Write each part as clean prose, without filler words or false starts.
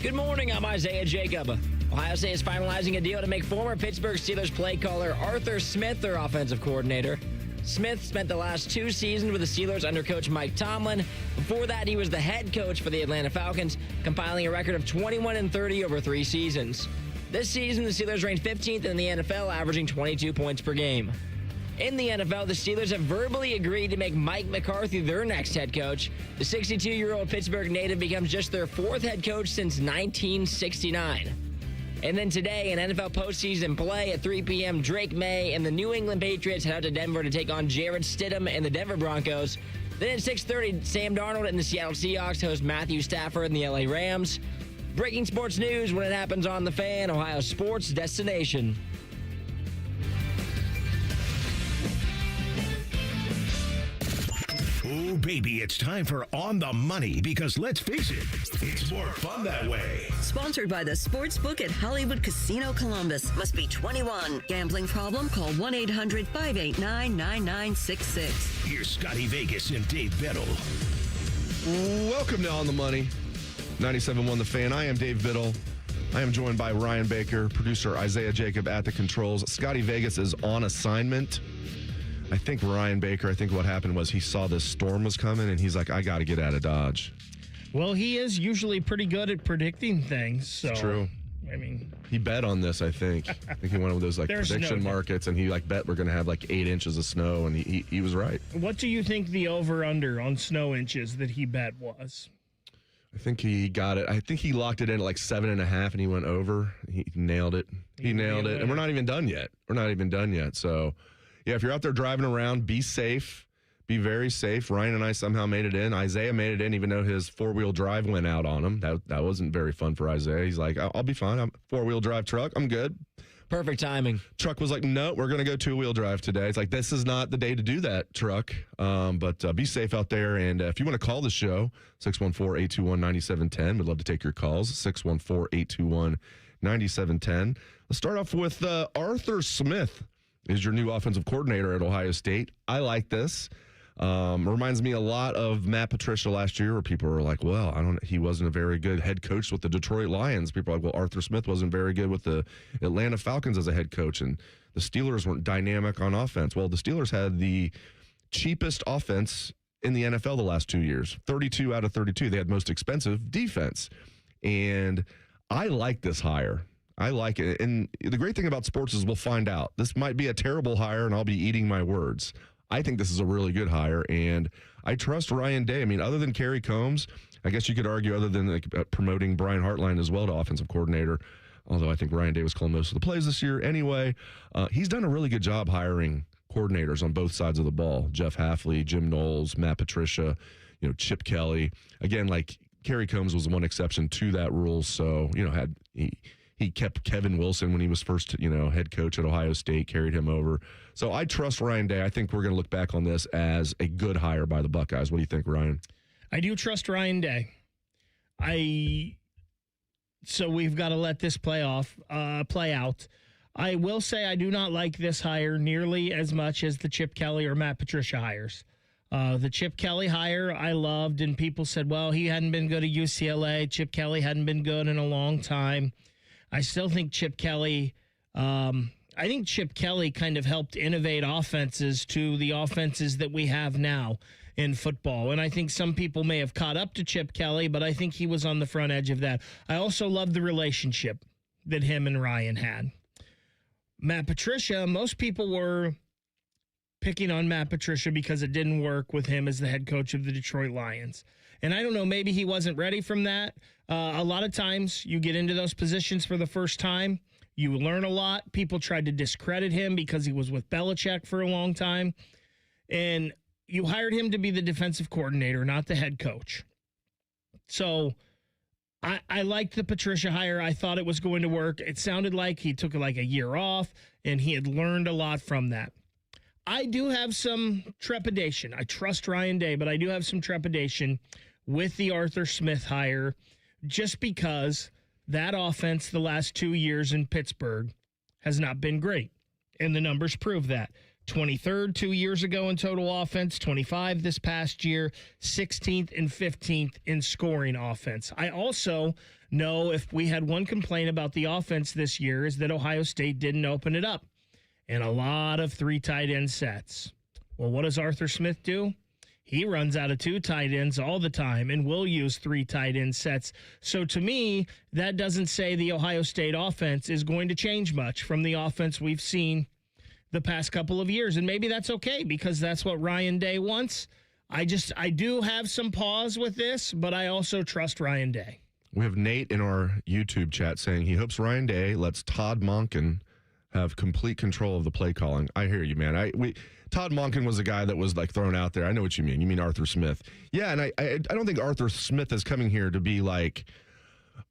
Good morning, I'm Isaiah Jacob. Ohio State is finalizing a deal to make former Pittsburgh Steelers play caller Arthur Smith their offensive coordinator. Smith spent the last 2 seasons with the Steelers under coach Mike Tomlin. Before that, he was the head coach for the Atlanta Falcons, compiling a record of 21-30 over 3 seasons. This season, the Steelers ranked 15th in the NFL, averaging 22 points per game. In the NFL, the Steelers have verbally agreed to make Mike McCarthy their next head coach. The 62-year-old Pittsburgh native becomes just their 4th head coach since 1969. And then today, in NFL postseason play at 3 p.m., Drake May and the New England Patriots head out to Denver to take on Jarrett Stidham and the Denver Broncos. Then at 6:30, Sam Darnold and the Seattle Seahawks host Matthew Stafford and the LA Rams. Breaking sports news when it happens on The Fan, Ohio sports destination. Oh, baby, it's time for On the Money because let's face it, it's more fun that way. Sponsored by the Sportsbook at Hollywood Casino Columbus. Must be 21. Gambling problem? Call 1-800-589-9966. Here's Scotty Vegas and Dave Biddle. Welcome to On the Money. 97.1 The Fan. I am Dave Biddle. I am joined by Ryan Baker, producer Isaiah Jacob at the controls. Scotty Vegas is on assignment. I think Ryan Baker, what happened was he saw this storm was coming, and he's like, I got to get out of Dodge. Well, he is usually pretty good at predicting things. So It's true. I mean, he bet on this, I think. I think he went with those prediction markets, and he bet we're going to have 8 inches of snow, and he was right. What do you think the over-under on snow inches that he bet was? I think he got it. I think he locked it in at 7.5, and he went over. He nailed it. He nailed it. And we're not even done yet. So, yeah, if you're out there driving around, be safe. Be very safe. Ryan and I somehow made it in. Isaiah made it in, even though his 4-wheel drive went out on him. That wasn't very fun for Isaiah. He's like, I'll be fine. I'm 4-wheel drive truck. I'm good. Perfect timing. Truck was like, no, we're going to go 2-wheel drive today. It's like, this is not the day to do that, truck. But be safe out there. And if you want to call the show, 614-821-9710. We'd love to take your calls, 614-821-9710. Let's start off with Arthur Smith is your new offensive coordinator at Ohio State. I like this. Reminds me a lot of Matt Patricia last year, where people were like, well, he wasn't a very good head coach with the Detroit Lions. People are like, well, Arthur Smith wasn't very good with the Atlanta Falcons as a head coach, and the Steelers weren't dynamic on offense. Well, the Steelers had the cheapest offense in the NFL the last 2 years, 32 out of 32. They had most expensive defense. And I like this hire. I like it. And the great thing about sports is we'll find out. This might be a terrible hire, and I'll be eating my words. I think this is a really good hire, and I trust Ryan Day. I mean, other than Kerry Combs, I guess you could argue other than promoting Brian Hartline as well to offensive coordinator, although I think Ryan Day was calling most of the plays this year anyway. He's done a really good job hiring coordinators on both sides of the ball. Jeff Hafley, Jim Knowles, Matt Patricia, Chip Kelly. Again, Kerry Combs was one exception to that rule, so, he kept Kevin Wilson when he was first, head coach at Ohio State, carried him over. So I trust Ryan Day. I think we're going to look back on this as a good hire by the Buckeyes. What do you think, Ryan? I do trust Ryan Day. So we've got to let this play out. I will say I do not like this hire nearly as much as the Chip Kelly or Matt Patricia hires. The Chip Kelly hire I loved, and people said, well, he hadn't been good at UCLA. Chip Kelly hadn't been good in a long time. I still think Chip Kelly kind of helped innovate offenses to the offenses that we have now in football. And I think some people may have caught up to Chip Kelly, but I think he was on the front edge of that. I also love the relationship that him and Ryan had. Matt Patricia, most people were picking on Matt Patricia because it didn't work with him as the head coach of the Detroit Lions. And I don't know, maybe he wasn't ready from that. A lot of times you get into those positions for the first time, you learn a lot. People tried to discredit him because he was with Belichick for a long time. And you hired him to be the defensive coordinator, not the head coach. So I liked the Patricia hire. I thought it was going to work. It sounded like he took a year off, and he had learned a lot from that. I do have some trepidation. I trust Ryan Day, but I do have some trepidation with the Arthur Smith hire, just because that offense the last 2 years in Pittsburgh has not been great, and the numbers prove that. 23rd 2 years ago in total offense, 25 this past year, 16th and 15th in scoring offense. I also know if we had one complaint about the offense this year is that Ohio State didn't open it up. And a lot of 3 tight end sets. Well, what does Arthur Smith do? He runs out of 2 tight ends all the time and will use 3 tight end sets. So to me, that doesn't say the Ohio State offense is going to change much from the offense we've seen the past couple of years. And maybe that's okay because that's what Ryan Day wants. I do have some pause with this, but I also trust Ryan Day. We have Nate in our YouTube chat saying he hopes Ryan Day lets Todd Monken have complete control of the play calling. I hear you, man. Todd Monken was a guy that was like thrown out there. I know what you mean. You mean Arthur Smith. Yeah, and I don't think Arthur Smith is coming here to be like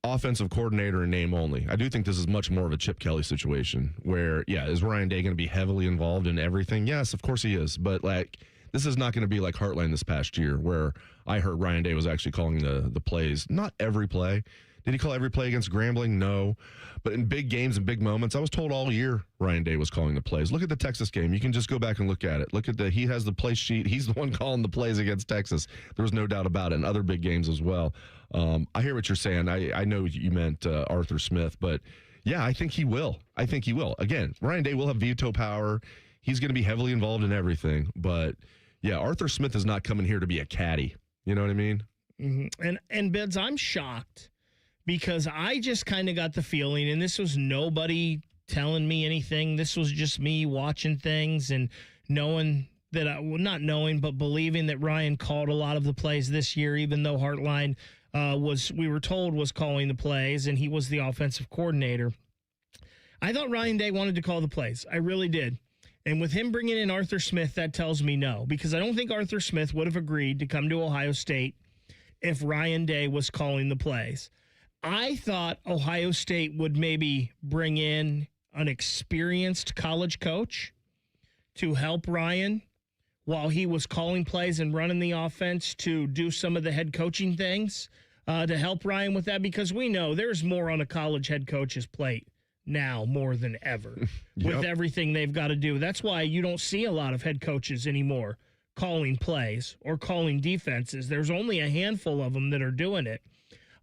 offensive coordinator in name only. I do think this is much more of a Chip Kelly situation where, yeah, is Ryan Day going to be heavily involved in everything? Yes, of course he is. But like, this is not going to be like Heartland this past year where I heard Ryan Day was actually calling the plays. Not every play. Did he call every play against Grambling? No. But in big games and big moments, I was told all year Ryan Day was calling the plays. Look at the Texas game. You can just go back and look at it. He has the play sheet. He's the one calling the plays against Texas. There was no doubt about it. In other big games as well. I hear what you're saying. I know you meant Arthur Smith, but yeah, I think he will. Again, Ryan Day will have veto power. He's going to be heavily involved in everything. But yeah, Arthur Smith is not coming here to be a caddy. You know what I mean? Mm-hmm. And Bids, I'm shocked. Because I just kind of got the feeling, and this was nobody telling me anything. This was just me watching things and knowing that not knowing, but believing that Ryan called a lot of the plays this year, even though Heartline we were told was calling the plays and he was the offensive coordinator. I thought Ryan Day wanted to call the plays. I really did. And with him bringing in Arthur Smith, that tells me no, because I don't think Arthur Smith would have agreed to come to Ohio State if Ryan Day was calling the plays. I thought Ohio State would maybe bring in an experienced college coach to help Ryan while he was calling plays and running the offense to do some of the head coaching things to help Ryan with that, because we know there's more on a college head coach's plate now more than ever with everything they've got to do. That's why you don't see a lot of head coaches anymore calling plays or calling defenses. There's only a handful of them that are doing it.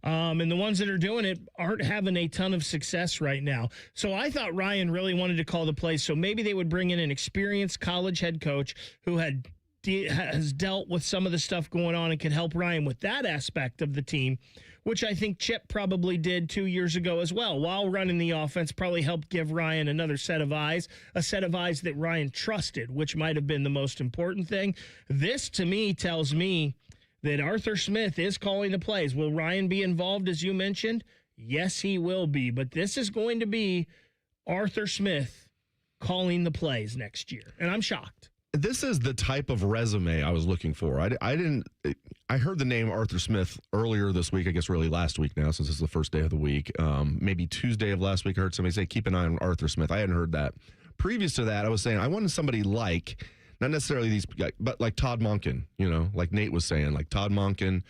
And the ones that are doing it aren't having a ton of success right now. So I thought Ryan really wanted to call the plays. So maybe they would bring in an experienced college head coach who has dealt with some of the stuff going on and can help Ryan with that aspect of the team, which I think Chip probably did 2 years ago as well. While running the offense, probably helped give Ryan another set of eyes, a set of eyes that Ryan trusted, which might have been the most important thing. This, to me, tells me that Arthur Smith is calling the plays. Will Ryan be involved, as you mentioned? Yes, he will be. But this is going to be Arthur Smith calling the plays next year. And I'm shocked. This is the type of resume I was looking for. I heard the name Arthur Smith earlier this week, I guess really last week now, since it's the first day of the week. Maybe Tuesday of last week, I heard somebody say, keep an eye on Arthur Smith. I hadn't heard that. Previous to that, I was saying I wanted somebody like, not necessarily these guys, but like Todd Monken, like Nate was saying, like Todd Monken,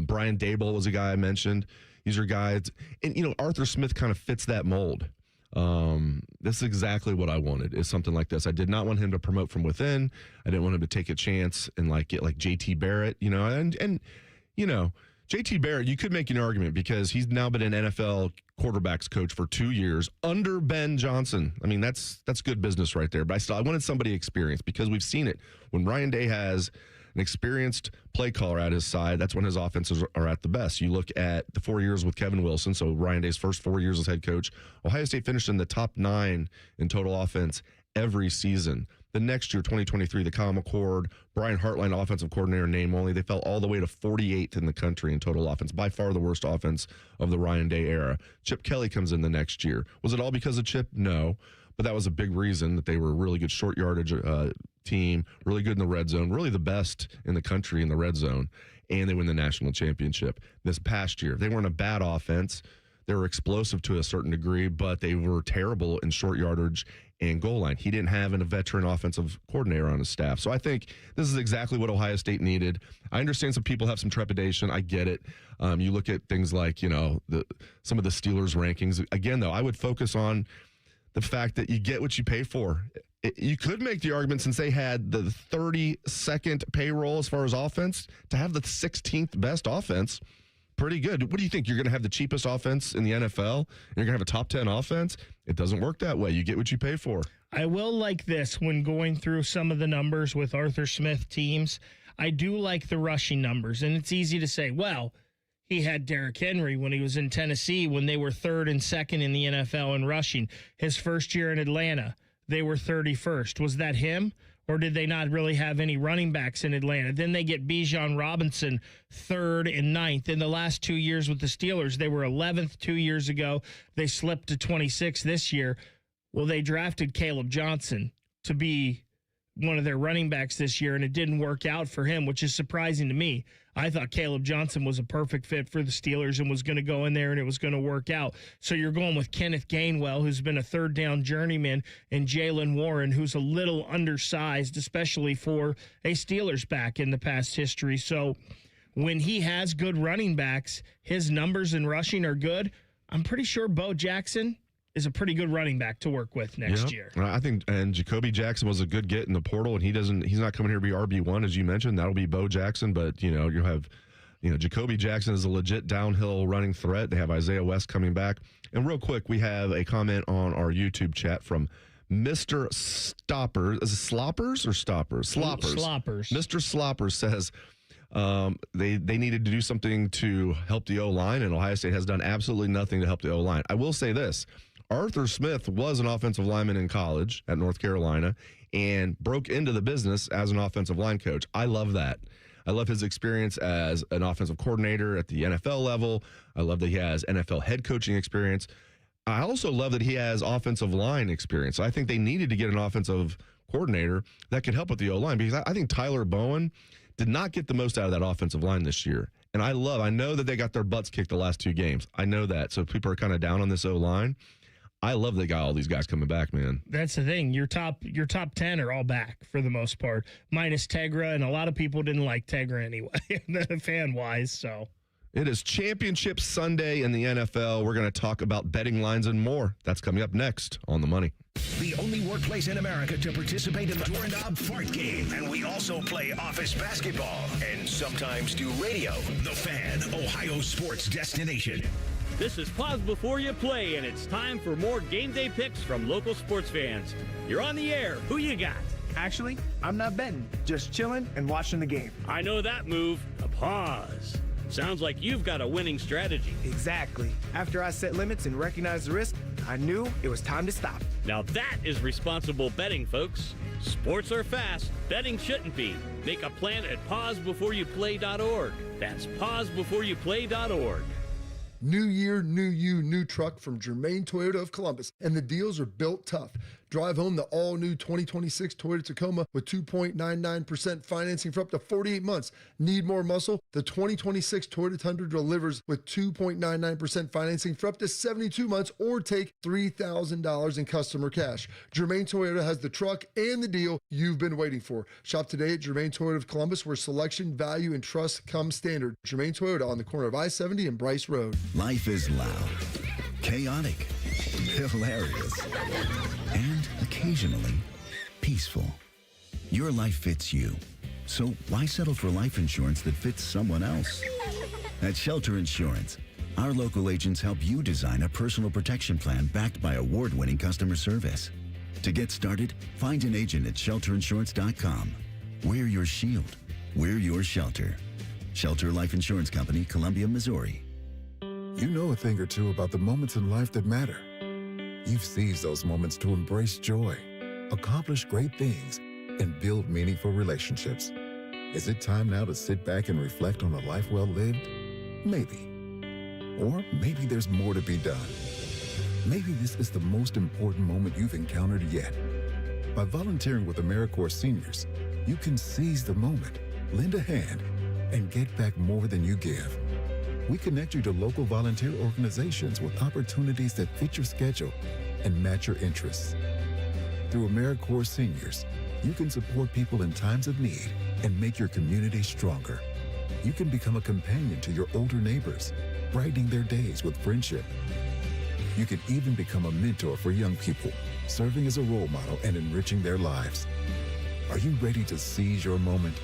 Brian Daboll was a guy I mentioned. These are guys, and Arthur Smith kind of fits that mold. This is exactly what I wanted, is something like this. I did not want him to promote from within. I didn't want him to take a chance and get like JT Barrett, and JT Barrett, you could make an argument because he's now been an NFL quarterbacks coach for 2 years under Ben Johnson. I mean, that's good business right there. But I wanted somebody experienced, because we've seen it. When Ryan Day has an experienced play caller at his side, that's when his offenses are at the best. You look at the 4 years with Kevin Wilson, so Ryan Day's first 4 years as head coach, Ohio State finished in the top 9 in total offense every season. The next year, 2023, the Kyle McCord, Brian Hartline offensive coordinator name only, they fell all the way to 48th in the country in total offense, by far the worst offense of the Ryan Day era. Chip Kelly comes in the next year. Was it all because of Chip? No, but that was a big reason that they were a really good short yardage team, really good in the red zone, really the best in the country in the red zone, and they win the national championship. This past year, they weren't a bad offense. They were explosive to a certain degree, but they were terrible in short yardage and goal line. He didn't have a veteran offensive coordinator on his staff. So I think this is exactly what Ohio State needed. I understand some people have some trepidation. I get it. You look at things like, some of the Steelers rankings. Again, though, I would focus on the fact that you get what you pay for. you could make the argument, since they had the 32nd payroll as far as offense, to have the 16th best offense. Pretty good. What do you think? You're going to have the cheapest offense in the NFL, and you're going to have a top 10 offense? It doesn't work that way. You get what you pay for. I will like this when going through some of the numbers with Arthur Smith teams. I do like the rushing numbers, and it's easy to say, well, he had Derrick Henry when he was in Tennessee when they were 3rd and 2nd in the NFL in rushing. His first year in Atlanta, they were 31st. Was that him? Or did they not really have any running backs in Atlanta? Then they get Bijan Robinson 3rd and 9th. In the last 2 years with the Steelers, they were 11th 2 years ago. They slipped to 26th this year. Well, they drafted Caleb Johnson to be one of their running backs this year, and it didn't work out for him, which is surprising to me. I thought Caleb Johnson was a perfect fit for the Steelers and was going to go in there and it was going to work out. So you're going with Kenneth Gainwell, who's been a 3rd down journeyman, and Jaylen Warren, who's a little undersized, especially for a Steelers back in the past history. So when he has good running backs, his numbers in rushing are good. I'm pretty sure Bo Jackson is a pretty good running back to work with next year. I think, and Jacoby Jackson was a good get in the portal, and he's not coming here to be RB1, as you mentioned. That'll be Bo Jackson, but you'll have, Jacoby Jackson is a legit downhill running threat. They have Isaiah West coming back. And real quick, we have a comment on our YouTube chat from Mr. Stoppers. Is it Sloppers or Stoppers? Sloppers. Sloppers. Mr. Sloppers says they needed to do something to help the O-line, and Ohio State has done absolutely nothing to help the O-line. I will say this. Arthur Smith was an offensive lineman in college at North Carolina and broke into the business as an offensive line coach. I love that. I love his experience as an offensive coordinator at the NFL level. I love that he has NFL head coaching experience. I also love that he has offensive line experience. So I think they needed to get an offensive coordinator that could help with the O-line, because I think Tyler Bowen did not get the most out of that offensive line this year. And I know that they got their butts kicked the last 2 games. I know that. So people are kind of down on this O-line. I love they got all these guys coming back, man. That's the thing. Your top 10 are all back for the most part, minus Tegra, and a lot of people didn't like Tegra anyway, fan-wise. So it is Championship Sunday in the NFL. We're going to talk about betting lines and more. That's coming up next on The Money. The only workplace in America to participate in the Doorknob Fart Game. And we also play office basketball and sometimes do radio. The Fan, Ohio sports destination. This is Pause Before You Play, and it's time for more game day picks from local sports fans. You're on the air. Who you got? Actually, I'm not betting, just chilling and watching the game. I know that move. A pause. Sounds like you've got a winning strategy. Exactly. After I set limits and recognized the risk, I knew it was time to stop. Now that is responsible betting, folks. Sports are fast. Betting shouldn't be. Make a plan at pausebeforeyouplay.org. That's pausebeforeyouplay.org. New year, new you, new truck from Germain Toyota of Columbus, and the deals are built tough. Drive home the all-new 2026 Toyota Tacoma with 2.99% financing for up to 48 months. Need more muscle? The 2026 Toyota Tundra delivers with 2.99% financing for up to 72 months, or take $3,000 in customer cash. Germain Toyota has the truck and the deal you've been waiting for. Shop today at Germain Toyota of Columbus, where selection, value, and trust come standard. Germain Toyota on the corner of I-70 and Bryce Road. Life is loud, chaotic, hilarious, and occasionally peaceful. Your life fits you. So why settle for life insurance that fits someone else? At Shelter Insurance, our local agents help you design a personal protection plan backed by award-winning customer service. To get started, find an agent at shelterinsurance.com. We're your shield. We're your shelter. Shelter Life Insurance Company, Columbia, Missouri. You know a thing or two about the moments in life that matter. You've seized those moments to embrace joy, accomplish great things, and build meaningful relationships. Is it time now to sit back and reflect on a life well lived? Maybe. Or maybe there's more to be done. Maybe this is the most important moment you've encountered yet. By volunteering with AmeriCorps Seniors, you can seize the moment, lend a hand, and get back more than you give. We connect you to local volunteer organizations with opportunities that fit your schedule and match your interests. Through AmeriCorps Seniors, you can support people in times of need and make your community stronger. You can become a companion to your older neighbors, brightening their days with friendship. You can even become a mentor for young people, serving as a role model and enriching their lives. Are you ready to seize your moment?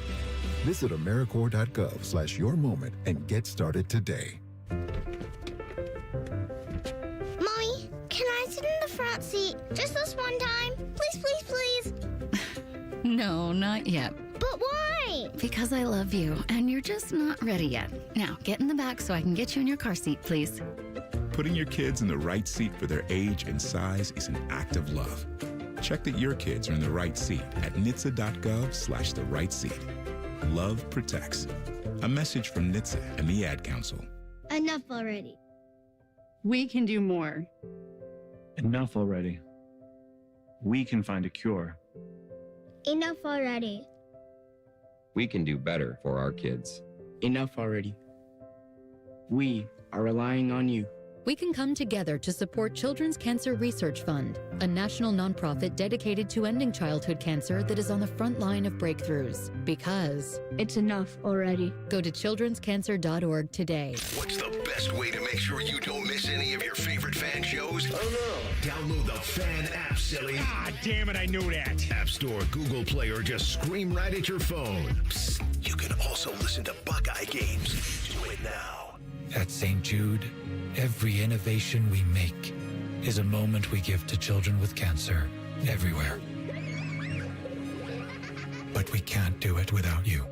Visit AmeriCorps.gov/your moment and get started today. Mommy, can I sit in the front seat just this one time? Please, please, please. No, not yet. But why? Because I love you, and you're just not ready yet. Now, get in the back so I can get you in your car seat, please. Putting your kids in the right seat for their age and size is an act of love. Check that your kids are in the right seat at NHTSA.gov/the right seat. Love protects. A message from NHTSA and the Ad Council. Enough already. We can do more. Enough already. We can find a cure. Enough already. We can do better for our kids. Enough already. We are relying on you. We can come together to support Children's Cancer Research Fund, a national nonprofit dedicated to ending childhood cancer that is on the front line of breakthroughs. Because it's enough already. Go to childrenscancer.org today. What's the best way to make sure you don't miss any of your favorite fan shows? Oh no. Download the Fan app, silly. Ah, damn it, I knew that. App Store, Google Play, or just scream right at your phone. Psst, you can also listen to Buckeye games. Do it now. At St. Jude, every innovation we make is a moment we give to children with cancer everywhere. But we can't do it without you.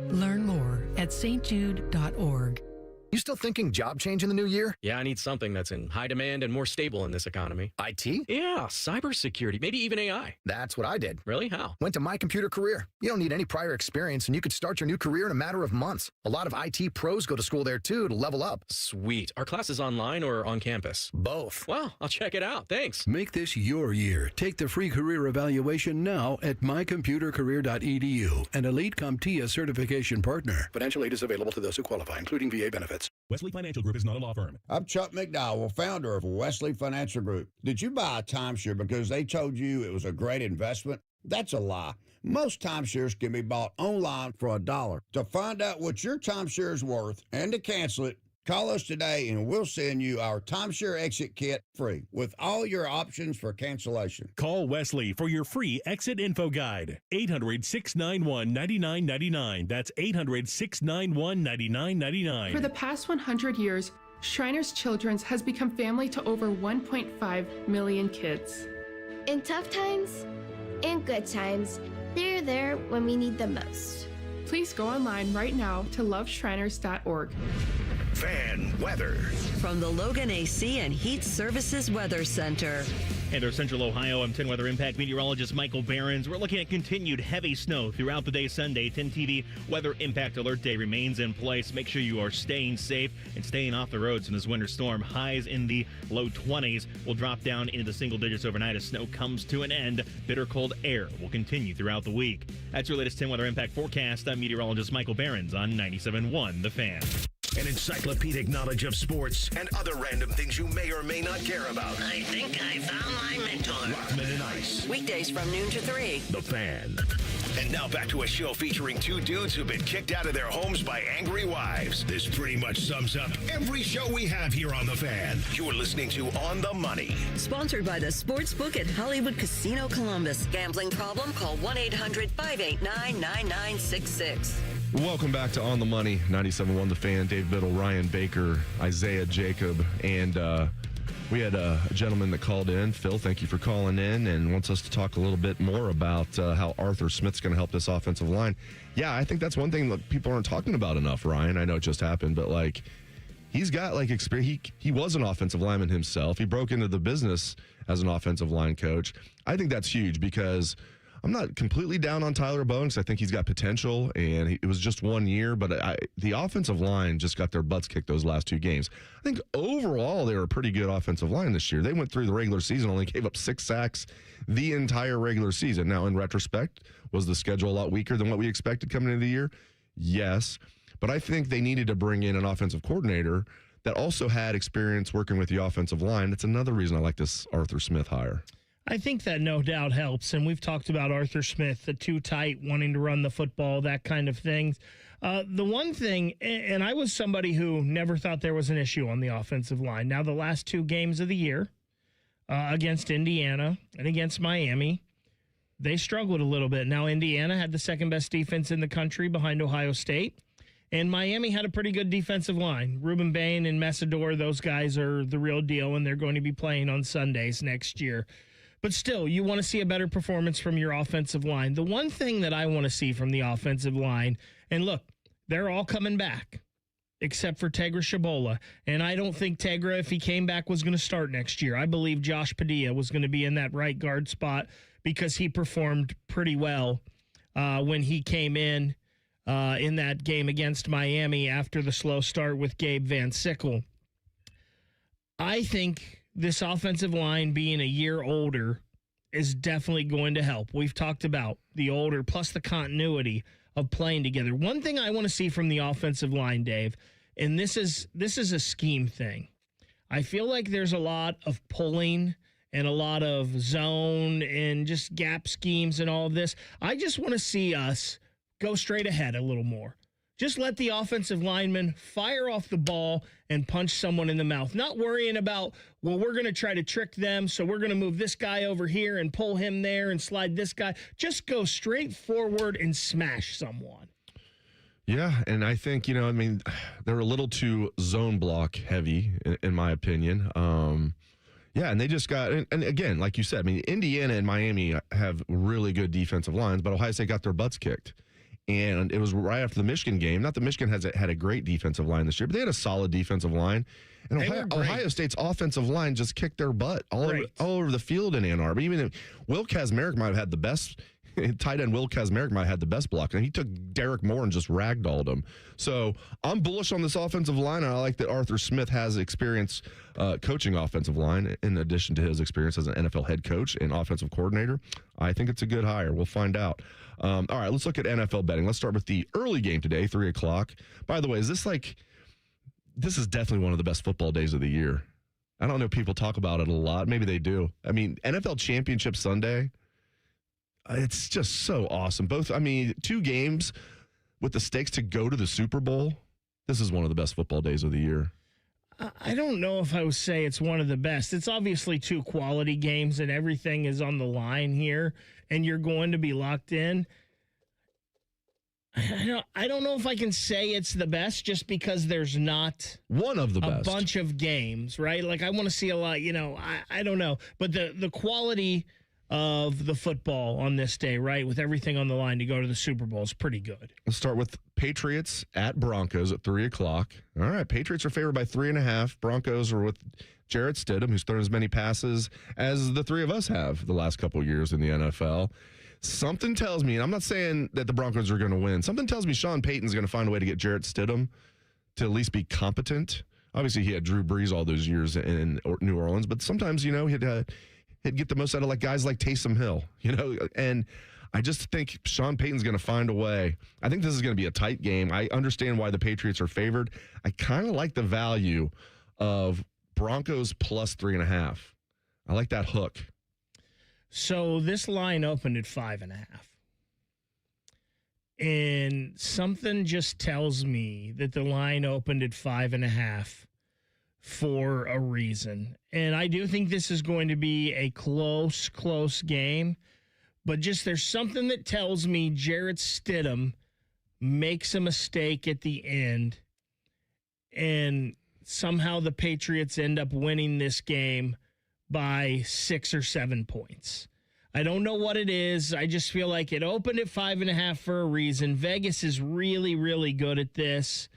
Learn more at stjude.org. You still thinking job change in the new year? Yeah, I need something that's in high demand and more stable in this economy. IT? Yeah, cybersecurity, maybe even AI. That's what I did. Really? How? Went to My Computer Career. You don't need any prior experience, and you could start your new career in a matter of months. A lot of IT pros go to school there, too, to level up. Sweet. Are classes online or on campus? Both. Well, I'll check it out. Thanks. Make this your year. Take the free career evaluation now at mycomputercareer.edu, an Elite CompTIA certification partner. Financial aid is available to those who qualify, including VA benefits. Wesley Financial Group is not a law firm. I'm Chuck McDowell, founder of Wesley Financial Group. Did you buy a timeshare because they told you it was a great investment? That's a lie. Most timeshares can be bought online for $1. To find out what your timeshare is worth and to cancel it, call us today and we'll send you our timeshare exit kit free with all your options for cancellation. Call Wesley for your free exit info guide. 800-691-9999. That's 800-691-9999. For the past 100 years, Shriners Children's has become family to over 1.5 million kids. In tough times and good times, they're there when we need them most. Please go online right now to loveshriners.org. Fan weather. From the Logan AC and Heat Services Weather Center. And our Central Ohio M10 Weather Impact meteorologist Michael Behrens. We're looking at continued heavy snow throughout the day Sunday. 10 TV Weather Impact Alert Day remains in place. Make sure you are staying safe and staying off the roads in this winter storm. Highs in the low 20s will drop down into the single digits overnight as snow comes to an end. Bitter cold air will continue throughout the week. That's your latest 10 Weather Impact forecast. I'm meteorologist Michael Behrens on 97.1 The Fan. An encyclopedic knowledge of sports and other random things you may or may not care about. I think I found my mentor. Rockman and Ice. Weekdays from noon to 3. The Fan. And now back to a show featuring two dudes who've been kicked out of their homes by angry wives. This pretty much sums up every show we have here on The Fan. You're listening to On the Money. Sponsored by the Sportsbook at Hollywood Casino Columbus. Gambling problem? Call 1-800-589-9966. Welcome back to On the Money, 97.1 The Fan. Dave Biddle, Ryan Baker, Isaiah Jacob, and we had a gentleman that called in. Phil, thank you for calling in, and wants us to talk a little bit more about how Arthur Smith's going to help this offensive line. Yeah, I think that's one thing that people aren't talking about enough, Ryan. I know it just happened, but like he's got like experience. He was an offensive lineman himself. He broke into the business as an offensive line coach. I think that's huge because I'm not completely down on Tyler Bowen because I think he's got potential, and it was just 1 year, but the offensive line just got their butts kicked those last two games. I think overall they were a pretty good offensive line this year. They went through the regular season, only gave up 6 sacks the entire regular season. Now, in retrospect, was the schedule a lot weaker than what we expected coming into the year? Yes, but I think they needed to bring in an offensive coordinator that also had experience working with the offensive line. That's another reason I like this Arthur Smith hire. I think that no doubt helps, and we've talked about Arthur Smith, the too tight, wanting to run the football, that kind of thing. The one thing, and I was somebody who never thought there was an issue on the offensive line. Now, the last 2 games of the year, against Indiana and against Miami. They struggled a little bit. Now, Indiana had the second best defense in the country behind Ohio State, and Miami had a pretty good defensive line. Ruben Bain and Messidor, those guys are the real deal, and they're going to be playing on Sundays next year. But still, you want to see a better performance from your offensive line. The one thing that I want to see from the offensive line, and look, they're all coming back, except for Tegra Shabola. And I don't think Tegra, if he came back, was going to start next year. I believe Josh Padilla was going to be in that right guard spot because he performed pretty well when he came in that game against Miami after the slow start with Gabe Van Sickle. I think this offensive line being a year older is definitely going to help. We've talked about the older plus the continuity of playing together. One thing I want to see from the offensive line, Dave, and this is a scheme thing. I feel like there's a lot of pulling and a lot of zone and just gap schemes and all of this. I just want to see us go straight ahead a little more. Just let the offensive lineman fire off the ball and punch someone in the mouth. Not worrying about, well, we're going to try to trick them, so we're going to move this guy over here and pull him there and slide this guy. Just go straight forward and smash someone. Yeah, and I think, they're a little too zone block heavy, in my opinion. Yeah, and they just got, and again, like you said, Indiana and Miami have really good defensive lines, but Ohio State got their butts kicked. And it was right after the Michigan game. Not that Michigan had a great defensive line this year, but they had a solid defensive line. And Ohio State's offensive line just kicked their butt all over the field in Ann Arbor. Even Will Kazmarek might have had the best, tight end Will Kazmarek might have had the best block. And he took Derek Moore and just ragdolled him. So I'm bullish on this offensive line. And I like that Arthur Smith has experience coaching offensive line in addition to his experience as an NFL head coach and offensive coordinator. I think it's a good hire. We'll find out. All right, let's look at NFL betting. Let's start with the early game today, 3 o'clock. By the way, this is definitely one of the best football days of the year. I don't know, people talk about it a lot. Maybe they do. NFL Championship Sunday, it's just so awesome. 2 games with the stakes to go to the Super Bowl. This is one of the best football days of the year. I don't know if I would say it's one of the best. It's obviously 2 quality games and everything is on the line here and you're going to be locked in. I don't know if I can say it's the best just because there's not one of the best bunch of games, right? Like I want to see a lot, I don't know. But the quality of the football on this day, right, with everything on the line to go to the Super Bowl is pretty good. Let's start with Patriots at Broncos at 3 o'clock. All right, Patriots are favored by 3.5. Broncos are with Jarrett Stidham, who's thrown as many passes as the three of us have the last couple of years in the NFL. Something tells me, and I'm not saying that the Broncos are going to win, something tells me Sean Payton's going to find a way to get Jarrett Stidham to at least be competent. Obviously, he had Drew Brees all those years in New Orleans, but sometimes, he'd get the most out of guys like Taysom Hill, and I just think Sean Payton's going to find a way. I think this is going to be a tight game. I understand why the Patriots are favored. I kind of like the value of Broncos plus 3.5. I like that hook. So this line opened at 5.5. And something just tells me that the line opened at 5.5 for a reason. And I do think this is going to be a close game. But just there's something that tells me Jarrett Stidham makes a mistake at the end. And somehow the Patriots end up winning this game by 6 or 7 points. I don't know what it is. I just feel like it opened at 5.5 for a reason. Vegas is really, really good at this.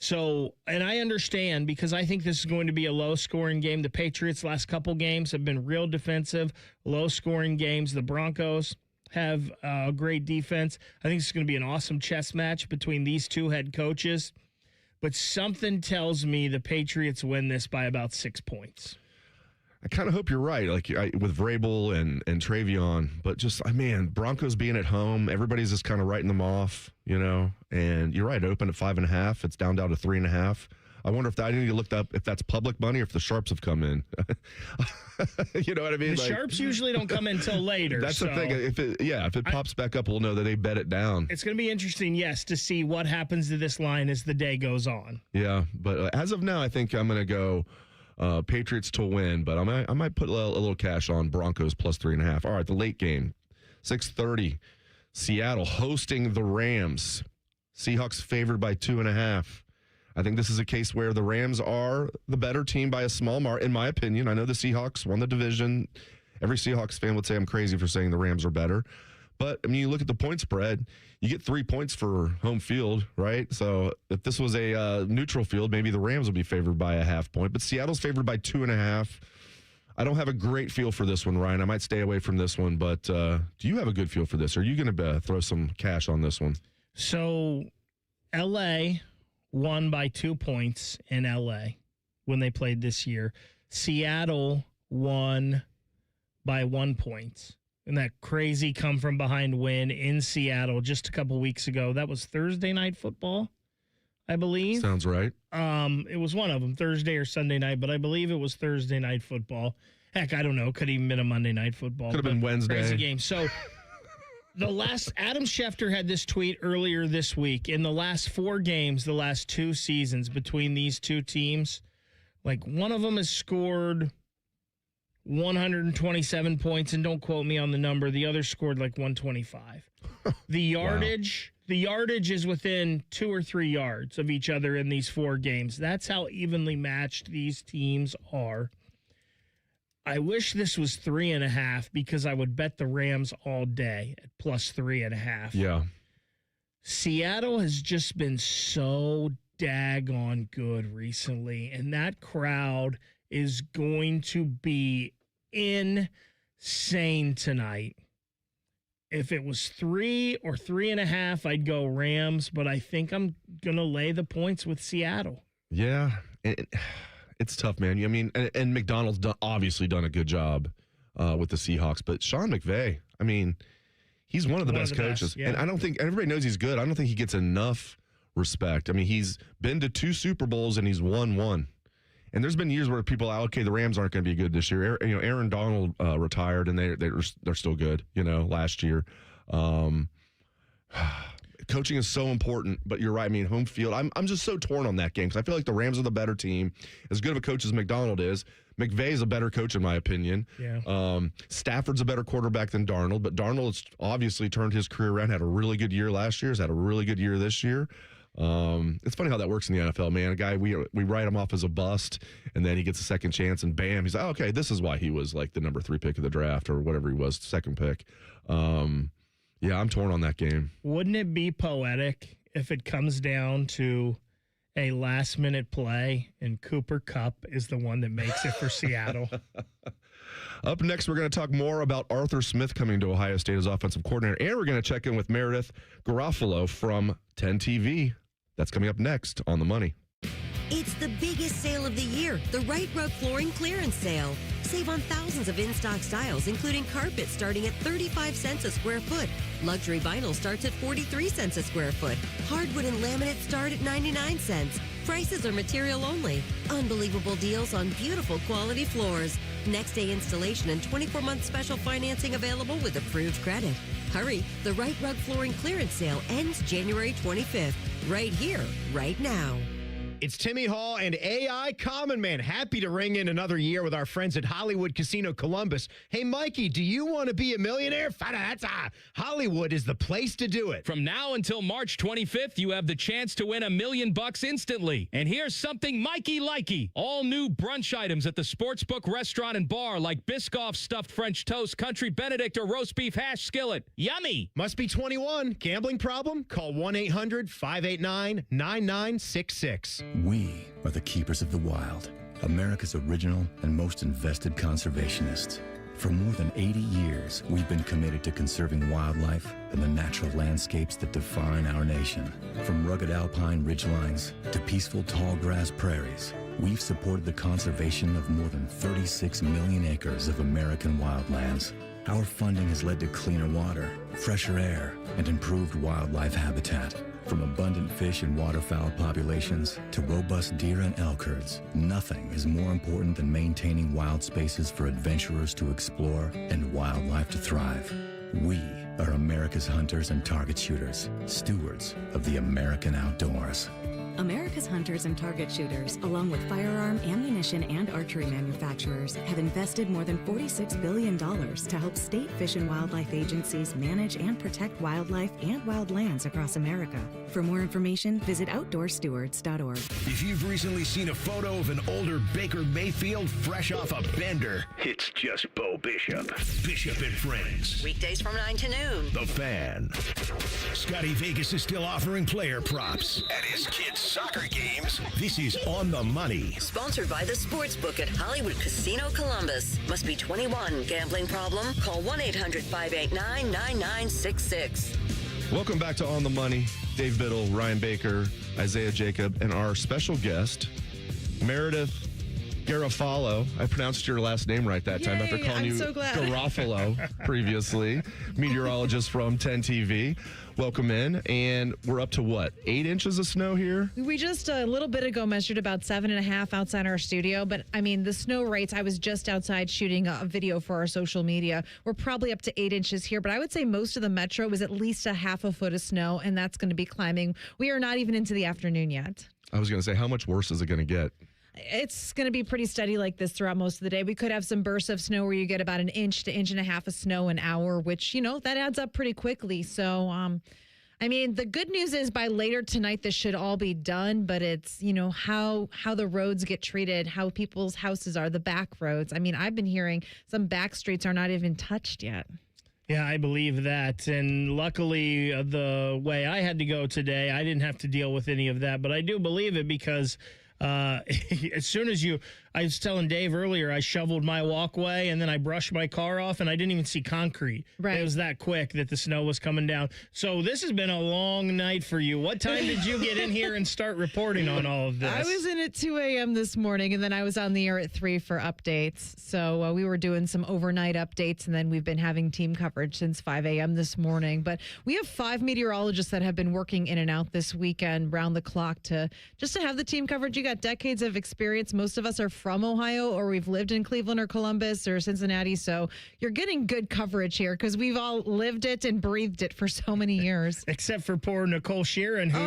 So, and I understand because I think this is going to be a low-scoring game. The Patriots' last couple games have been real defensive, low-scoring games. The Broncos have a great defense. I think it's going to be an awesome chess match between these two head coaches. But something tells me the Patriots win this by about 6 points. I kind of hope you're right, with Vrabel and Travion, but just, Broncos being at home, everybody's just kind of writing them off, and you're right, it opened at 5.5. It's down to 3.5. I wonder if I need to look up if that's public money or if the sharps have come in. You know what I mean? The sharps usually don't come in until later. That's the thing. If it pops back up, we'll know that they bet it down. It's going to be interesting, yes, to see what happens to this line as the day goes on. Yeah, but as of now, I think I'm going to go Patriots to win, but I might put a little cash on Broncos plus 3.5. All right, the late game, 6:30. Seattle hosting the Rams. Seahawks favored by 2.5. I think this is a case where the Rams are the better team by a small margin, in my opinion. I know the Seahawks won the division. Every Seahawks fan would say I'm crazy for saying the Rams are better. But, I mean, you look at the point spread, you get 3 points for home field, right? So if this was a neutral field, maybe the Rams would be favored by a half point. But Seattle's favored by 2.5. I don't have a great feel for this one, Ryan. I might stay away from this one. But do you have a good feel for this? Are you going to throw some cash on this one? So L.A. won by 2 points in L.A. when they played this year. Seattle won by 1 point. And that crazy come-from-behind win in Seattle just a couple weeks ago. That was Thursday Night Football, I believe. Sounds right. It was one of them, Thursday or Sunday night, but I believe it was Thursday Night Football. Heck, I don't know. Could even been a Monday Night Football. Could have been Wednesday. Crazy game. So Adam Schefter had this tweet earlier this week. In the last 4 games, the last 2 seasons between these two teams, like one of them has scored 127 points, and don't quote me on the number. The other scored like 125. The yardage, The yardage is within 2 or 3 yards of each other in these 4 games. That's how evenly matched these teams are. I wish this was 3.5 because I would bet the Rams all day at plus 3.5. Yeah. Seattle has just been so daggone good recently, and that crowd is going to be insane tonight. If it was 3 or 3.5, I'd go Rams, but I think I'm going to lay the points with Seattle. Yeah, it's tough, man. I mean, and McDonald's obviously done a good job with the Seahawks, but Sean McVay, I mean, he's one of the best coaches. Yeah. And I don't think everybody knows he's good. I don't think he gets enough respect. I mean, he's been to 2 Super Bowls and he's won 1. And there's been years where people are, okay, the Rams aren't going to be good this year. Aaron Donald retired, and they're still good. Last year, coaching is so important. But you're right. I mean, home field. I'm just so torn on that game because I feel like the Rams are the better team. As good of a coach as McDonald is, McVay is a better coach in my opinion. Yeah. Stafford's a better quarterback than Darnold, but Darnold's obviously turned his career around. Had a really good year last year. Has had a really good year this year. It's funny how that works in the NFL, man. A guy, we write him off as a bust, and then he gets a second chance, and bam, he's like, oh, okay, this is why he was like the number 3 pick of the draft or whatever he was, second pick. Yeah, I'm torn on that game. Wouldn't it be poetic if it comes down to a last-minute play and Cooper Kupp is the one that makes it for Seattle? Up next, we're going to talk more about Arthur Smith coming to Ohio State as offensive coordinator, and we're going to check in with Meredith Garofalo from 10 TV. That's coming up next on The Money. It's the biggest sale of the year, the Right Rug Flooring Clearance Sale. Save on thousands of in-stock styles, including carpet starting at 35 cents a square foot. Luxury vinyl starts at 43 cents a square foot. Hardwood and laminate start at 99 cents. Prices are material only. Unbelievable deals on beautiful quality floors. Next day installation and 24-month special financing available with approved credit. Hurry, the Right Rug Flooring Clearance Sale ends January 25th. Right here, right now. It's Timmy Hall and AI Common Man. Happy to ring in another year with our friends at Hollywood Casino Columbus. Hey, Mikey, do you want to be a millionaire? Hollywood is the place to do it. From now until March 25th, you have the chance to win $1 million instantly. And here's something Mikey likey. All new brunch items at the Sportsbook Restaurant and Bar like Biscoff Stuffed French Toast, Country Benedict, or Roast Beef Hash Skillet. Yummy. Must be 21. Gambling problem? Call 1-800-589-9966. We are the keepers of the wild, America's original and most invested conservationists. For more than 80 years, we've been committed to conserving wildlife and the natural landscapes that define our nation. From rugged alpine ridgelines to peaceful tall grass prairies, we've supported the conservation of more than 36 million acres of American wildlands. Our funding has led to cleaner water, fresher air, and improved wildlife habitat. From abundant fish and waterfowl populations to robust deer and elk herds, nothing is more important than maintaining wild spaces for adventurers to explore and wildlife to thrive. We are America's hunters and target shooters, stewards of the American outdoors. America's hunters and target shooters, along with firearm, ammunition, and archery manufacturers, have invested more than $46 billion to help state fish and wildlife agencies manage and protect wildlife and wildlands across America. For more information, visit OutdoorStewards.org. If you've recently seen a photo of an older Baker Mayfield fresh off a bender, it's just Bo Bishop. Bishop and Friends. Weekdays from 9 to noon. The Fan. Scotty Vegas is still offering player props at his kids' soccer games. This is On the Money. Sponsored by the Sportsbook at Hollywood Casino Columbus. Must be 21. Gambling problem? Call 1-800-589-9966. Welcome back to On the Money. Dave Biddle, Ryan Baker, Isaiah Jacob, and our special guest, Meredith Garofalo. I pronounced your last name right that time after calling you so glad. Garofalo previously. Meteorologist from 10 TV. Welcome in. And we're up to what, 8 inches of snow here? We just a little bit ago measured about 7.5 outside our studio. But I mean, the snow rates, I was just outside shooting a video for our social media. We're probably up to 8 inches here. But I would say most of the metro is at least a half a foot of snow. And that's going to be climbing. We are not even into the afternoon yet. I was going to say, how much worse is it going to get? It's going to be pretty steady like this throughout most of the day. We could have some bursts of snow where you get about an inch to inch and a half of snow an hour, which, you know, that adds up pretty quickly. So, I mean, the good news is by later tonight, this should all be done. But it's, you know, how the roads get treated, how people's houses are, the back roads. I mean, I've been hearing some back streets are not even touched yet. Yeah, I believe that. And luckily, the way I had to go today, I didn't have to deal with any of that. But I do believe it because as soon as I was telling Dave earlier, I shoveled my walkway and then I brushed my car off and I didn't even see concrete. Right. It was that quick that the snow was coming down. So this has been a long night for you. What time did you get in here and start reporting on all of this? I was in at 2 a.m. this morning, and then I was on the air at 3 for updates. So we were doing some overnight updates, and then we've been having team coverage since 5 a.m. this morning. But we have 5 meteorologists that have been working in and out this weekend round the clock to have the team coverage. You got decades of experience. Most of us are from Ohio, or we've lived in Cleveland or Columbus or Cincinnati. So you're getting good coverage here because we've all lived it and breathed it for so many years. Except for poor Nicole Sheeran, who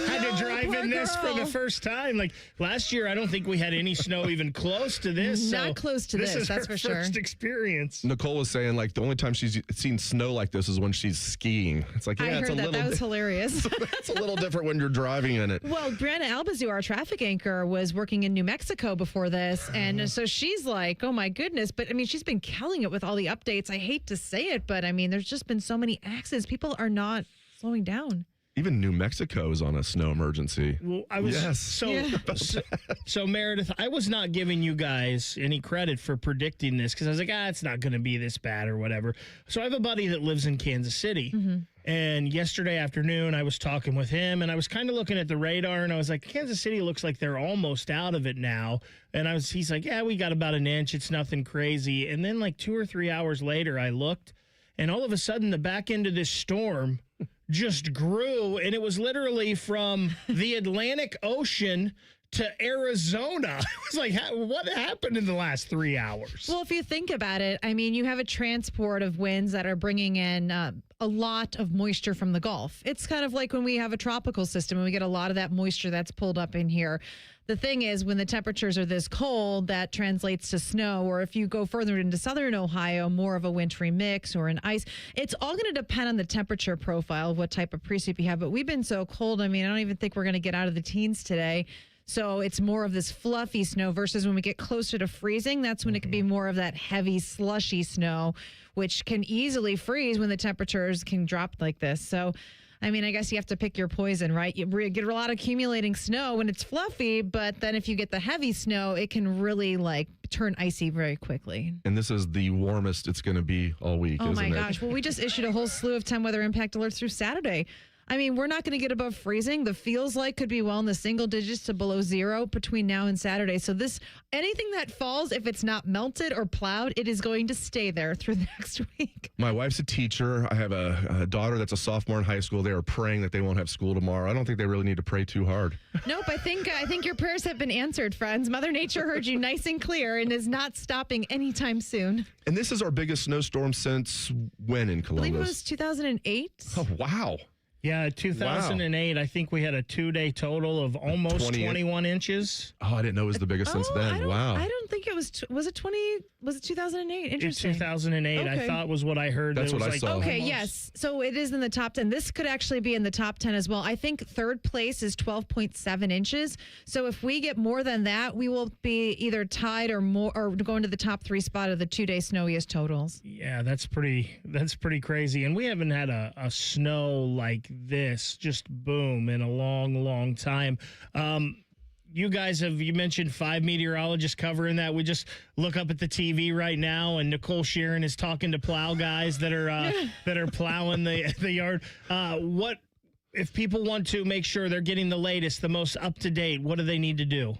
had to drive in this for the first time. Like last year, I don't think we had any snow even close to this. Not close to this, that's for sure. First experience. Nicole was saying, like, the only time she's seen snow like this is when she's skiing. It's like, yeah, I it's heard a little. That was hilarious. It's a little different when you're driving in it. Well, Brianna Albazu, our traffic anchor, was working in New Mexico before this, and so she's like, oh my goodness. But I mean, she's been killing it with all the updates. I hate to say it, but I mean, there's just been so many accidents. People are not slowing down. Even New Mexico is on a snow emergency. Well, I was so Meredith, I was not giving you guys any credit for predicting this because I was like, it's not going to be this bad or whatever. So I have a buddy that lives in Kansas City. Mm-hmm. And yesterday afternoon, I was talking with him, and I was kind of looking at the radar, and I was like, Kansas City looks like they're almost out of it now. And he's like, yeah, we got about an inch. It's nothing crazy. And then like 2 or 3 hours later, I looked, and all of a sudden, the back end of this storm just grew, and it was literally from the Atlantic Ocean to Arizona. I was like, what happened in the last 3 hours? Well, if you think about it, I mean, you have a transport of winds that are bringing in a lot of moisture from the Gulf. It's kind of like when we have a tropical system and we get a lot of that moisture that's pulled up in here. The thing is, when the temperatures are this cold, that translates to snow, or if you go further into southern Ohio, more of a wintry mix or an ice. It's all going to depend on the temperature profile of what type of precip you have. But we've been so cold, I mean, I don't even think we're going to get out of the teens today. So it's more of this fluffy snow versus when we get closer to freezing, that's when it can be more of that heavy, slushy snow, which can easily freeze when the temperatures can drop like this. So, I mean, I guess you have to pick your poison, right? You get a lot of accumulating snow when it's fluffy, but then if you get the heavy snow, it can really turn icy very quickly. And this is the warmest it's going to be all week, isn't it? Oh my gosh. Well, we just issued a whole slew of 10 weather impact alerts through Saturday. I mean, we're not going to get above freezing. The feels like could be well in the single digits to below zero between now and Saturday. So anything that falls, if it's not melted or plowed, it is going to stay there through the next week. My wife's a teacher. I have a daughter that's a sophomore in high school. They are praying that they won't have school tomorrow. I don't think they really need to pray too hard. Nope. I think your prayers have been answered, friends. Mother Nature heard you nice and clear and is not stopping anytime soon. And this is our biggest snowstorm since when in Columbus? I believe it was 2008. Oh, wow. Yeah, 2008, I think we had a 2-day total of almost 21 inches. Oh, I didn't know it was the biggest since then. Wow. I don't think it was. Was it 2008? Interesting. It's 2008. Okay. I thought was what I heard. That's what I saw. Okay, yes. So it is in the top 10. This could actually be in the top 10 as well. I think third place is 12.7 inches. So if we get more than that, we will be either tied or more, or go into the top 3 spot of the 2-day snowiest totals. Yeah, that's pretty crazy. And we haven't had a snow like this, just boom, in a long time. You guys you mentioned 5 meteorologists covering that. We just look up at the TV right now, and Nicole Sheeran is talking to plow guys that are plowing the yard. What if people want to make sure they're getting the latest, the most up to date? What do they need to do?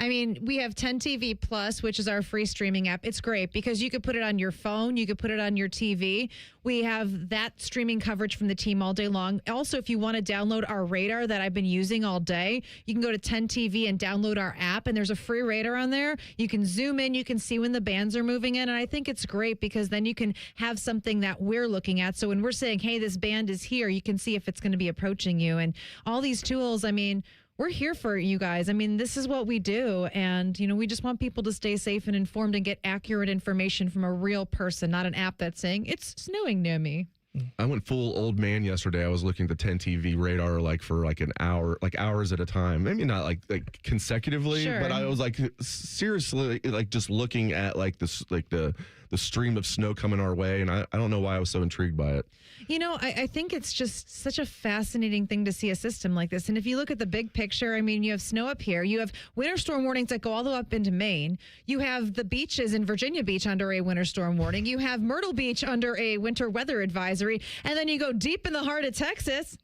I mean, we have 10 TV Plus, which is our free streaming app. It's great because you could put it on your phone. You could put it on your TV. We have that streaming coverage from the team all day long. Also, if you want to download our radar that I've been using all day, you can go to 10 TV and download our app, and there's a free radar on there. You can zoom in. You can see when the bands are moving in, and I think it's great because then you can have something that we're looking at. So when we're saying, hey, this band is here, you can see if it's going to be approaching you. And all these tools, I mean, we're here for you guys. I mean, this is what we do. And, we just want people to stay safe and informed and get accurate information from a real person, not an app that's saying it's snowing near me. I went full old man yesterday. I was looking at the 10 TV radar for an hour, hours at a time. Maybe not like consecutively, Sure. but I was seriously just looking at the stream of snow coming our way, and I don't know why I was so intrigued by it. I think it's just such a fascinating thing to see a system like this. And if you look at the big picture, I mean, you have snow up here. You have winter storm warnings that go all the way up into Maine. You have the beaches in Virginia Beach under a winter storm warning. You have Myrtle Beach under a winter weather advisory. And then you go deep in the heart of Texas,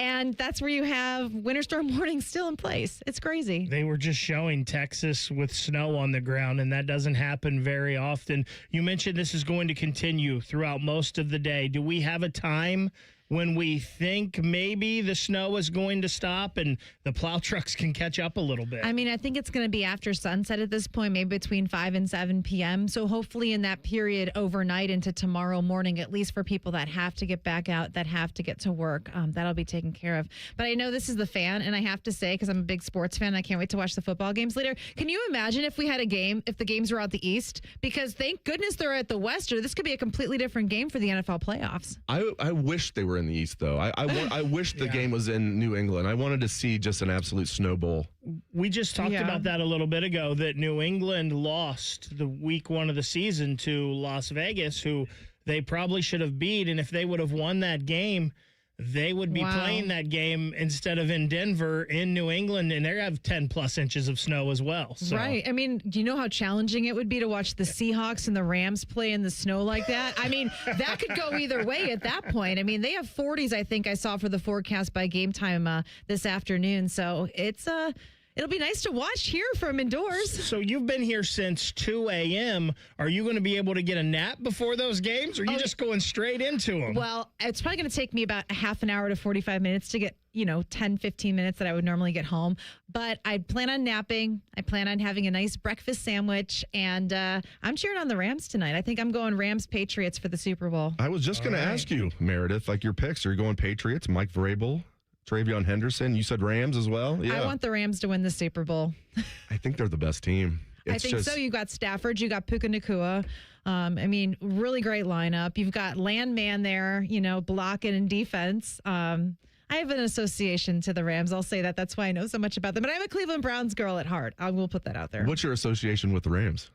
and that's where you have winter storm warnings still in place. It's crazy. They were just showing Texas with snow on the ground, and that doesn't happen very often. You mentioned this is going to continue throughout most of the day. Do we have a time when we think maybe the snow is going to stop and the plow trucks can catch up a little bit? I mean, I think it's going to be after sunset at this point, maybe between 5 and 7 p.m. So hopefully in that period overnight into tomorrow morning, at least for people that have to get back out, that have to get to work, that'll be taken care of. But I know this is the fan, and I have to say, because I'm a big sports fan, I can't wait to watch the football games later. Can you imagine if we had a game, if the games were out the East? Because thank goodness they're at the West, or this could be a completely different game for the NFL playoffs. I wish they were in the East, though. I wish the game was in New England. I wanted to see just an absolute snow bowl. We just talked about that a little bit ago, that New England lost the week 1 of the season to Las Vegas, who they probably should have beat. And if they would have won that game, they would be playing that game instead of in Denver, in New England, and they have 10 plus inches of snow as well. So. Right. I mean, do you know how challenging it would be to watch the Seahawks and the Rams play in the snow like that? I mean, that could go either way at that point. I mean, they have 40s, I think I saw for the forecast by game time this afternoon. So it'll be nice to watch here from indoors. So you've been here since 2 a.m. Are you going to be able to get a nap before those games, or are you just going straight into them? Well, it's probably going to take me about a half an hour to 45 minutes to get, 10, 15 minutes that I would normally get home. But I plan on napping. I plan on having a nice breakfast sandwich. And I'm cheering on the Rams tonight. I think I'm going Rams-Patriots for the Super Bowl. I was just going to ask you, Meredith, your picks. Are you going Patriots, Mike Vrabel, Travion Henderson? You said Rams as well? Yeah. I want the Rams to win the Super Bowl. I think they're the best team. I think so. You got Stafford. You got Puka Nacua. I mean, really great lineup. You've got Landman there, blocking and defense. I have an association to the Rams. I'll say that. That's why I know so much about them. But I'm a Cleveland Browns girl at heart. I will put that out there. What's your association with the Rams?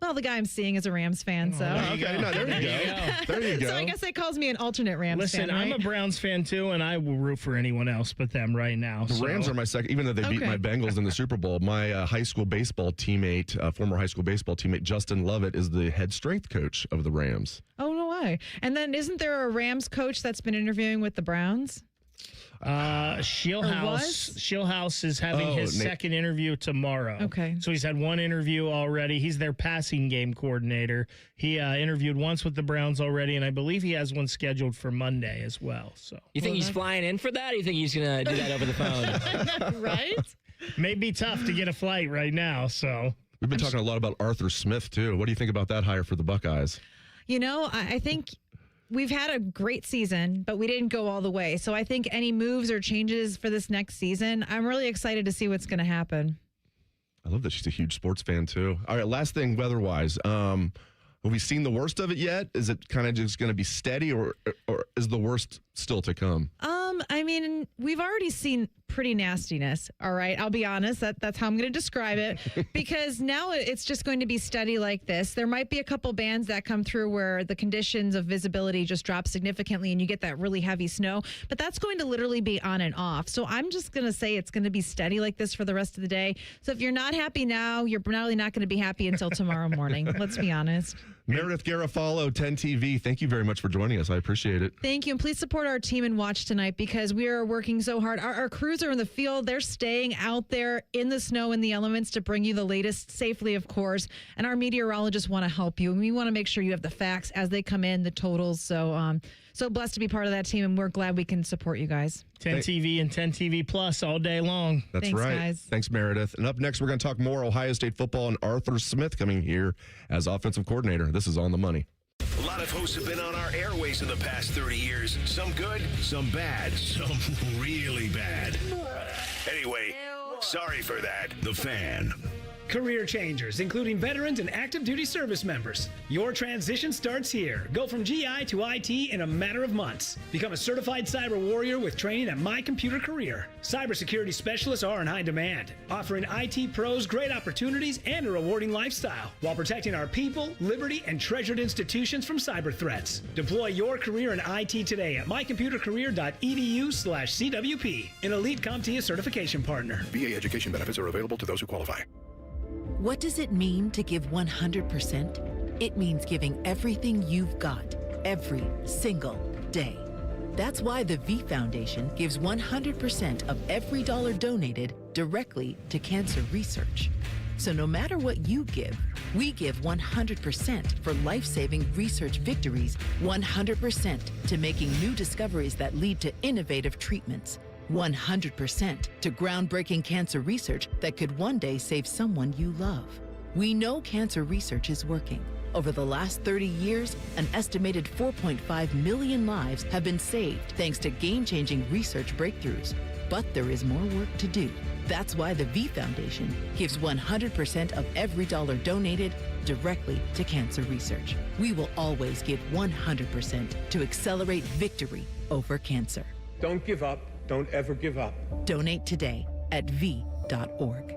Well, the guy I'm seeing is a Rams fan, so. There you go. There you go. So I guess that calls me an alternate Rams fan. Listen, I'm a Browns fan too, and I will root for anyone else but them right now. The Rams are my second, even though they beat my Bengals in the Super Bowl. My high school baseball teammate, former high school baseball teammate, Justin Lovett, is the head strength coach of the Rams. Oh, no way. And then isn't there a Rams coach that's been interviewing with the Browns? Shieldhouse is having his second interview tomorrow. Okay. So he's had one interview already. He's their passing game coordinator. He interviewed once with the Browns already, and I believe he has one scheduled for Monday as well. So you think he's flying in for that, or you think he's going to do that over the phone? Right? May be tough to get a flight right now, so. We've been talking a lot about Arthur Smith, too. What do you think about that hire for the Buckeyes? I think we've had a great season, but we didn't go all the way. So I think any moves or changes for this next season, I'm really excited to see what's going to happen. I love that she's a huge sports fan, too. All right, last thing weather-wise. Have we seen the worst of it yet? Is it kind of just going to be steady, or is the worst still to come? I mean, we've already seen pretty nastiness, all right? I'll be honest. That's how I'm going to describe it, because now it's just going to be steady like this. There might be a couple bands that come through where the conditions of visibility just drop significantly and you get that really heavy snow, but that's going to literally be on and off. So I'm just going to say it's going to be steady like this for the rest of the day. So if you're not happy now, you're probably not going to be happy until tomorrow morning. Let's be honest. Meredith Garofalo, 10 TV, thank you very much for joining us. I appreciate it. Thank you. And please support our team and watch tonight, because we are working so hard. Our crews are in the field. They're staying out there in the snow and the elements to bring you the latest safely, of course. And our meteorologists want to help you. And we want to make sure you have the facts as they come in, the totals. So blessed to be part of that team, and we're glad we can support you guys. 10 TV and 10 TV Plus all day long. That's Thanks, right. guys. Thanks, Meredith. And up next, we're going to talk more Ohio State football and Arthur Smith coming here as offensive coordinator. This is On the Money. A lot of hosts have been on our airways in the past 30 years. Some good, some bad, some really bad. Anyway, sorry for that. The Fan. Career changers, including veterans and active duty service members. Your transition starts here. Go from GI to IT in a matter of months. Become a certified cyber warrior with training at My Computer Career. Cybersecurity specialists are in high demand, offering IT pros great opportunities and a rewarding lifestyle while protecting our people, liberty, and treasured institutions from cyber threats. Deploy your career in IT today at mycomputercareer.edu/CWP, an elite CompTIA certification partner. VA education benefits are available to those who qualify. What does it mean to give 100%? It means giving everything you've got, every single day. That's why the V Foundation gives 100% of every dollar donated directly to cancer research. So no matter what you give, we give 100% for life-saving research victories, 100% to making new discoveries that lead to innovative treatments, 100% to groundbreaking cancer research that could one day save someone you love. We know cancer research is working. Over the last 30 years, an estimated 4.5 million lives have been saved thanks to game-changing research breakthroughs. But there is more work to do. That's why the V Foundation gives 100% of every dollar donated directly to cancer research. We will always give 100% to accelerate victory over cancer. Don't give up. Don't ever give up. Donate today at v.org.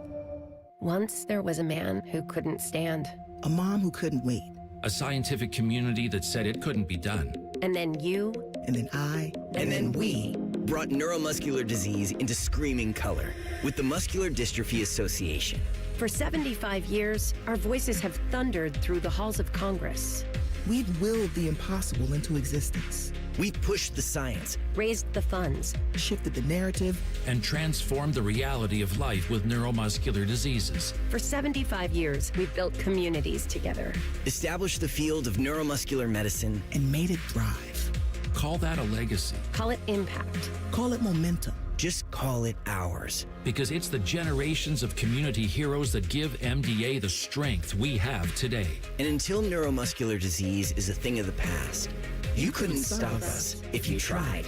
Once there was a man who couldn't stand. A mom who couldn't wait. A scientific community that said it couldn't be done. And then you. And then I. And then we brought neuromuscular disease into screaming color with the Muscular Dystrophy Association. For 75 years, our voices have thundered through the halls of Congress. We've willed the impossible into existence. We've pushed the science, raised the funds, shifted the narrative, and transformed the reality of life with neuromuscular diseases. For 75 years, we've built communities together, established the field of neuromuscular medicine, and made it thrive. Call that a legacy. Call it impact. Call it momentum. Just call it ours. Because it's the generations of community heroes that give MDA the strength we have today. And until neuromuscular disease is a thing of the past, you couldn't stop us if you tried.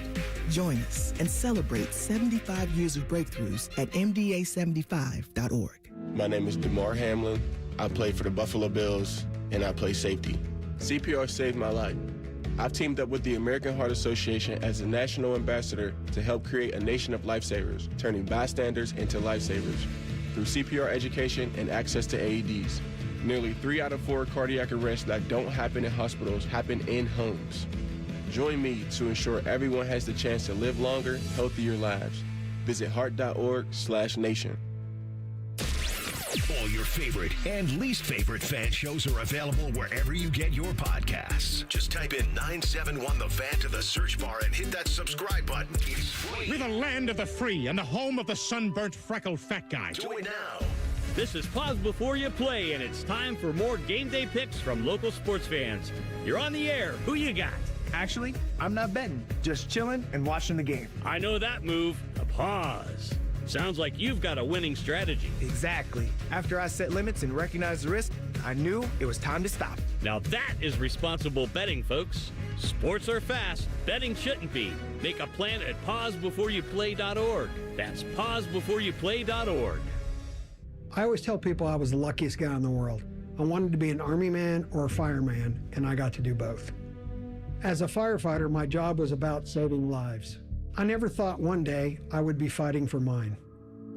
Join us and celebrate 75 years of breakthroughs at MDA75.org. My name is DeMar Hamlin. I play for the Buffalo Bills, and I play safety. CPR saved my life. I've teamed up with the American Heart Association as a national ambassador to help create a nation of lifesavers, turning bystanders into lifesavers through CPR education and access to AEDs. Nearly 3 out of 4 cardiac arrests that don't happen in hospitals happen in homes. Join me to ensure everyone has the chance to live longer, healthier lives. Visit heart.org/nation. All your favorite and least favorite fan shows are available wherever you get your podcasts. Just type in 971 The Fan to the search bar and hit that subscribe button. It's free. We're the land of the free and the home of the sunburnt, freckled fat guy. Do it now. This is Pause Before You Play, and it's time for more game day picks from local sports fans. You're on the air. Who you got? Actually, I'm not betting. Just chilling and watching the game. I know that move. A pause. Sounds like you've got a winning strategy. Exactly. After I set limits and recognized the risk, I knew it was time to stop. Now that is responsible betting, folks. Sports are fast. Betting shouldn't be. Make a plan at pausebeforeyouplay.org. That's pausebeforeyouplay.org. I always tell people I was the luckiest guy in the world. I wanted to be an Army man or a fireman, and I got to do both. As a firefighter, my job was about saving lives. I never thought one day I would be fighting for mine.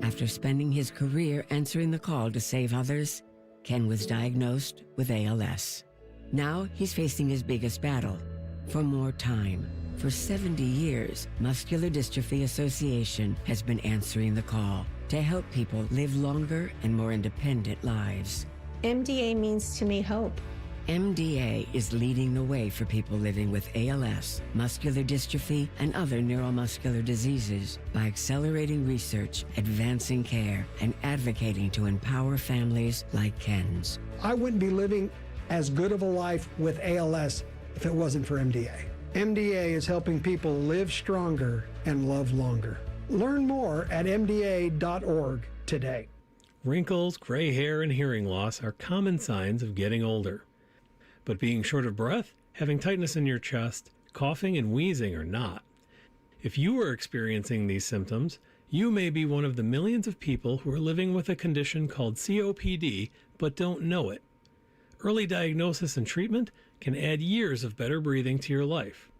After spending his career answering the call to save others, Ken was diagnosed with ALS. Now he's facing his biggest battle, for more time. For 70 years, Muscular Dystrophy Association has been answering the call to help people live longer and more independent lives. MDA means to me hope. MDA is leading the way for people living with ALS, muscular dystrophy, and other neuromuscular diseases by accelerating research, advancing care, and advocating to empower families like Ken's. I wouldn't be living as good of a life with ALS if it wasn't for MDA. MDA is helping people live stronger and love longer. Learn more at MDA.org today. Wrinkles, gray hair, and hearing loss are common signs of getting older. But being short of breath, having tightness in your chest, coughing, and wheezing are not. If you are experiencing these symptoms, you may be one of the millions of people who are living with a condition called COPD but don't know it. Early diagnosis and treatment can add years of better breathing to your life.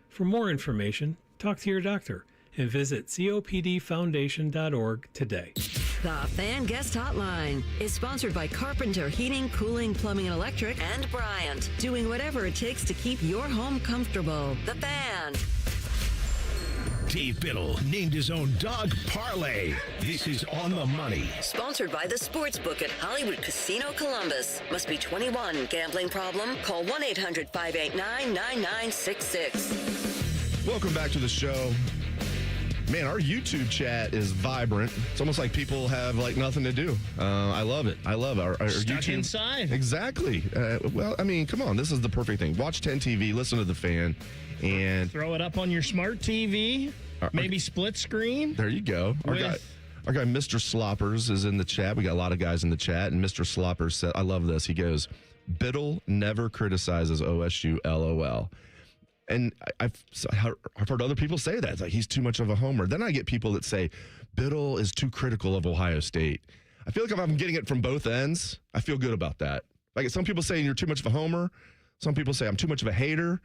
For more information, talk to your doctor and visit copdfoundation.org today. The Fan Guest Hotline is sponsored by Carpenter Heating, Cooling, Plumbing, and Electric, and Bryant, doing whatever it takes to keep your home comfortable. The Fan. Dave Biddle named his own dog Parlay. This is On the Money. Sponsored by the Sportsbook at Hollywood Casino Columbus. Must be 21. Gambling problem? Call 1-800-589-9966. Welcome back to the show. Man, our YouTube chat is vibrant. It's almost like people have like nothing to do. I love it. I love our Stuck YouTube. inside. Exactly. Well, I mean, come on. This is the perfect thing. Watch 10 TV, listen to the Fan, and throw it up on your smart TV. Maybe split screen. There you go. Our guy, Mr. Sloppers, is in the chat. We got a lot of guys in the chat, and Mr. Sloppers said, I love this. He goes, Biddle never criticizes OSU, LOL. And I've heard other people say that. It's like he's too much of a homer. Then I get people that say Biddle is too critical of Ohio State. I feel like if I'm getting it from both ends, I feel good about that. Like some people saying you're too much of a homer. Some people say I'm too much of a hater.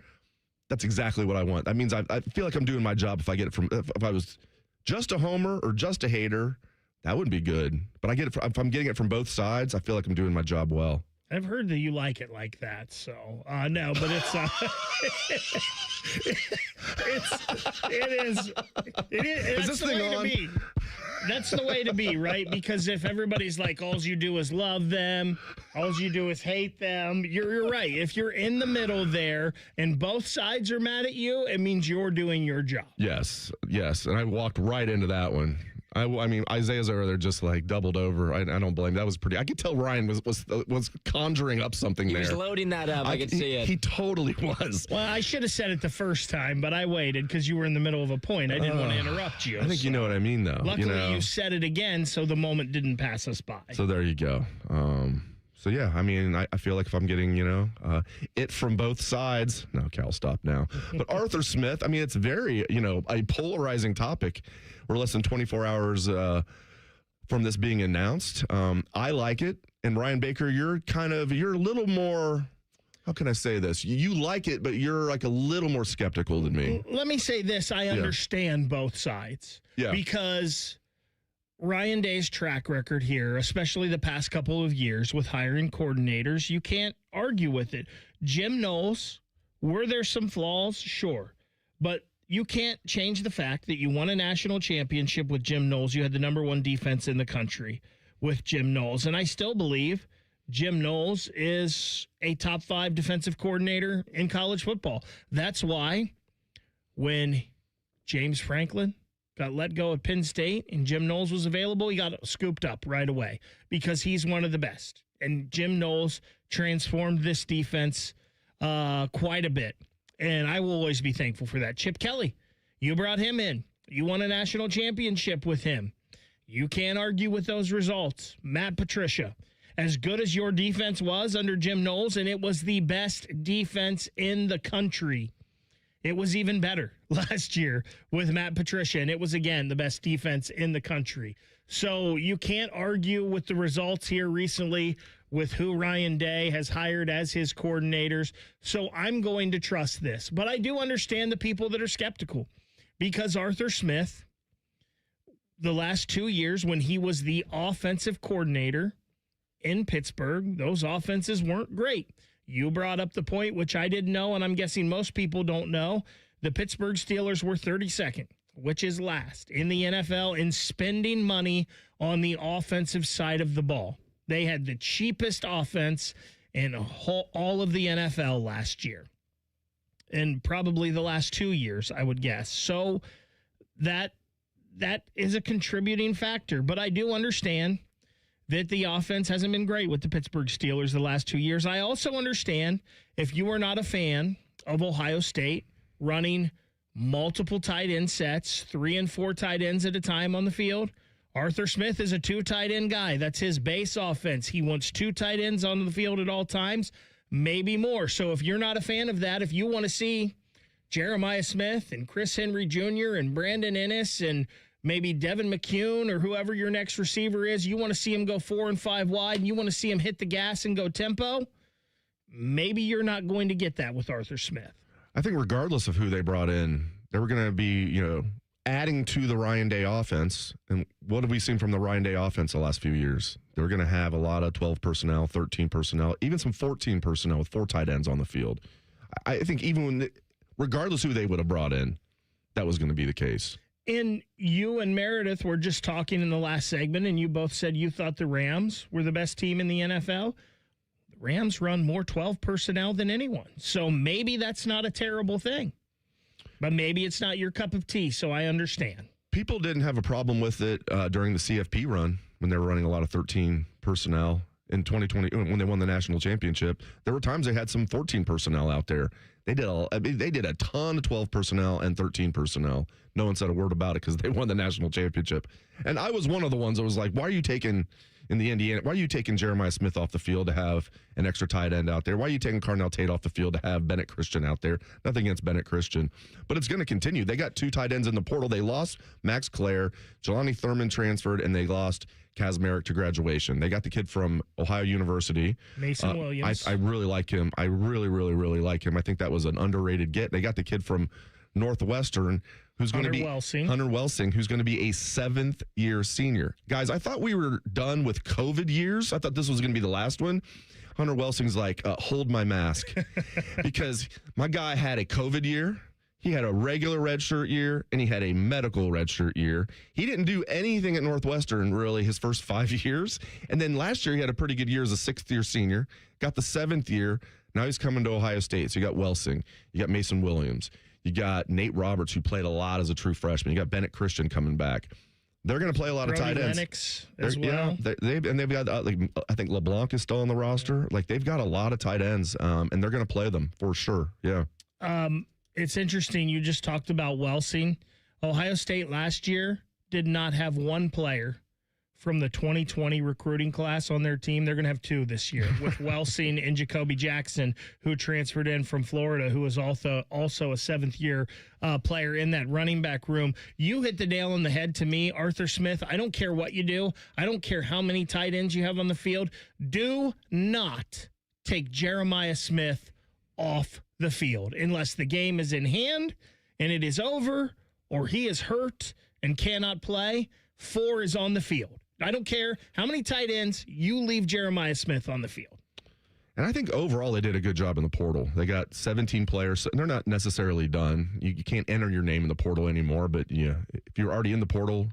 That's exactly what I want. That means I feel like I'm doing my job if I get it from, if I was just a homer or just a hater, that wouldn't be good. But I get it if I'm getting it from both sides, I feel like I'm doing my job well. I've heard that you like it like that, so no, but it's it is. That's the way to be. That's the way to be, right? Because if everybody's like, all you do is love them, all you do is hate them, you're right. If you're in the middle there and both sides are mad at you, it means you're doing your job. Yes, and I walked right into that one. I mean, Isaiah's over there just like doubled over. I don't blame. That was pretty. I could tell Ryan was conjuring up something there. He was loading that up. I could see it. He totally was. Well, I should have said it the first time, but I waited because you were in the middle of a point. I didn't want to interrupt you. I think you know what I mean, though. Luckily, you said it again, so the moment didn't pass us by. So there you go. So, yeah, I mean, I feel like if I'm getting, it from both sides. No, Cal, stop now. But Arthur Smith, I mean, it's very, a polarizing topic. We're less than 24 hours from this being announced. I like it. And Ryan Baker, you're a little more, how can I say this? You like it, but you're like a little more skeptical than me. Let me say this. I understand both sides. Yeah. Because Ryan Day's track record here, especially the past couple of years with hiring coordinators, you can't argue with it. Jim Knowles, were there some flaws? Sure. But you can't change the fact that you won a national championship with Jim Knowles. You had the number one defense in the country with Jim Knowles. And I still believe Jim Knowles is a top 5 defensive coordinator in college football. That's why when James Franklin got let go at Penn State and Jim Knowles was available, he got scooped up right away because he's one of the best. And Jim Knowles transformed this defense quite a bit. And I will always be thankful for that. Chip Kelly, you brought him in. You won a national championship with him. You can't argue with those results. Matt Patricia, as good as your defense was under Jim Knowles, and it was the best defense in the country, it was even better last year with Matt Patricia, and it was, again, the best defense in the country. So you can't argue with the results here recently with who Ryan Day has hired as his coordinators. So I'm going to trust this. But I do understand the people that are skeptical, because Arthur Smith, the last 2 years when he was the offensive coordinator in Pittsburgh, those offenses weren't great. You brought up the point, which I didn't know, and I'm guessing most people don't know. The Pittsburgh Steelers were 32nd, which is last in the NFL in spending money on the offensive side of the ball. They had the cheapest offense in all of the NFL last year, and probably the last 2 years, I would guess. So that is a contributing factor. But I do understand that the offense hasn't been great with the Pittsburgh Steelers the last 2 years. I also understand if you are not a fan of Ohio State running multiple tight end sets, 3 and 4 tight ends at a time on the field, Arthur Smith is a 2 tight end guy. That's his base offense. He wants 2 tight ends on the field at all times, maybe more. So if you're not a fan of that, if you want to see Jeremiah Smith and Chris Henry Jr. and Brandon Ennis and maybe Devin McCune or whoever your next receiver is, you want to see him go 4 and 5 wide, and you want to see him hit the gas and go tempo, maybe you're not going to get that with Arthur Smith. I think regardless of who they brought in, they were going to be, adding to the Ryan Day offense. And what have we seen from the Ryan Day offense the last few years? They were going to have a lot of 12 personnel, 13 personnel, even some 14 personnel with 4 tight ends on the field. I think even regardless who they would have brought in, that was going to be the case. And you and Meredith were just talking in the last segment, and you both said you thought the Rams were the best team in the NFL. The Rams run more 12 personnel than anyone. So maybe that's not a terrible thing. But maybe it's not your cup of tea, so I understand. People didn't have a problem with it during the CFP run when they were running a lot of 13 personnel. In 2020, when they won the national championship, there were times they had some 14 personnel out there. They did a ton of 12 personnel and 13 personnel. No one said a word about it because they won the national championship. And I was one of the ones that was like, why are you taking Jeremiah Smith off the field to have an extra tight end out there? Why are you taking Carnell Tate off the field to have Bennett Christian out there? Nothing against Bennett Christian, but it's going to continue. They got 2 tight ends in the portal. They lost Max Clare, Jelani Thurman transferred, and they lost Kaz Merrick to graduation. They got the kid from Ohio University, Mason Williams. I really like him. I really, really, really like him. I think that was an underrated get. They got the kid from Northwestern, who's going to be Hunter Welsing, who's going to be a 7th-year senior. Guys, I thought we were done with COVID years. I thought this was going to be the last one. Hunter Welsing's like, hold my mask, because my guy had a COVID year. He had a regular redshirt year, and he had a medical redshirt year. He didn't do anything at Northwestern, really, his first 5 years. And then last year, he had a pretty good year as a 6th-year senior. Got the 7th year. Now he's coming to Ohio State. So you got Welsing. You got Mason Williams. You got Nate Roberts, who played a lot as a true freshman. You got Bennett Christian coming back. They're going to play a lot of tight ends. Lennox as well. Yeah, they've got, I think LeBlanc is still on the roster. Like, they've got a lot of tight ends, and they're going to play them for sure. Yeah. It's interesting. You just talked about Welsing. Ohio State last year did not have one player from the 2020 recruiting class on their team. They're going to have 2 this year with Welsing and Jacoby Jackson, who transferred in from Florida, who is also a 7th-year player in that running back room. You hit the nail on the head to me, Arthur Smith. I don't care what you do. I don't care how many tight ends you have on the field. Do not take Jeremiah Smith off the field unless the game is in hand and it is over, or he is hurt and cannot play. 4 is on the field. I don't care how many tight ends, you leave Jeremiah Smith on the field. And I think overall they did a good job in the portal. They got 17 players. They're not necessarily done. You can't enter your name in the portal anymore, but if you're already in the portal,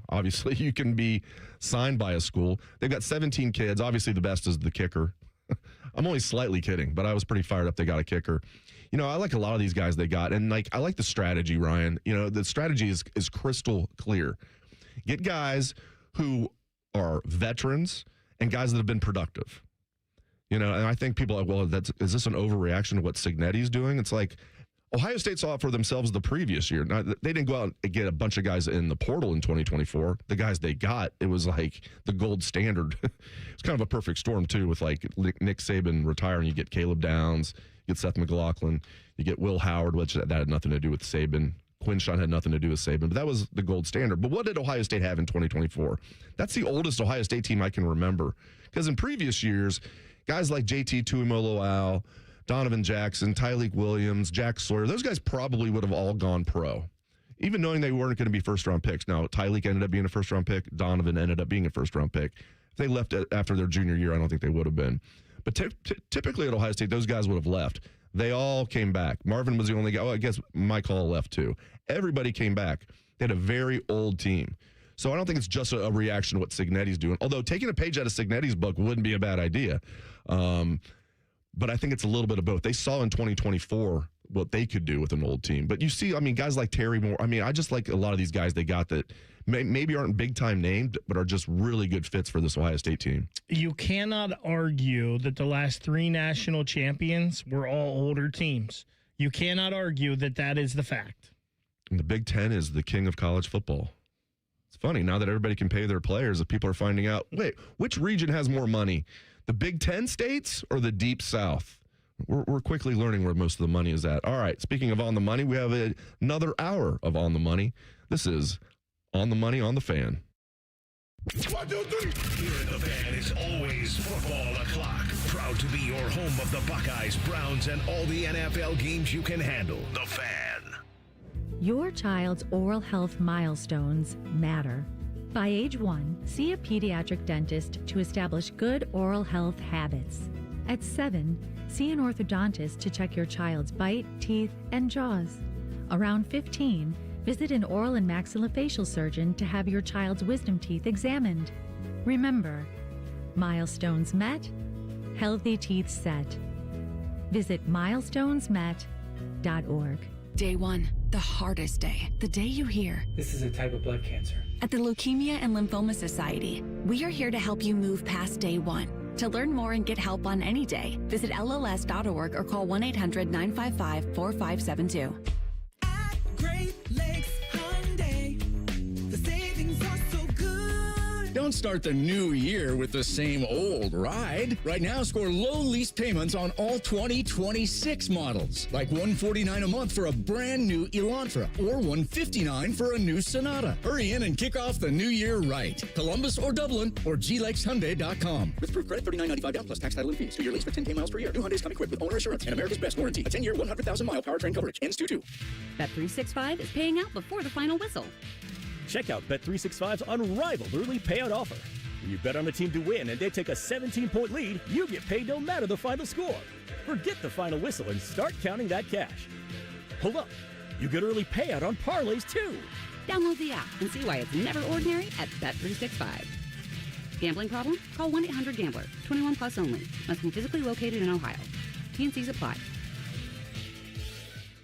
obviously you can be signed by a school. They've got 17 kids. Obviously the best is the kicker. I'm only slightly kidding, but I was pretty fired up they got a kicker. I like a lot of these guys they got, and I like the strategy, Ryan. The strategy is crystal clear. Get guys who are veterans and guys that have been productive. And I think people are like, well, is this an overreaction to what Cignetti's doing? It's like, Ohio State saw it for themselves the previous year. Now, they didn't go out and get a bunch of guys in the portal in 2024. The guys they got, it was like the gold standard. It's kind of a perfect storm, too, with like Nick Saban retiring. You get Caleb Downs, you get Seth McLaughlin, you get Will Howard, which that had nothing to do with Saban. Quinshon had nothing to do with Saban, but that was the gold standard. But what did Ohio State have in 2024? That's the oldest Ohio State team I can remember. Because in previous years, guys like JT Tuimoloau, Donovan Jackson, Tyleik Williams, Jack Sawyer, those guys probably would have all gone pro, even knowing they weren't going to be first-round picks. Now, Tyleik ended up being a first-round pick. Donovan ended up being a first-round pick. If they left after their junior year, I don't think they would have been. But typically at Ohio State, those guys would have left. They all came back. Marvin was the only guy. Oh, I guess Mike Hall left too. Everybody came back. They had a very old team. So I don't think it's just a reaction to what Cignetti's doing. Although taking a page out of Cignetti's book wouldn't be a bad idea. But I think it's a little bit of both. They saw in 2024 what they could do with an old team. But you see, I mean, guys like Terry Moore. I mean, I just like a lot of these guys they got that maybe aren't big-time named, but are just really good fits for this Ohio State team. You cannot argue that the last 3 national champions were all older teams. You cannot argue that that is the fact. And the Big Ten is the king of college football. It's funny, now that everybody can pay their players, that people are finding out, wait, which region has more money? The Big Ten states or the Deep South? We're quickly learning where most of the money is at. All right, speaking of On the Money, we have another hour of On the Money. This is On the Money on the Fan. 1, 2, 3. Here at the Fan is always football o'clock. Proud to be your home of the Buckeyes, Browns, and all the NFL games you can handle. The Fan. Your child's oral health milestones matter. By age 1, see a pediatric dentist to establish good oral health habits. At 7, see an orthodontist to check your child's bite, teeth, and jaws. Around 15, visit an oral and maxillofacial surgeon to have your child's wisdom teeth examined. Remember, milestones met, healthy teeth set. Visit milestonesmet.org. Day 1, the hardest day. The day you hear, "This is a type of blood cancer." At the Leukemia and Lymphoma Society, we are here to help you move past day 1. To learn more and get help on any day, visit LLS.org or call 1-800-955-4572. Great Lakes Hyundai. The savings are so good. Don't start the new year with the same old ride. Right now, score low lease payments on all 2026 models, like $149 a month for a brand new Elantra or $159 for a new Sonata. Hurry in and kick off the new year right. Columbus or Dublin or glakeshyundai.com. With proof credit $39.95 down plus tax, title, and fees. 2-year lease with 10K miles per year. New Hyundais come equipped with owner assurance and America's best warranty. A 10-year, 100,000-mile powertrain coverage. Ends 2/2. Bet365 is paying out before the final whistle. Check out Bet365's unrivaled early payout offer. When you bet on a team to win and they take a 17-point lead, you get paid no matter the final score. Forget the final whistle and start counting that cash. Hold up, you get early payout on parlays too. Download the app and see why it's never ordinary at Bet365. Gambling problem? Call 1-800-GAMBLER. 21 plus only. Must be physically located in Ohio. T&Cs apply.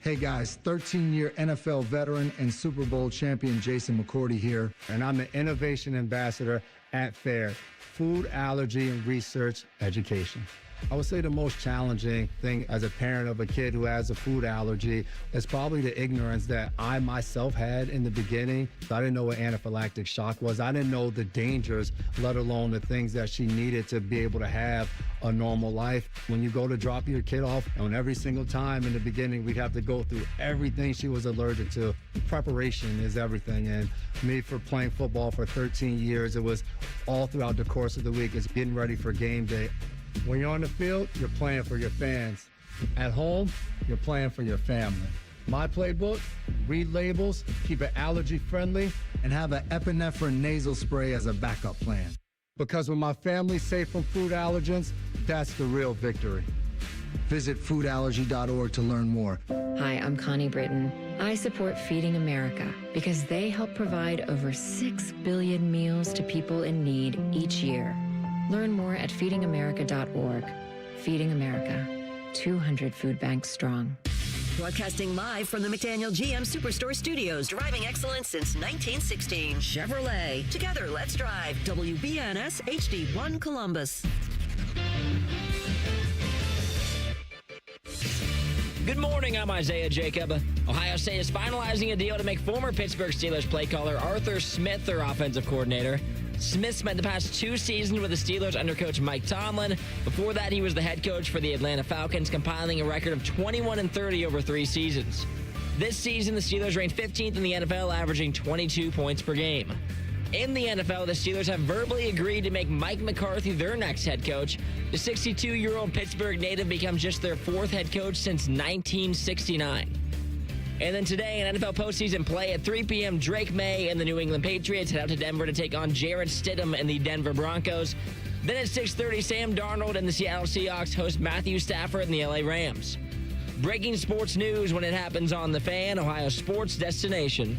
Hey guys, 13-year NFL veteran and Super Bowl champion Jason McCourty here, and I'm the Innovation Ambassador at FAIR, Food Allergy and Research Education. I would say the most challenging thing as a parent of a kid who has a food allergy is probably the ignorance that I myself had in the beginning. I didn't know what anaphylactic shock was. I didn't know the dangers, let alone the things that she needed to be able to have a normal life. When you go to drop your kid off, and every single time in the beginning, we'd have to go through everything she was allergic to. Preparation is everything. And me, for playing football for 13 years, it was all throughout the course of the week. It's getting ready for game day. When you're on the field, you're playing for your fans. At home, you're playing for your family. My playbook, read labels, keep it allergy friendly, and have an epinephrine nasal spray as a backup plan. Because when my family's safe from food allergens, that's the real victory. Visit foodallergy.org to learn more. Hi, I'm Connie Britton. I support Feeding America because they help provide over 6 billion meals to people in need each year. Learn more at feedingamerica.org. Feeding America, 200 food banks strong. Broadcasting live from the McDaniel GM Superstore Studios, driving excellence since 1916. Chevrolet. Together, let's drive. WBNS HD1 Columbus. Good morning, I'm Isaiah Jacob. Ohio State is finalizing a deal to make former Pittsburgh Steelers play caller Arthur Smith their offensive coordinator. Smith spent the past 2 seasons with the Steelers under coach Mike Tomlin. Before that, he was the head coach for the Atlanta Falcons, compiling a record of 21-30 over 3 seasons. This season, the Steelers ranked 15th in the NFL, averaging 22 points per game. In the NFL, the Steelers have verbally agreed to make Mike McCarthy their next head coach. The 62-year-old Pittsburgh native becomes just their 4th head coach since 1969. And then today, in NFL postseason play at 3 p.m., Drake May and the New England Patriots head out to Denver to take on Jarrett Stidham and the Denver Broncos. Then at 6:30, Sam Darnold and the Seattle Seahawks host Matthew Stafford and the LA Rams. Breaking sports news when it happens on The Fan, Ohio sports destination.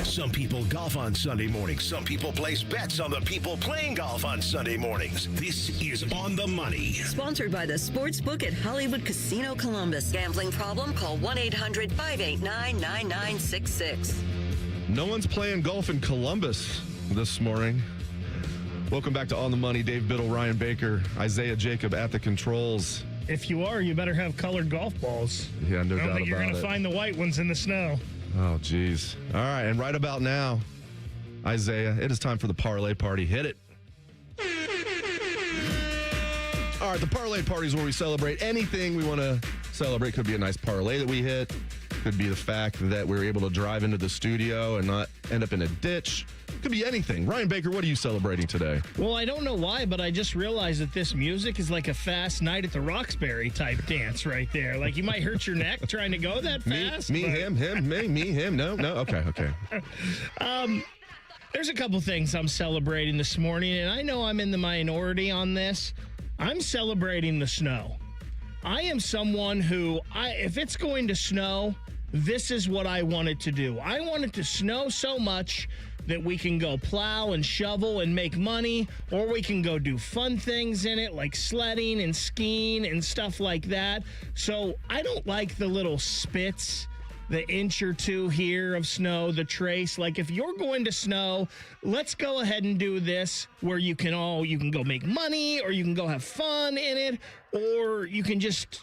Some people golf on Sunday mornings. Some people place bets on the people playing golf on Sunday mornings. This is On the Money. Sponsored by the Sportsbook at Hollywood Casino Columbus. Gambling problem? Call 1-800-589-9966. No one's playing golf in Columbus this morning. Welcome back to On the Money. Dave Biddle, Ryan Baker, Isaiah Jacob at the controls. If you are, you better have colored golf balls. Yeah, no doubt about it. I don't think you're going to find the white ones in the snow. Oh, geez. All right, and right about now, Isaiah, it is time for the parlay party. Hit it. All right, the parlay party is where we celebrate anything we want to celebrate. Could be a nice parlay that we hit. Could be the fact that we were able to drive into the studio and not end up in a ditch. Could be anything. Ryan Baker, what are you celebrating today? Well, I don't know why, but I just realized that this music is like a Fast Night at the Roxbury type dance right there. Like you might hurt your neck trying to go that fast. Me, him, me, him. No. Okay. There's a couple things I'm celebrating this morning, and I know I'm in the minority on this. I'm celebrating the snow. I am someone who, if it's going to snow, this is what I want it to do. I want it to snow so much that we can go plow and shovel and make money, or we can go do fun things in it like sledding and skiing and stuff like that. So I don't like the little spits, the inch or two here of snow, the trace. Like if you're going to snow, let's go ahead and do this where you can go make money, or you can go have fun in it, or you can just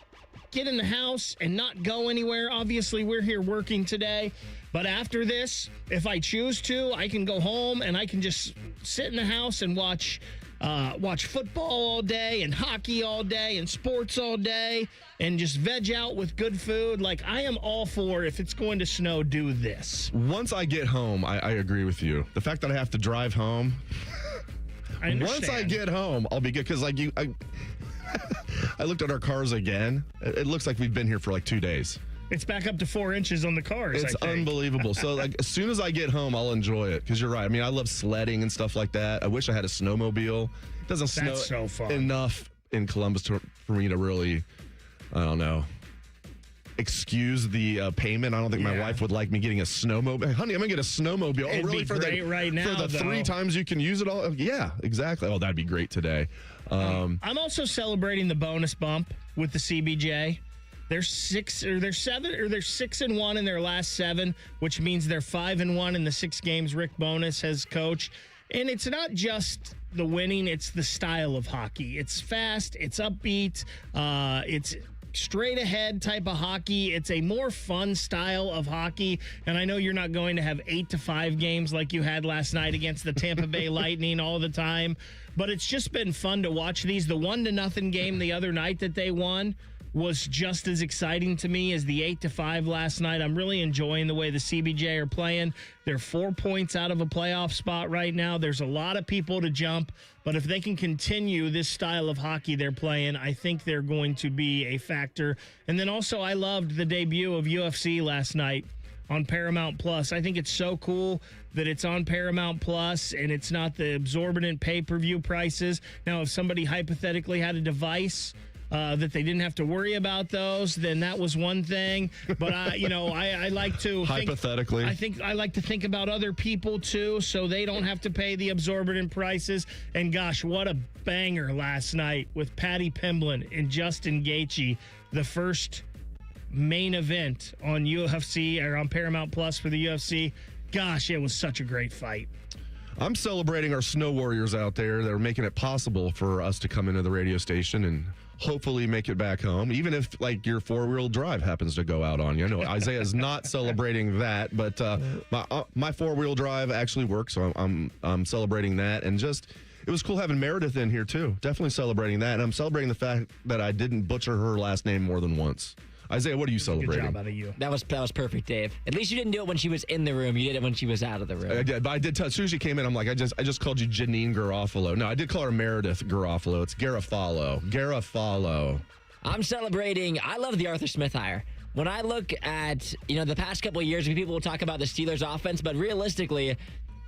get in the house and not go anywhere. Obviously, we're here working today. But after this, if I choose to, I can go home and I can just sit in the house and watch football all day and hockey all day and sports all day and just veg out with good food. Like, I am all for, if it's going to snow, do this. Once I get home, I agree with you. The fact that I have to drive home, once I get home, I'll be good. Because I looked at our cars again. It looks like we've been here for like 2 days. It's back up to 4 inches on the cars. It's unbelievable. So, like, as soon as I get home, I'll enjoy it. Because you're right. I mean, I love sledding and stuff like that. I wish I had a snowmobile. It doesn't snow so fun. enough in Columbus for me to really, I don't know, excuse the payment. I don't think my wife would like me getting a snowmobile. Hey, honey, I'm going to get a snowmobile. It'd really? be For great right now, for the 3 times you can use it all? Yeah, exactly. Oh, that'd be great today. I'm also celebrating the bonus bump with the CBJ. They're 6 and 1 in their last 7, which means they're 5 and 1 in the 6 games Rick Bowness has coached. And it's not just the winning; it's the style of hockey. It's fast, it's upbeat, it's straight ahead type of hockey. It's a more fun style of hockey. And I know you're not going to have 8-5 games like you had last night against the Tampa Bay Lightning all the time, but it's just been fun to watch these. The 1-0 game the other night that they won was just as exciting to me as the 8-5 last night. I'm really enjoying the way the CBJ are playing. They're 4 points out of a playoff spot right now. There's a lot of people to jump, but if they can continue this style of hockey they're playing, I think they're going to be a factor. And then also, I loved the debut of UFC last night on Paramount Plus. I think it's so cool that it's on Paramount Plus and it's not the exorbitant pay-per-view prices. Now, if somebody hypothetically had a device that they didn't have to worry about those, then that was one thing. But I like to hypothetically. I like to think about other people too, so they don't have to pay the exorbitant prices. And gosh, what a banger last night with Patty Pimblin and Justin Gaethje, the first main event on UFC or on Paramount Plus for the UFC. Gosh, it was such a great fight. I'm celebrating our snow warriors out there that are making it possible for us to come into the radio station and hopefully make it back home, even if like your 4-wheel drive happens to go out on you. I know Isaiah is not celebrating that, but my 4-wheel drive actually works, so I'm celebrating that. And just it was cool having Meredith in here too. Definitely celebrating that, and I'm celebrating the fact that I didn't butcher her last name more than once. Isaiah, what are you celebrating? Good job out of you. That was perfect, Dave. At least you didn't do it when she was in the room. You did it when she was out of the room. I did, but I did tell, as soon as she came in, I'm like, I just called you Janine Garofalo. No, I did call her Meredith Garofalo. It's Garofalo. I'm celebrating. I love the Arthur Smith hire. When I look at, the past couple of years, people will talk about the Steelers offense, but realistically,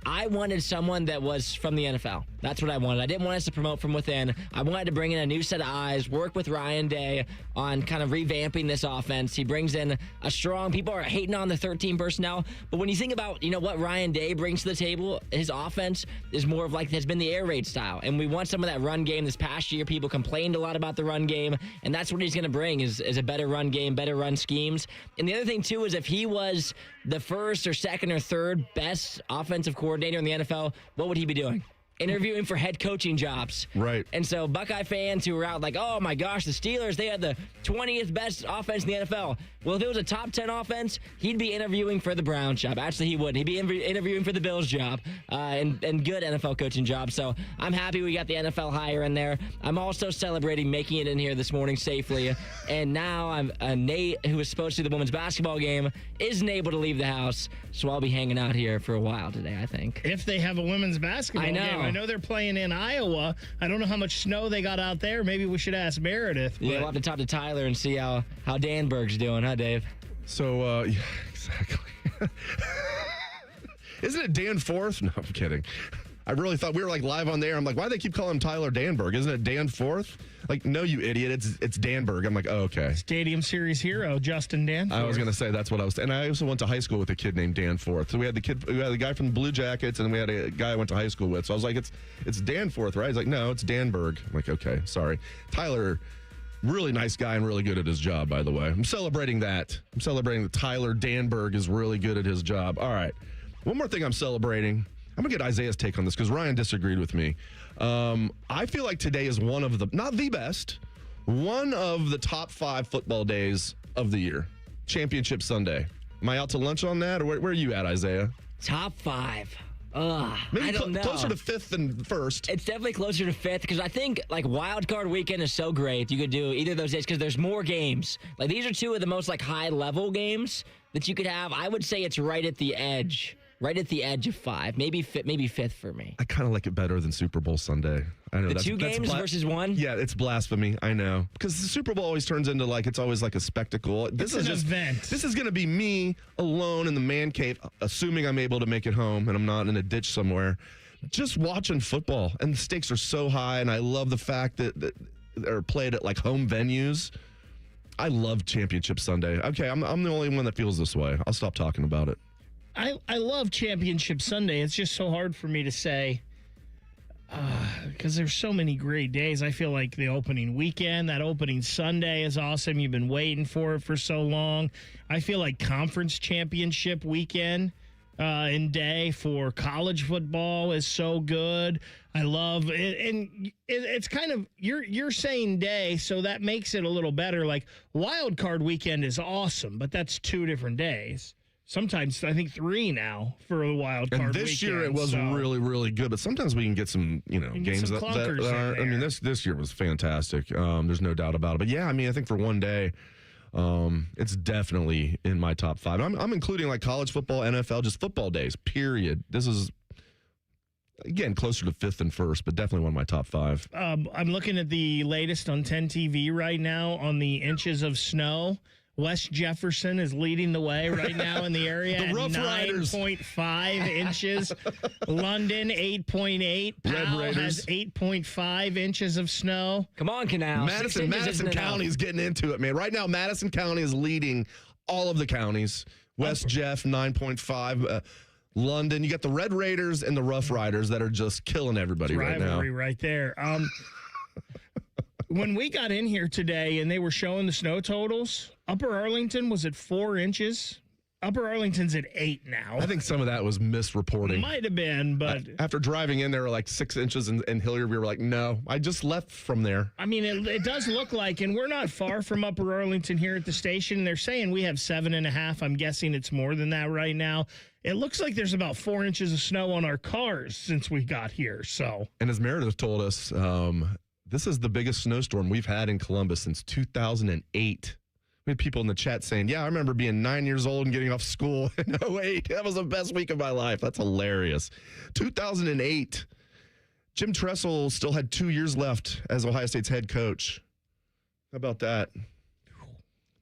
I wanted someone that was from the NFL. That's what I wanted. I didn't want us to promote from within. I wanted to bring in a new set of eyes, work with Ryan Day on kind of revamping this offense. He brings in a strong, people are hating on the 13 personnel, but when you think about, what Ryan Day brings to the table, his offense is more of like, has been the air raid style. And we want some of that run game. This past year, people complained a lot about the run game, and that's what he's going to bring is a better run game, better run schemes. And the other thing, too, is if he was the first or second or third best offensive coordinator in the NFL, what would he be doing? Interviewing for head coaching jobs. Right. And so Buckeye fans who were out like, oh my gosh, the Steelers, they had the 20th best offense in the NFL. Well, if it was a top 10 offense, he'd be interviewing for the Browns job. Actually, he wouldn't. He'd be interviewing for the Bills job and good NFL coaching job. So I'm happy we got the NFL hire in there. I'm also celebrating making it in here this morning safely. And now Nate, who was supposed to do the women's basketball game, isn't able to leave the house. So I'll be hanging out here for a while today, I think. If they have a women's basketball game. I know they're playing in Iowa. I don't know how much snow they got out there. Maybe we should ask Meredith. Yeah, we'll have to talk to Tyler and see how Danberg's doing, huh, Dave? So, yeah, exactly. Isn't it Danforth? No, I'm kidding. I really thought we were like live on the air. I'm like, why do they keep calling him Tyler Danberg? Isn't it Danforth? Like, no, you idiot. It's Danberg. I'm like, oh, okay. Stadium Series hero, Justin Danforth. I was going to say that's what I was. And I also went to high school with a kid named Danforth. So we had the guy from the Blue Jackets, and we had a guy I went to high school with. So I was like, it's Danforth, right? He's like, no, it's Danberg. I'm like, okay, sorry. Tyler, really nice guy and really good at his job, by the way. I'm celebrating that. I'm celebrating that Tyler Danberg is really good at his job. All right. One more thing I'm celebrating. I'm going to get Isaiah's take on this because Ryan disagreed with me. I feel like today is one of the, not the best, one of the top 5 football days of the year. Championship Sunday. Am I out to lunch on that, or where are you at, Isaiah? Top 5. Maybe I don't know. Closer to 5th than 1st. It's definitely closer to 5th because I think like wild card weekend is so great. You could do either of those days because there's more games. Like these are 2 of the most like high level games that you could have. I would say it's right at the edge. Right at the edge of 5, maybe 5th for me. I kind of like it better than Super Bowl Sunday. I know the 2 games versus 1. Yeah, it's blasphemy. I know because the Super Bowl always turns into like it's always like a spectacle. This is just an event. This is going to be me alone in the man cave, assuming I'm able to make it home and I'm not in a ditch somewhere, just watching football. And the stakes are so high, and I love the fact that they're played at like home venues. I love Championship Sunday. Okay, I'm the only one that feels this way. I'll stop talking about it. I love Championship Sunday. It's just so hard for me to say because there's so many great days. I feel like the opening weekend, that opening Sunday is awesome. You've been waiting for it for so long. I feel like conference championship weekend and day for college football is so good. I love it. And it's kind of, you're saying day, so that makes it a little better. Like wild card weekend is awesome, but that's 2 different days. Sometimes I think 3 now for a wild card. And this year it was really, really good. But sometimes we can get some, games that are. I mean, this year was fantastic. There's no doubt about it. But yeah, I mean, I think for one day, it's definitely in my top 5. I'm including like college football, NFL, just football days. Period. This is again closer to 5th and 1st, but definitely one of my top 5. I'm looking at the latest on 10 TV right now on the inches of snow. West Jefferson is leading the way right now in the area at 9.5 inches. London, 8.8. Powell has 8.5 inches of snow. Come on, Canal. Madison County is getting into it, man. Right now, Madison County is leading all of the counties. West Jeff, 9.5. London, you got the Red Raiders and the Rough Riders that are just killing everybody right now. Rivalry right there. When we got in here today and they were showing the snow totals, Upper Arlington was at 4 inches. Upper Arlington's at 8 now. I think some of that was misreporting. Might have been, but after driving in, there were like 6 inches, and Hilliard, we were like, no, I just left from there. I mean, it does look like, and we're not far from Upper Arlington here at the station. They're saying we have 7.5. I'm guessing it's more than that right now. It looks like there's about 4 inches of snow on our cars since we got here. So, and as Meredith told us, this is the biggest snowstorm we've had in Columbus since 2008. We had people in the chat saying, yeah, I remember being 9 years old and getting off school in 2008. That was the best week of my life. That's hilarious. 2008, Jim Tressel still had 2 years left as Ohio State's head coach. How about that?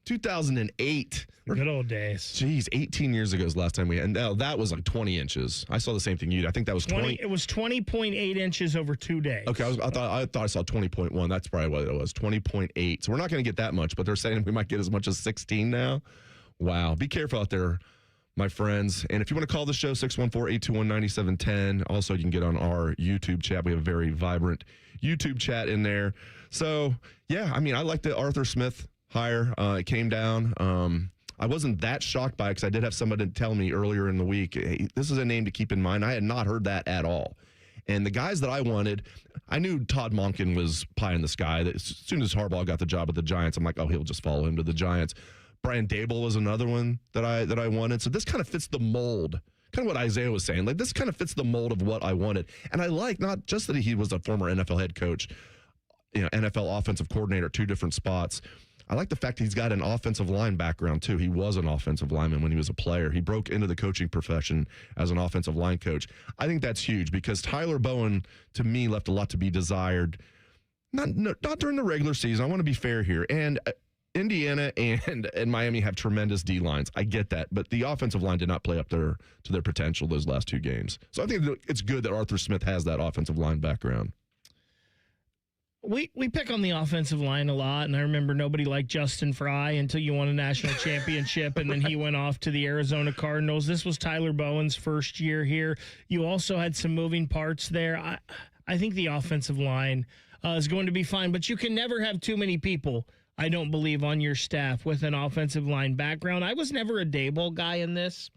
2008. Good old days. Jeez, 18 years ago is the last time we had. And that was like 20 inches. I saw the same thing you did. I think that was 20. It was 20.8 inches over 2 days. Okay, I thought I saw 20.1. That's probably what it was, 20.8. So we're not going to get that much, but they're saying we might get as much as 16 now. Wow. Be careful out there, my friends. And if you want to call the show, 614-821-9710. Also, you can get on our YouTube chat. We have a very vibrant YouTube chat in there. So, yeah, I mean, I like the Arthur Smith hire. It came down. I wasn't that shocked by it because I did have somebody tell me earlier in the week, hey, this is a name to keep in mind. I had not heard that at all. And the guys that I wanted, I knew Todd Monken was pie in the sky. As soon as Harbaugh got the job at the Giants, I'm like, oh, he'll just follow him to the Giants. Brian Dable was another one that I wanted. So this kind of fits the mold. Kind of what Isaiah was saying. Like, this kind of fits the mold of what I wanted. And I like not just that he was a former NFL head coach, NFL offensive coordinator, 2 different spots. I like the fact he's got an offensive line background, too. He was an offensive lineman when he was a player. He broke into the coaching profession as an offensive line coach. I think that's huge because Tyler Bowen, to me, left a lot to be desired. Not during the regular season. I want to be fair here. And Indiana and Miami have tremendous D-lines. I get that. But the offensive line did not play up to their potential those last 2 games. So I think it's good that Arthur Smith has that offensive line background. We pick on the offensive line a lot, and I remember nobody liked Justin Fry until you won a national championship, and then he went off to the Arizona Cardinals. This was Tyler Bowen's first year here. You also had some moving parts there. I think the offensive line is going to be fine, but you can never have too many people, I don't believe, on your staff with an offensive line background. I was never a Daboll guy in this,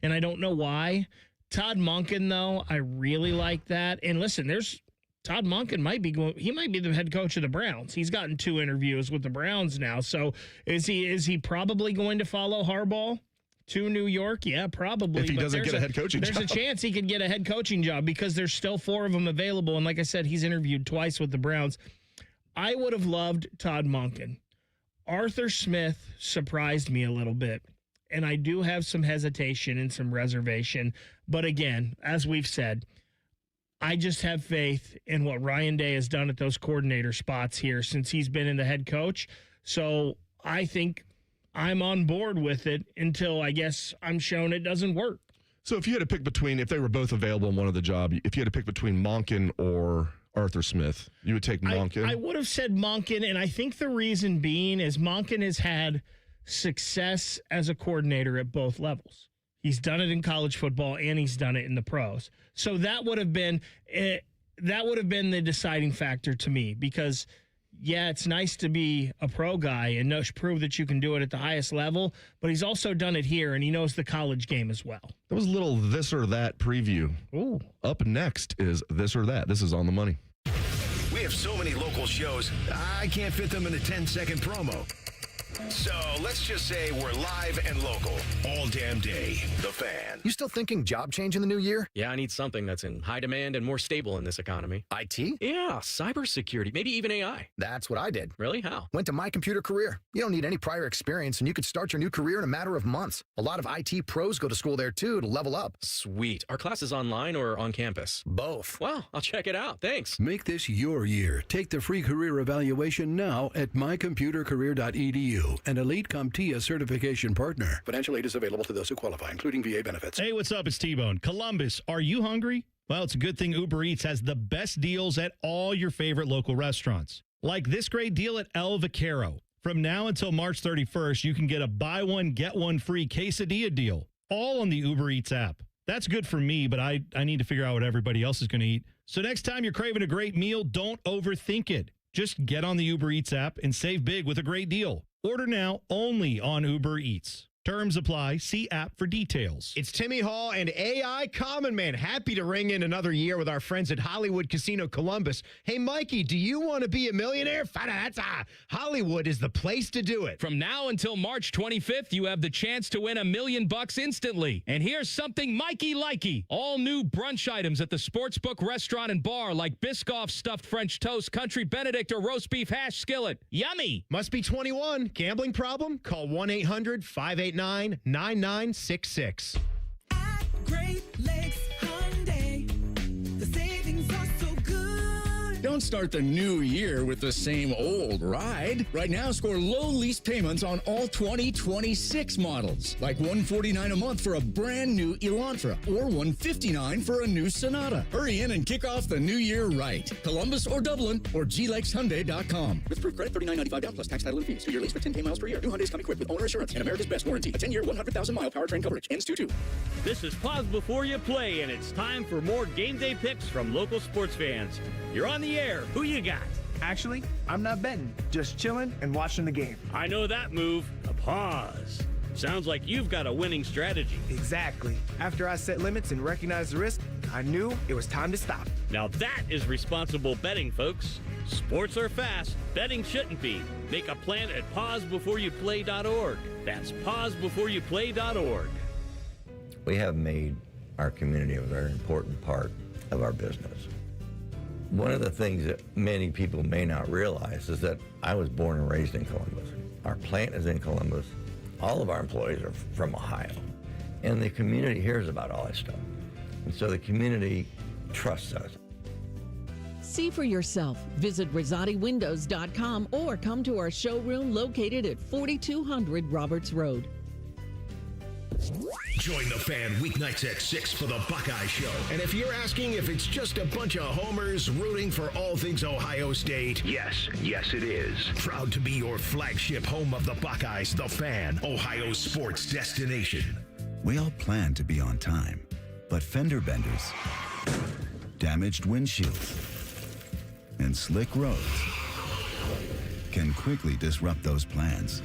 and I don't know why. Todd Monken, though, I really like that. And listen, Todd Monken might be the head coach of the Browns. He's gotten 2 interviews with the Browns now. So is he probably going to follow Harbaugh to New York? Yeah, probably. If he doesn't get a head coaching job. There's a chance he could get a head coaching job because there's still 4 of them available. And like I said, he's interviewed twice with the Browns. I would have loved Todd Monken. Arthur Smith surprised me a little bit. And I do have some hesitation and some reservation. But again, as we've said, I just have faith in what Ryan Day has done at those coordinator spots here since he's been in the head coach. So I think I'm on board with it until I guess I'm shown it doesn't work. So if you had to pick between, if they were both available in one of the job, if you had to pick between Monken or Arthur Smith, you would take Monken? I would have said Monken, and I think the reason being is Monken has had success as a coordinator at both levels. He's done it in college football and he's done it in the pros. So that would have been the deciding factor to me because, yeah, it's nice to be a pro guy and prove that you can do it at the highest level, but he's also done it here and he knows the college game as well. That was a little this or that preview. Ooh. Up next is this or that. This is On the Money. We have so many local shows, I can't fit them in a 10-second promo. So let's just say we're live and local all damn day. The Fan. You still thinking job change in the new year? Yeah, I need something that's in high demand and more stable in this economy. IT? Yeah, cybersecurity, maybe even AI. That's what I did. Really? How? Went to My Computer Career. You don't need any prior experience, and you could start your new career in a matter of months. A lot of IT pros go to school there, too, to level up. Sweet. Are classes online or on campus? Both. Well, I'll check it out. Thanks. Make this your year. Take the free career evaluation now at mycomputercareer.edu, an Elite CompTIA certification partner. Financial aid is available to those who qualify, including VA benefits. Hey, what's up? It's T-Bone. Columbus, are you hungry? Well, it's a good thing Uber Eats has the best deals at all your favorite local restaurants. Like this great deal at El Vaquero. From now until March 31st, you can get a buy one, get one free quesadilla deal, all on the Uber Eats app. That's good for me, but I need to figure out what everybody else is going to eat. So next time you're craving a great meal, don't overthink it. Just get on the Uber Eats app and save big with a great deal. Order now only on Uber Eats. Terms apply. See app for details. It's Timmy Hall and AI Common Man. Happy to ring in another year with our friends at Hollywood Casino Columbus. Hey, Mikey, do you want to be a millionaire? Hollywood is the place to do it. From now until March 25th, you have the chance to win $1 million instantly. And here's something Mikey likey. All new brunch items at the Sportsbook restaurant and bar like Biscoff stuffed French toast, country Benedict, or roast beef hash skillet. Yummy. Must be 21. Gambling problem? Call 1-800-589-9966. Great Lakes Hyundai. The savings are so good. Don't start the new year with the same old ride. Right now, score low lease payments on all 2026 models, like $149 a month for a brand new Elantra or $159 for a new Sonata. Hurry in and kick off the new year right. Columbus or Dublin or glakeshyundai.com. With approved credit, $39.95 down plus tax, title, and fees. 2-year lease for 10K miles per year. New Hyundais come equipped with owner assurance and America's Best warranty. A 10-year, 100,000-mile powertrain coverage. Ends 2/2. This is Pause Before You Play, and it's time for more game day picks from local sports fans. You're on the air. Who you got? Actually, I'm not betting, just chilling and watching the game. I know that move. A pause. Sounds like you've got a winning strategy. Exactly. After I set limits and recognized the risk, I knew it was time to stop. Now that is responsible betting, folks. Sports are fast. Betting shouldn't be. Make a plan at pausebeforeyouplay.org. That's pausebeforeyouplay.org. We have made our community a very important part of our business. One of the things that many people may not realize is that I was born and raised in Columbus. Our plant is in Columbus. All of our employees are from Ohio. And the community hears about all that stuff. And so the community trusts us. See for yourself. Visit RosatiWindows.com or come to our showroom located at 4200 Roberts Road. Join the Fan weeknights at 6 for the Buckeye Show. And if you're asking if it's just a bunch of homers rooting for all things Ohio State, yes it is. Proud to be your flagship home of the Buckeyes, the Fan, Ohio sports destination. We all plan to be on time, but fender benders, damaged windshields, and slick roads can quickly disrupt those plans.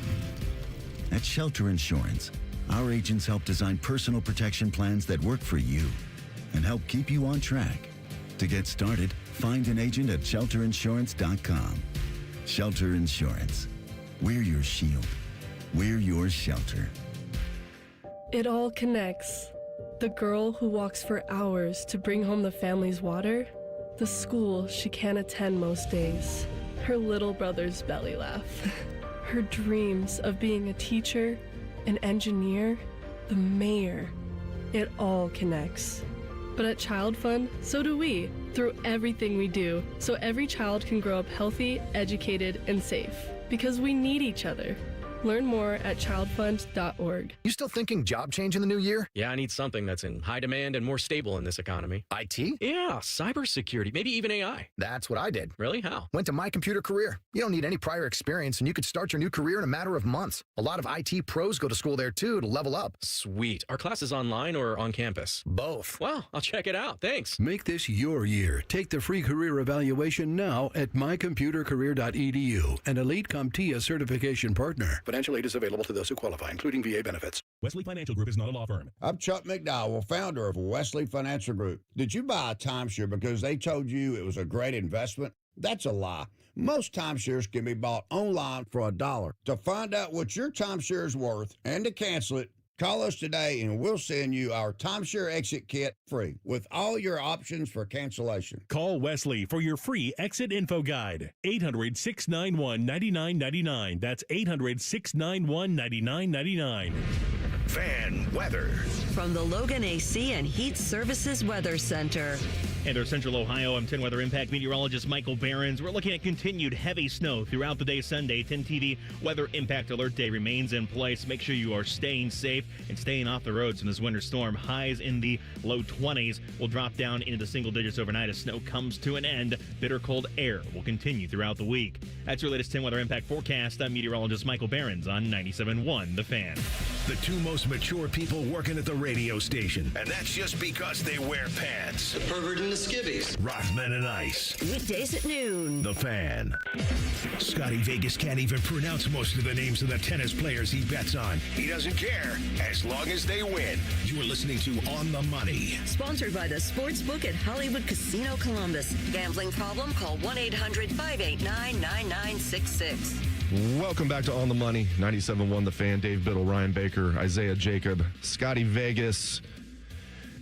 At Shelter Insurance, our agents help design personal protection plans that work for you and help keep you on track. To get started, find an agent at shelterinsurance.com. Shelter Insurance. We're your shield. We're your shelter. It all connects. The girl who walks for hours to bring home the family's water, the school she can't attend most days, her little brother's belly laugh, her dreams of being a teacher, an engineer, the mayor. It all connects. But at Child Fund, so do we, through everything we do, so every child can grow up healthy, educated, and safe. Because we need each other. Learn more at childfund.org. You still thinking job change in the new year? Yeah, I need something that's in high demand and more stable in this economy. IT? Yeah, cybersecurity, maybe even AI. That's what I did. Really? How? Went to My Computer Career. You don't need any prior experience, and you could start your new career in a matter of months. A lot of IT pros go to school there, too, to level up. Sweet. Are classes online or on campus? Both. Well, I'll check it out. Thanks. Make this your year. Take the free career evaluation now at mycomputercareer.edu, an Elite CompTIA certification partner. Financial aid is available to those who qualify, including VA benefits. Wesley Financial Group is not a law firm. I'm Chuck McDowell, founder of Wesley Financial Group. Did you buy a timeshare because they told you it was a great investment? That's a lie. Most timeshares can be bought online for $1. To find out what your timeshare is worth and to cancel it, call us today and we'll send you our timeshare exit kit free with all your options for cancellation. Call Wesley for your free exit info guide. 800-691-9999. That's 800-691-9999. Fan weather. From the Logan AC and Heat Services Weather Center. And our Central Ohio M10 Weather Impact meteorologist Michael Behrens. We're looking at continued heavy snow throughout the day Sunday. 10 TV Weather Impact Alert Day remains in place. Make sure you are staying safe and staying off the roads in this winter storm. Highs in the low 20s will drop down into the single digits overnight as snow comes to an end. Bitter cold air will continue throughout the week. That's your latest 10 Weather Impact forecast. I'm meteorologist Michael Behrens on 97.1 The Fan. the two most mature people working at the radio station. And that's just because they wear pants. The pervert and the skivvies. Rothman and Ice. Weekdays at noon. The Fan. Scotty Vegas can't even pronounce most of the names of the tennis players he bets on. He doesn't care as long as they win. You are listening to On the Money. Sponsored by the Sportsbook at Hollywood Casino Columbus. Gambling problem? Call 1-800-589-9966. Welcome back to On the Money. 97.1 The Fan. Dave Biddle, Ryan Baker, Isaiah Jacob. Scotty Vegas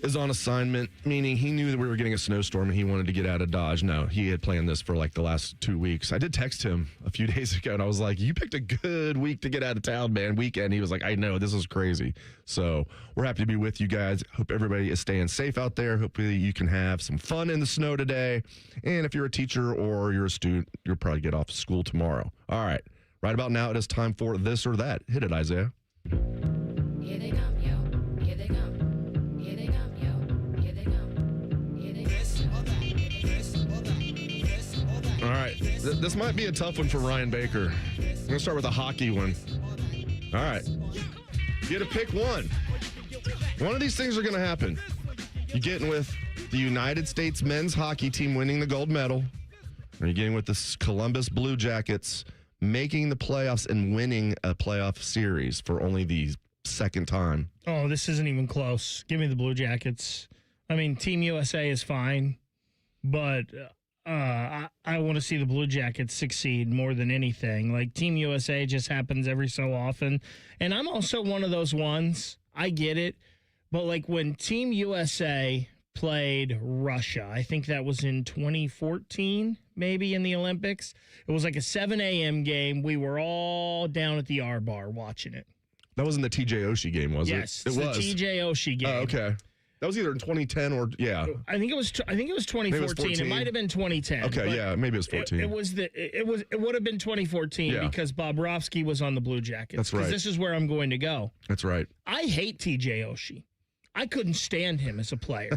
is on assignment, meaning he knew that we were getting a snowstorm and he wanted to get out of Dodge. No, he had planned this for like the last 2 weeks. I did text him a few days ago and I was like, you picked a good week to get out of town, man. Weekend. He was like, I know, this is crazy. So we're happy to be with you guys. Hope everybody is staying safe out there. Hopefully you can have some fun in the snow today. And if you're a teacher or you're a student, you'll probably get off school tomorrow. All right. Right about now, it is time for This or That. Hit it, Isaiah. Here they come, yo. Here they come. Here they come, yo. Here they come. Here they come. This or that. This or that. This or that. All right. This might be a tough one for Ryan Baker. I'm going to start with a hockey one. All right. You get to pick one. One of these things are going to happen. You're getting with the United States men's hockey team winning the gold medal, or you're getting with the Columbus Blue Jackets making the playoffs and winning a playoff series for only the second time. Oh, this isn't even close. Give me the Blue Jackets. I mean, Team USA is fine, but I want to see the Blue Jackets succeed more than anything. Like, Team USA just happens every so often. And I'm also one of those ones, I get it, but like when Team USA played Russia, I think that was in 2014, maybe in the Olympics. It was like a 7 a.m. game. We were all down at the R Bar watching it. That wasn't the TJ Oshie game, was it? Yes, it was the TJ Oshie game. Oh, okay. That was either in 2010 or I think it was 2014. It might have been 2010. Okay, yeah, maybe it was 14. It would have been 2014 because Bobrovsky was on the Blue Jackets. That's right. Because this is where I'm going to go. That's right. I hate TJ Oshie. I couldn't stand him as a player.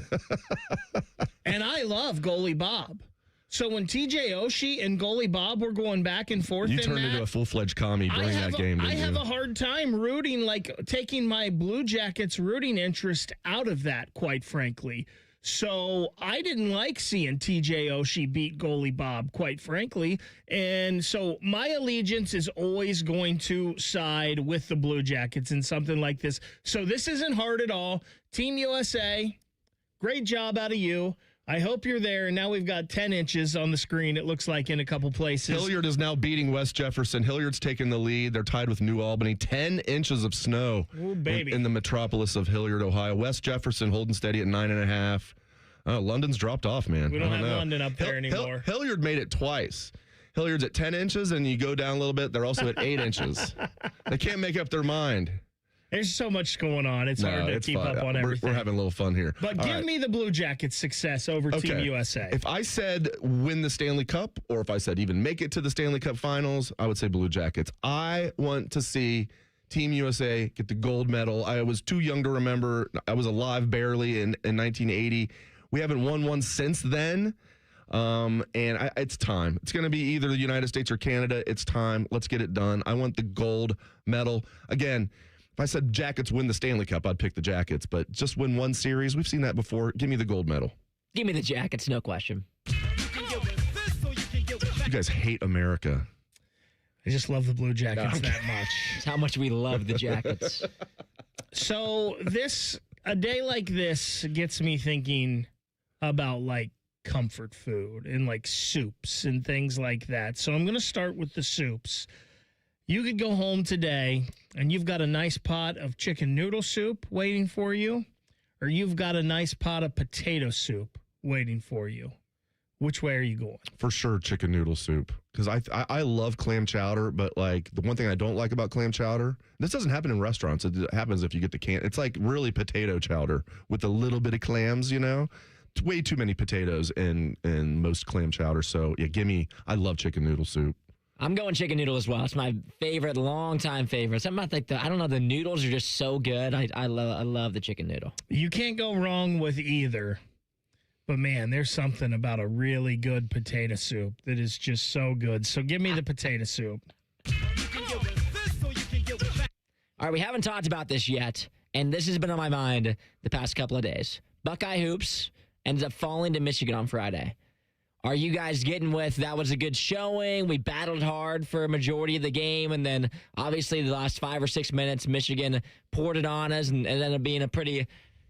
And I love goalie Bob. So when TJ Oshie and goalie Bob were going back and forth, you turned into a full-fledged commie during that game. I have a hard time rooting, like taking my Blue Jackets rooting interest out of that, quite frankly. So I didn't like seeing TJ Oshie beat goalie Bob, quite frankly. And so my allegiance is always going to side with the Blue Jackets in something like this. So this isn't hard at all. Team USA, great job out of you. I hope you're there. Now we've got 10 inches on the screen, it looks like, in a couple places. Hilliard is now beating West Jefferson. Hilliard's taking the lead. They're tied with New Albany. 10 inches of snow in the metropolis of Hilliard, Ohio. West Jefferson holding steady at 9.5. London's dropped off, man. We don't have London up there anymore. Hilliard made it twice. Hilliard's at 10 inches, and you go down a little bit. They're also at 8 inches. They can't make up their mind. There's so much going on. It's hard to keep up on everything. We're having a little fun here. But give me the Blue Jackets' success over Team USA. If I said win the Stanley Cup, or if I said even make it to the Stanley Cup finals, I would say Blue Jackets. I want to see Team USA get the gold medal. I was too young to remember. I was alive barely in 1980. We haven't won one since then. It's time. It's going to be either the United States or Canada. It's time. Let's get it done. I want the gold medal. Again, if I said Jackets win the Stanley Cup, I'd pick the Jackets. But just win one series. We've seen that before. Give me the gold medal. Give me the Jackets, no question. You guys hate America. I just love the Blue Jackets that much. It's how much we love the Jackets. So a day like this gets me thinking about like comfort food and like soups and things like that. So I'm going to start with the soups. You could go home today and you've got a nice pot of chicken noodle soup waiting for you, or you've got a nice pot of potato soup waiting for you. Which way are you going? For sure, chicken noodle soup. Because I love clam chowder, but like the one thing I don't like about clam chowder, this doesn't happen in restaurants. It happens if you get the can. It's like really potato chowder with a little bit of clams, you know? It's way too many potatoes in most clam chowder. So yeah, I love chicken noodle soup. I'm going chicken noodle as well. It's my favorite, longtime favorite. Something about like the noodles are just so good. I love the chicken noodle. You can't go wrong with either. But man, there's something about a really good potato soup that is just so good. So give me the potato soup. All right, we haven't talked about this yet, and this has been on my mind the past couple of days. Buckeye Hoops ends up falling to Michigan on Friday. Are you guys getting with that was a good showing? We battled hard for a majority of the game, and then obviously the last 5 or 6 minutes, Michigan poured it on us and ended up being a pretty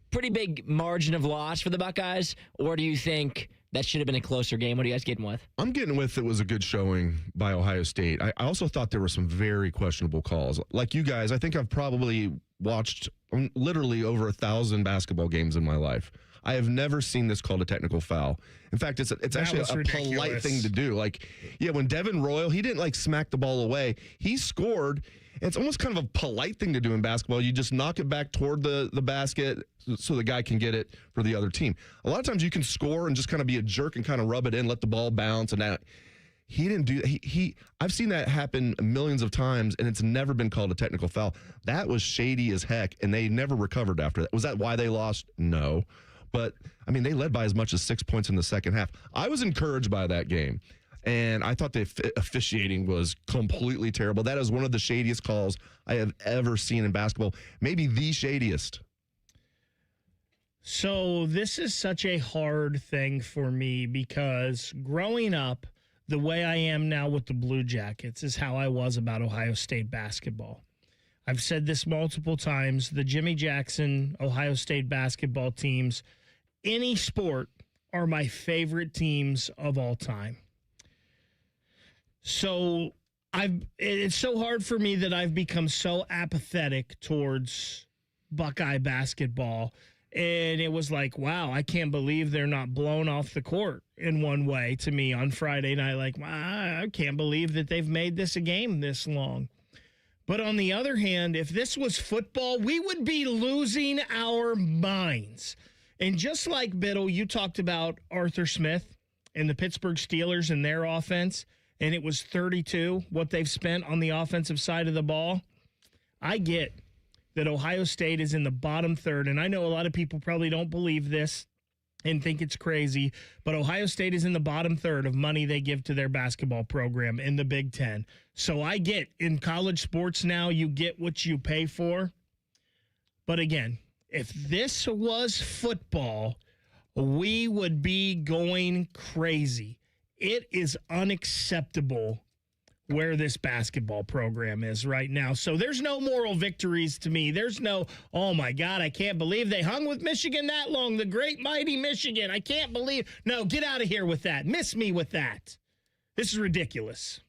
big margin of loss for the Buckeyes? Or do you think that should have been a closer game? What are you guys getting with? I'm getting with it was a good showing by Ohio State. I also thought there were some very questionable calls. Like you guys, I think I've probably watched literally over 1,000 basketball games in my life. I have never seen this called a technical foul. In fact, it's actually a polite thing to do. Like, yeah, when Devin Royal, he didn't like smack the ball away. He scored. It's almost kind of a polite thing to do in basketball. You just knock it back toward the basket so the guy can get it for the other team. A lot of times you can score and just kind of be a jerk and kind of rub it in, let the ball bounce. And that he didn't do that. I've seen that happen millions of times, and it's never been called a technical foul. That was shady as heck, and they never recovered after that. Was that why they lost? No. But, I mean, they led by as much as 6 points in the second half. I was encouraged by that game, and I thought the officiating was completely terrible. That is one of the shadiest calls I have ever seen in basketball, maybe the shadiest. So this is such a hard thing for me because growing up, the way I am now with the Blue Jackets is how I was about Ohio State basketball. I've said this multiple times. The Jimmy Jackson, Ohio State basketball teams, any sport, are my favorite teams of all time. So it's so hard for me that I've become so apathetic towards Buckeye basketball. And it was like, wow, I can't believe they're not blown off the court in one way to me on Friday night. Like, wow, I can't believe that they've made this a game this long. But on the other hand, if this was football, we would be losing our minds. And just like Biddle, you talked about Arthur Smith and the Pittsburgh Steelers and their offense, and it was 32, what they've spent on the offensive side of the ball. I get that Ohio State is in the bottom third, and I know a lot of people probably don't believe this and think it's crazy, but Ohio State is in the bottom third of money they give to their basketball program in the Big Ten. So I get, in college sports now, you get what you pay for. But again, if this was football, we would be going crazy. It is unacceptable where this basketball program is right now. So there's no moral victories to me. There's no, oh my God, I can't believe they hung with Michigan that long. The great mighty Michigan. I can't believe. No, get out of here with that. Miss me with that. This is ridiculous.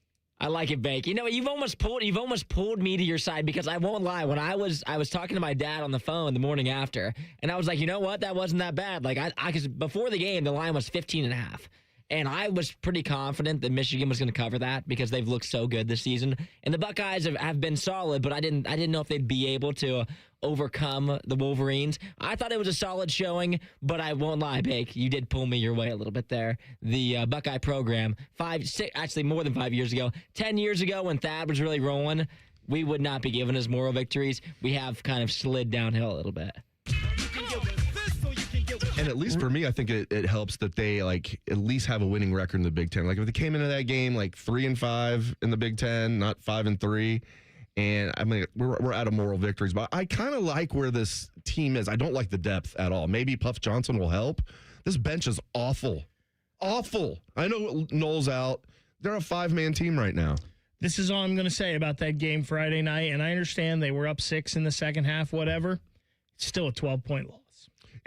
I like it, Bank. You know, you've almost pulled me to your side, because I won't lie. When I was talking to my dad on the phone the morning after, and I was like, you know what? That wasn't that bad. Like, because before the game, the line was 15.5. And I was pretty confident that Michigan was going to cover that because they've looked so good this season. And the Buckeyes have been solid, but I didn't know if they'd be able to overcome the Wolverines. I thought it was a solid showing, but I won't lie, Bake. You did pull me your way a little bit there. The Buckeye program, more than 5 years ago, 10 years ago when Thad was really rolling, we would not be given us moral victories. We have kind of slid downhill a little bit. And at least for me, I think it helps that they at least have a winning record in the Big Ten. Like if they came into that game 3-5 in the Big Ten, not 5-3, and I mean we're out of moral victories. But I kind of like where this team is. I don't like the depth at all. Maybe Puff Johnson will help. This bench is awful. I know Noel's out. They're a 5-man team right now. This is all I'm going to say about that game Friday night. And I understand they were up 6 in the second half, whatever. It's still a 12-point loss.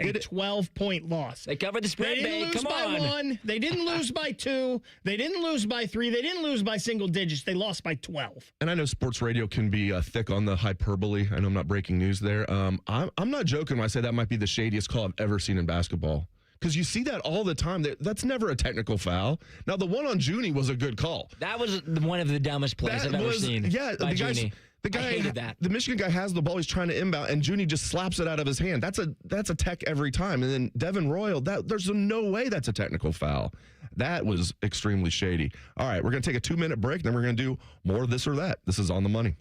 A 12-point loss. They covered the spread. They didn't lose by 1. They didn't lose by 2. They didn't lose by 3. They didn't lose by single digits. They lost by 12. And I know sports radio can be thick on the hyperbole. I know I'm not breaking news there. I'm not joking when I say that might be the shadiest call I've ever seen in basketball. Because you see that all the time. That's never a technical foul. Now, the one on Junie was a good call. That was one of the dumbest plays I've ever seen. Yeah, by Junie. The guy, I hated that. The Michigan guy has the ball. He's trying to inbound, and Junie just slaps it out of his hand. That's a tech every time. And then Devin Royal, there's no way that's a technical foul. That was extremely shady. All right, we're going to take a 2-minute break, then we're going to do more of this or that. This is On the Money.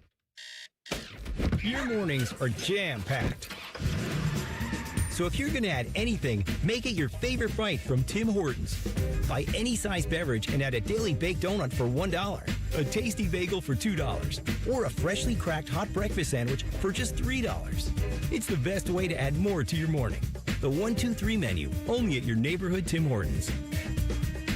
Your mornings are jam-packed. So if you're going to add anything, make it your favorite bite from Tim Hortons. Buy any size beverage and add a daily baked donut for $1. a tasty bagel for $2, or a freshly cracked hot breakfast sandwich for just $3. It's the best way to add more to your morning. The 1-2-3 menu, only at your neighborhood Tim Hortons.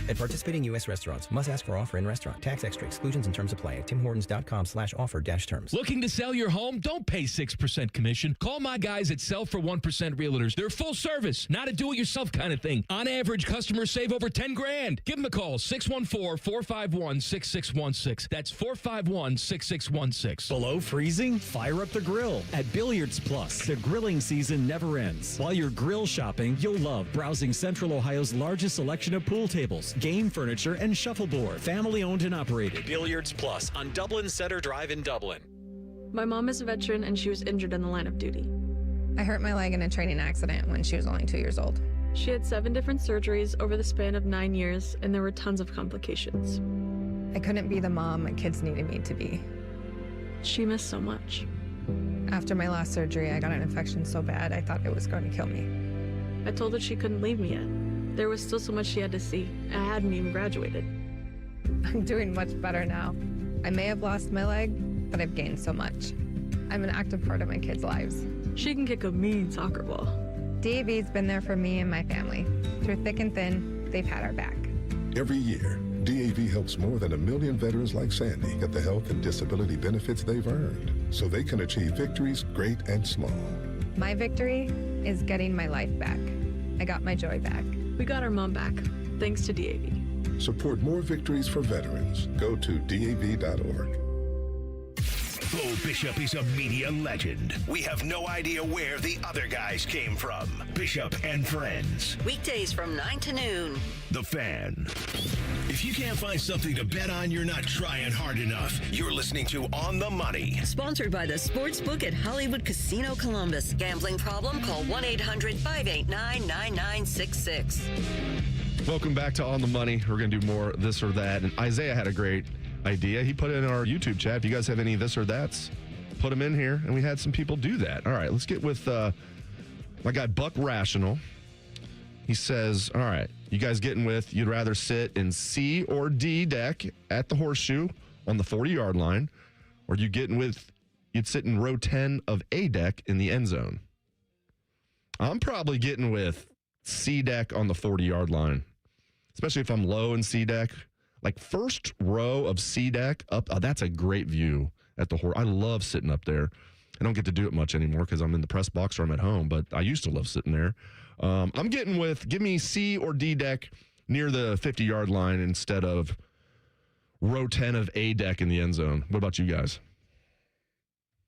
At participating U.S. restaurants, must ask for offer in restaurant. Tax extra exclusions and terms apply at timhortons.com/offer-terms. Looking to sell your home? Don't pay 6% commission. Call my guys at Sell for 1% Realtors. They're full service, not a do-it-yourself kind of thing. On average, customers save over $10,000. Give them a call, 614-451-6616. That's 451-6616. Below freezing? Fire up the grill at Billiards Plus. The grilling season never ends. While you're grill shopping, you'll love browsing Central Ohio's largest selection of pool tables, game furniture, and shuffleboard. Family owned and operated. Billiards Plus on Dublin Center Drive in Dublin. My mom is a veteran and she was injured in the line of duty. I hurt my leg in a training accident when she was only 2 years old. She had 7 different surgeries over the span of 9 years, and there were tons of complications. I couldn't be the mom my kids needed me to be. She missed so much. After my last surgery, I got an infection so bad I thought it was going to kill me. I told her she couldn't leave me yet. There was still so much she had to see. I hadn't even graduated. I'm doing much better now. I may have lost my leg, but I've gained so much. I'm an active part of my kids' lives. She can kick a mean soccer ball. DAV's been there for me and my family. Through thick and thin, they've had our back. Every year, DAV helps more than 1 million veterans like Sandy get the health and disability benefits they've earned so they can achieve victories great and small. My victory is getting my life back. I got my joy back. We got our mom back, thanks to DAV. Support more victories for veterans. Go to DAV.org. Bo Bishop is a media legend. We have no idea where the other guys came from. Bishop and Friends. Weekdays from 9 to noon. The Fan. If you can't find something to bet on, you're not trying hard enough. You're listening to On the Money. Sponsored by the Sportsbook at Hollywood Casino Columbus. Gambling problem? Call 1-800-589-9966. Welcome back to On the Money. We're going to do more this or that. And Isaiah had a great idea. He put it in our YouTube chat. If you guys have any this or that's, put them in here. And we had some people do that. All right, let's get with my guy Buck Rational. He says, all right, you guys getting with you'd rather sit in C or D deck at the horseshoe on the 40-yard line, or you getting with you'd sit in row 10 of A deck in the end zone? I'm probably getting with C deck on the 40-yard line, especially if I'm low in C deck. Like first row of C deck up, that's a great view at the horse. I love sitting up there. I don't get to do it much anymore because I'm in the press box or I'm at home, but I used to love sitting there. I'm getting with give me C or D deck near the 50-yard line instead of row 10 of A deck in the end zone. What about you guys?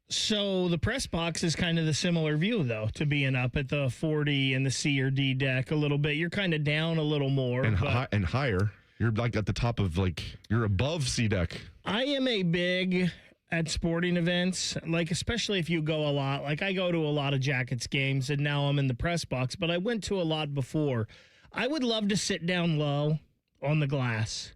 So the press box is kind of the similar view, though, to being up at the 40 and the C or D deck a little bit. You're kind of down a little more. And higher. You're like at the top of you're above C deck. I am a big at sporting events, like especially if you go a lot. Like I go to a lot of Jackets games, and now I'm in the press box, but I went to a lot before. I would love to sit down low on the glass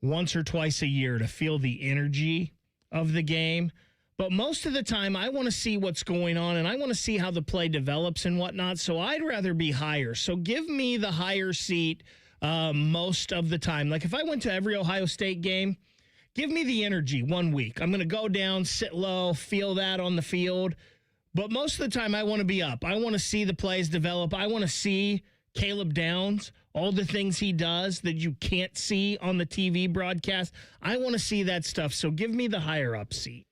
once or twice a year to feel the energy of the game. But most of the time, I want to see what's going on, and I want to see how the play develops and whatnot, so I'd rather be higher. So give me the higher seat most of the time. Like if I went to every Ohio State game, give me the energy 1 week. I'm going to go down, sit low, feel that on the field. But most of the time, I want to be up. I want to see the plays develop. I want to see Caleb Downs, all the things he does that you can't see on the TV broadcast. I want to see that stuff. So give me the higher up seat.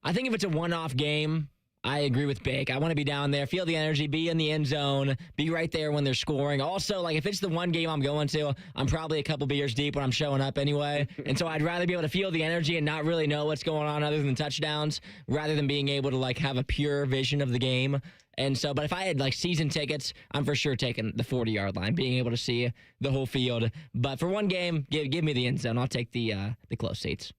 I think if it's a one-off game, I agree with Bake. I want to be down there, feel the energy, be in the end zone, be right there when they're scoring. Also, like if it's the one game I'm going to, I'm probably a couple beers deep when I'm showing up anyway. And so I'd rather be able to feel the energy and not really know what's going on other than touchdowns, rather than being able to like have a pure vision of the game. And so, but if I had like season tickets, I'm for sure taking the 40-yard line, being able to see the whole field. But for one game, give me the end zone. I'll take the close seats.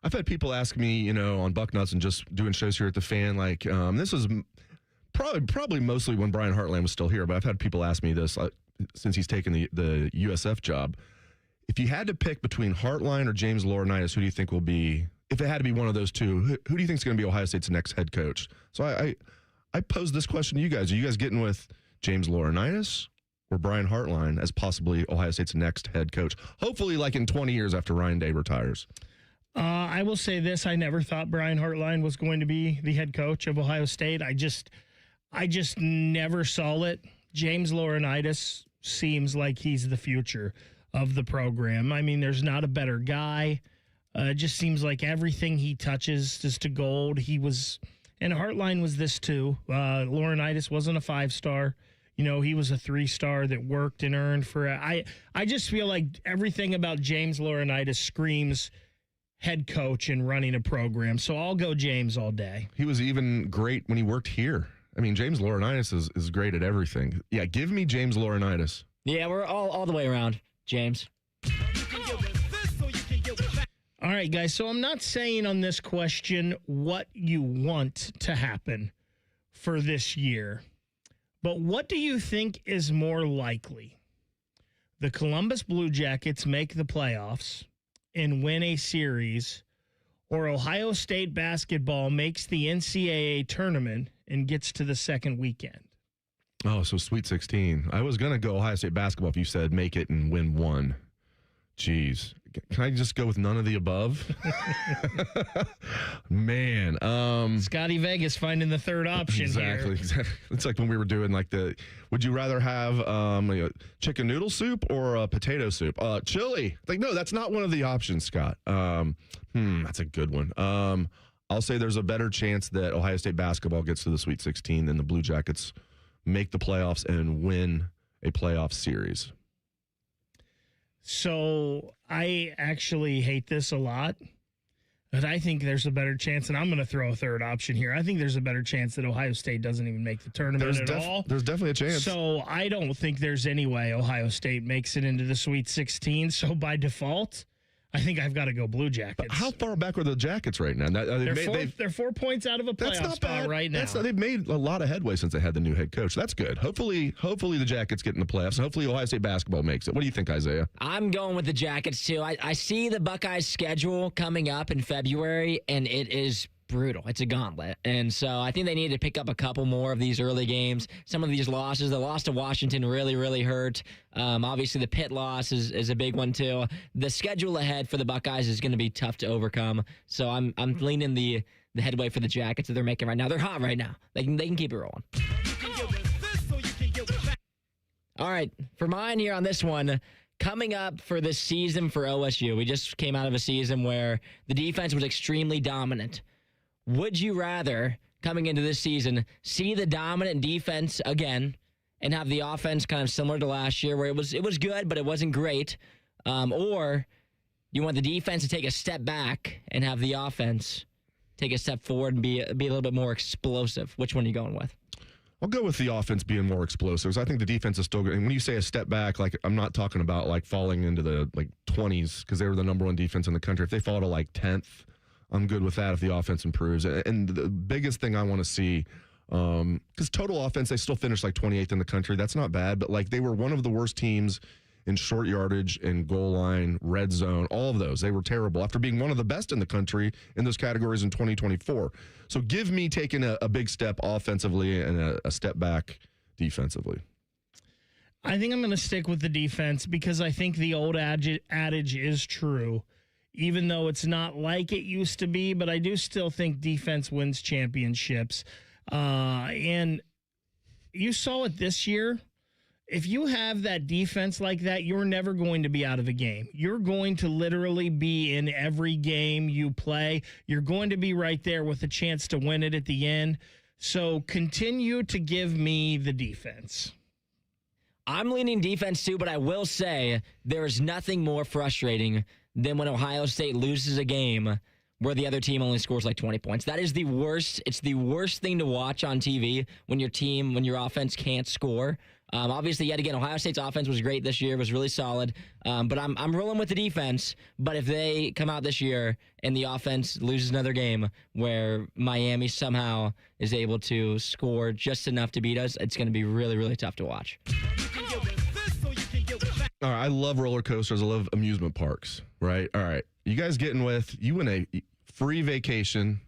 I've had people ask me, on Bucknuts and just doing shows here at the Fan, like this was probably mostly when Brian Hartland was still here, but I've had people ask me this since he's taken the USF job. If you had to pick between Hartline or James Laurinaitis, who do you think will be, if it had to be one of those two, who do you think is going to be Ohio State's next head coach? So I posed this question to you guys. Are you guys getting with James Laurinaitis or Brian Hartline as possibly Ohio State's next head coach? Hopefully, like in 20 years after Ryan Day retires. I will say this. I never thought Brian Hartline was going to be the head coach of Ohio State. I just never saw it. James Laurinaitis seems like he's the future of the program. I mean, there's not a better guy. It just seems like everything he touches is to gold. And Hartline was this too. Laurinaitis wasn't a 5-star. He was a 3-star that worked and earned for. I just feel like everything about James Laurinaitis screams head coach and running a program. So I'll go James all day. He was even great when he worked here. I mean, James Laurinaitis is great at everything. Yeah, give me James Laurinaitis. Yeah, we're all the way around, James. All right, guys. So I'm not saying on this question what you want to happen for this year, but what do you think is more likely? The Columbus Blue Jackets make the playoffs and win a series, or Ohio State basketball makes the NCAA tournament and gets to the second weekend? Oh, so Sweet 16. I was going to go Ohio State basketball if you said make it and win one. Jeez. Can I just go with none of the above? Man. Scotty Vegas finding the third option here. Exactly. It's like when we were doing would you rather have chicken noodle soup or a potato soup? Chili. No, that's not one of the options, Scott. That's a good one. I'll say there's a better chance that Ohio State basketball gets to the Sweet 16 than the Blue Jackets make the playoffs and win a playoff series. So I actually hate this a lot, but I think there's a better chance, and I'm going to throw a third option here. I think there's a better chance that Ohio State doesn't even make the tournament at all. There's definitely a chance. So I don't think there's any way Ohio State makes it into the Sweet 16. So by default, I think I've got to go Blue Jackets. But how far back are the Jackets right now? They're 4 points out of a playoff spot right now. They've made a lot of headway since they had the new head coach. That's good. Hopefully the Jackets get in the playoffs. Hopefully Ohio State basketball makes it. What do you think, Isaiah? I'm going with the Jackets, too. I see the Buckeyes' schedule coming up in February, and it is brutal. It's a gauntlet. And so I think they need to pick up a couple more of these early games. Some of these losses, the loss to Washington really, really hurt. Obviously, the Pitt loss is a big one, too. The schedule ahead for the Buckeyes is going to be tough to overcome. So I'm leaning the headway for the Jackets that they're making right now. They're hot right now. They can keep it rolling. All right, for mine here on this one, coming up for this season for OSU, we just came out of a season where the defense was extremely dominant. Would you rather, coming into this season, see the dominant defense again and have the offense kind of similar to last year where it was good, but it wasn't great? Or you want the defense to take a step back and have the offense take a step forward and be a little bit more explosive? Which one are you going with? I'll go with the offense being more explosive. I think the defense is still good. And when you say a step back, I'm not talking about falling into the 20s because they were the number one defense in the country. If they fall to 10th, I'm good with that if the offense improves. And the biggest thing I want to see, because total offense, they still finished 28th in the country. That's not bad, but they were one of the worst teams in short yardage and goal line, red zone, all of those. They were terrible after being one of the best in the country in those categories in 2024. So give me taking a big step offensively and a step back defensively. I think I'm going to stick with the defense because I think the old adage is true, even though it's not like it used to be, but I do still think defense wins championships. And you saw it this year. If you have that defense like that, you're never going to be out of a game. You're going to literally be in every game you play. You're going to be right there with a chance to win it at the end. So continue to give me the defense. I'm leaning defense too, but I will say there is nothing more frustrating than when Ohio State loses a game where the other team only scores 20 points. That is the worst. It's the worst thing to watch on TV when your offense can't score. Obviously, yet again, Ohio State's offense was great this year, was really solid. But I'm rolling with the defense. But if they come out this year and the offense loses another game where Miami somehow is able to score just enough to beat us, it's going to be really, really tough to watch. All right, I love roller coasters. I love amusement parks, right? All right, you guys you win a free vacation,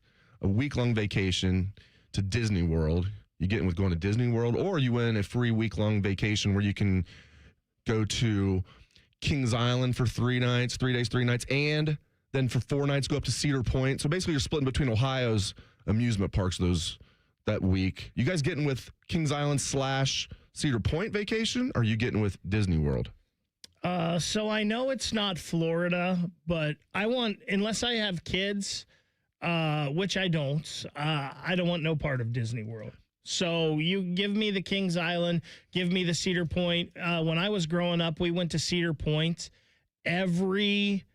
a week-long vacation to Disney World. You get in with going to Disney World, or you win a free week-long vacation where you can go to Kings Island for 3 nights, 3 days, 3 nights, and then for 4 nights go up to Cedar Point. So basically you're splitting between Ohio's amusement parks that week. You guys getting with Kings Island / Cedar Point vacation, or are you getting with Disney World? So I know it's not Florida, but unless I have kids, which I don't want no part of Disney World. So you give me the Kings Island, give me the Cedar Point. When I was growing up, we went to Cedar Point every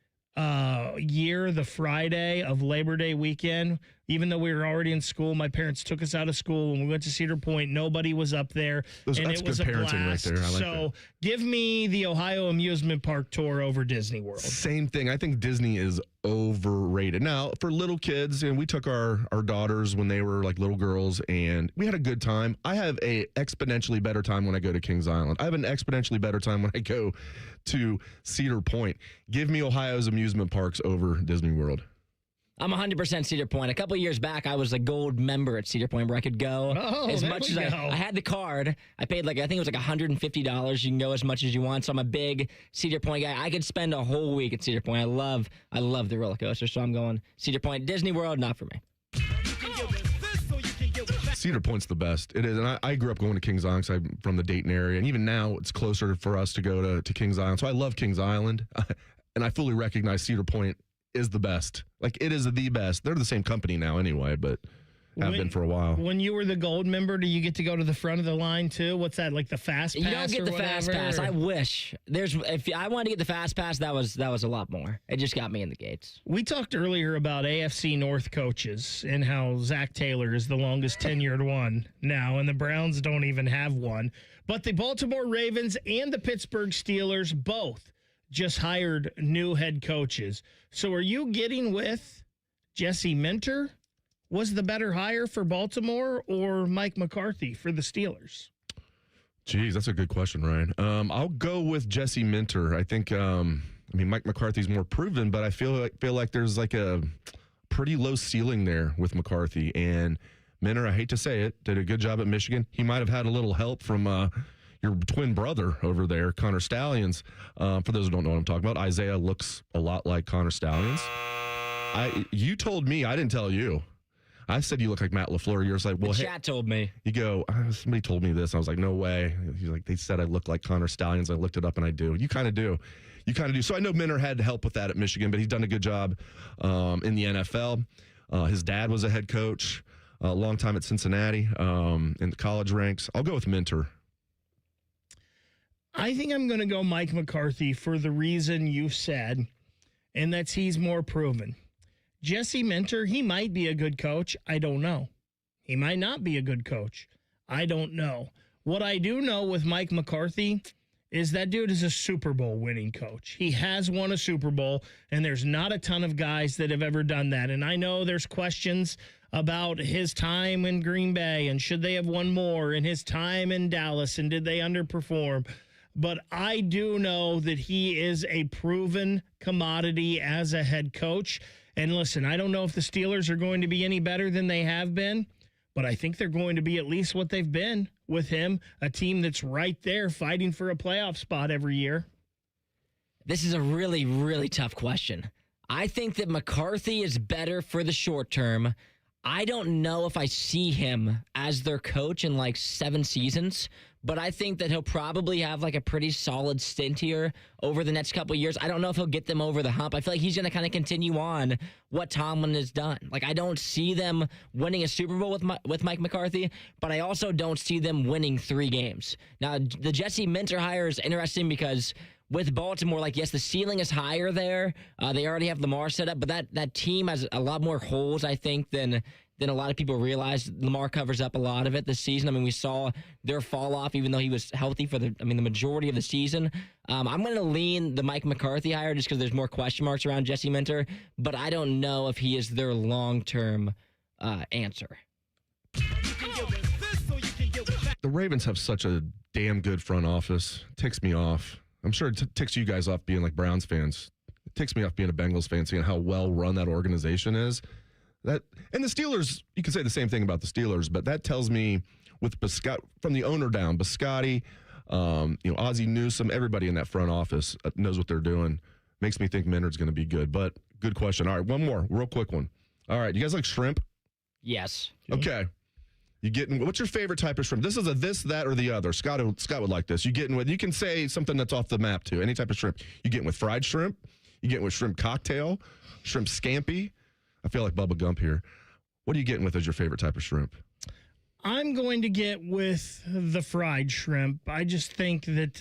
year, the Friday of Labor Day weekend. Even though we were already in school, my parents took us out of school. When we went to Cedar Point, nobody was up there, and it was a parenting blast. right there. I like so give me the Ohio Amusement Park tour over Disney World. Same thing. I think Disney is overrated. Now, for little kids, and we took our daughters when they were like little girls, and we had a good time. I have a exponentially better time when I go to Kings Island. I have an exponentially better time when I go to Cedar Point. Give me Ohio's amusement parks over Disney World. I'm 100% Cedar Point. A couple of years back, I was a gold member at Cedar Point where I could go as much as I had the card. I paid I think it was like $150. You can go as much as you want. So I'm a big Cedar Point guy. I could spend a whole week at Cedar Point. I love the roller coaster. So I'm going Cedar Point. Disney World, not for me. Cedar Point's the best. It is. And I grew up going to Kings Island because I'm from the Dayton area. And even now, it's closer for us to go to Kings Island. So I love Kings Island. And I fully recognize Cedar Point is the best. Like, it is the best. They're the same company now anyway, but have been for a while. When you were the gold member, do you get to go to the front of the line too? What's that, like the fast pass? You don't get the fast pass. I wish. If I wanted to get the fast pass, that was a lot more. It just got me in the gates. We talked earlier about AFC North coaches and how Zach Taylor is the longest tenured one now, and the Browns don't even have one. But the Baltimore Ravens and the Pittsburgh Steelers both just hired new head coaches. So are you getting with Jesse Minter? Was the better hire for Baltimore, or Mike McCarthy for the Steelers? Geez, that's a good question, Ryan. I'll go with Jesse Minter. I think, Mike McCarthy's more proven, but I feel like there's like a pretty low ceiling there with McCarthy. And Minter, I hate to say it, did a good job at Michigan. He might have had a little help from your twin brother over there, Connor Stallions. For those who don't know what I'm talking about, Isaiah looks a lot like Connor Stallions. You told me, I didn't tell you. I said you look like Matt LaFleur. You're just like, well, the chat told me. You go, somebody told me this. I was like, no way. He's like, they said I look like Connor Stallions. I looked it up and I do. You kind of do. So I know Minter had help with that at Michigan, but he's done a good job in the NFL. His dad was a head coach a long time at Cincinnati in the college ranks. I'll go with Minter. I think I'm going to go Mike McCarthy for the reason you said, and that's he's more proven. Jesse Minter, he might be a good coach. I don't know. He might not be a good coach. I don't know. What I do know with Mike McCarthy is that dude is a Super Bowl winning coach. He has won a Super Bowl, and there's not a ton of guys that have ever done that. And I know there's questions about his time in Green Bay, and should they have won more, and his time in Dallas, and did they underperform? But I do know that he is a proven commodity as a head coach. And listen, I don't know if the Steelers are going to be any better than they have been, but I think they're going to be at least what they've been with him, a team that's right there fighting for a playoff spot every year. This is a really, really tough question. I think that McCarthy is better for the short term. I don't know if I see him as their coach in like 7 seasons, but I think that he'll probably have like a pretty solid stint here over the next couple of years. I don't know if he'll get them over the hump. I feel like he's going to kind of continue on what Tomlin has done. Like, I don't see them winning a Super Bowl with Mike McCarthy, but I also don't see them winning 3 games. Now, the Jesse Minter hire is interesting because with Baltimore, like, yes, the ceiling is higher there. They already have Lamar set up, but that team has a lot more holes, I think, than a lot of people realize. Lamar covers up a lot of it this season. I mean, we saw their fall off, even though he was healthy for the majority of the season. I'm going to lean the Mike McCarthy hire just because there's more question marks around Jesse Minter, but I don't know if he is their long-term answer. The Ravens have such a damn good front office. It ticks me off. I'm sure it ticks you guys off being like Browns fans. It ticks me off being a Bengals fan, seeing how well run that organization is. And the Steelers, you can say the same thing about the Steelers, but that tells me with from the owner down, Biscotti, Ozzie Newsome, everybody in that front office knows what they're doing. Makes me think Menard's going to be good. But good question. All right, one more, real quick one. All right, you guys like shrimp? Yes. Okay. What's your favorite type of shrimp? This is a this, that, or the other. Scott would like this. You can say something that's off the map too. Any type of shrimp. You getting with fried shrimp? You getting with shrimp cocktail? Shrimp scampi? I feel like Bubba Gump here. What are you getting with as your favorite type of shrimp? I'm going to get with the fried shrimp. I just think that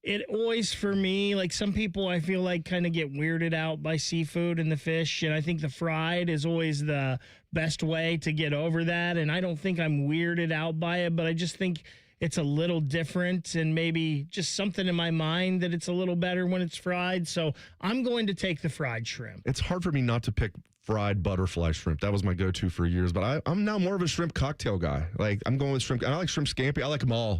it always, for me, like some people I feel like kind of get weirded out by seafood and the fish, and I think the fried is always the best way to get over that, and I don't think I'm weirded out by it, but I just think it's a little different and maybe just something in my mind that it's a little better when it's fried, so I'm going to take the fried shrimp. It's hard for me not to pick fried butterfly shrimp. That was my go-to for years, but I'm now more of a shrimp cocktail guy. Like, I'm going with shrimp. I like shrimp scampi. I like them all,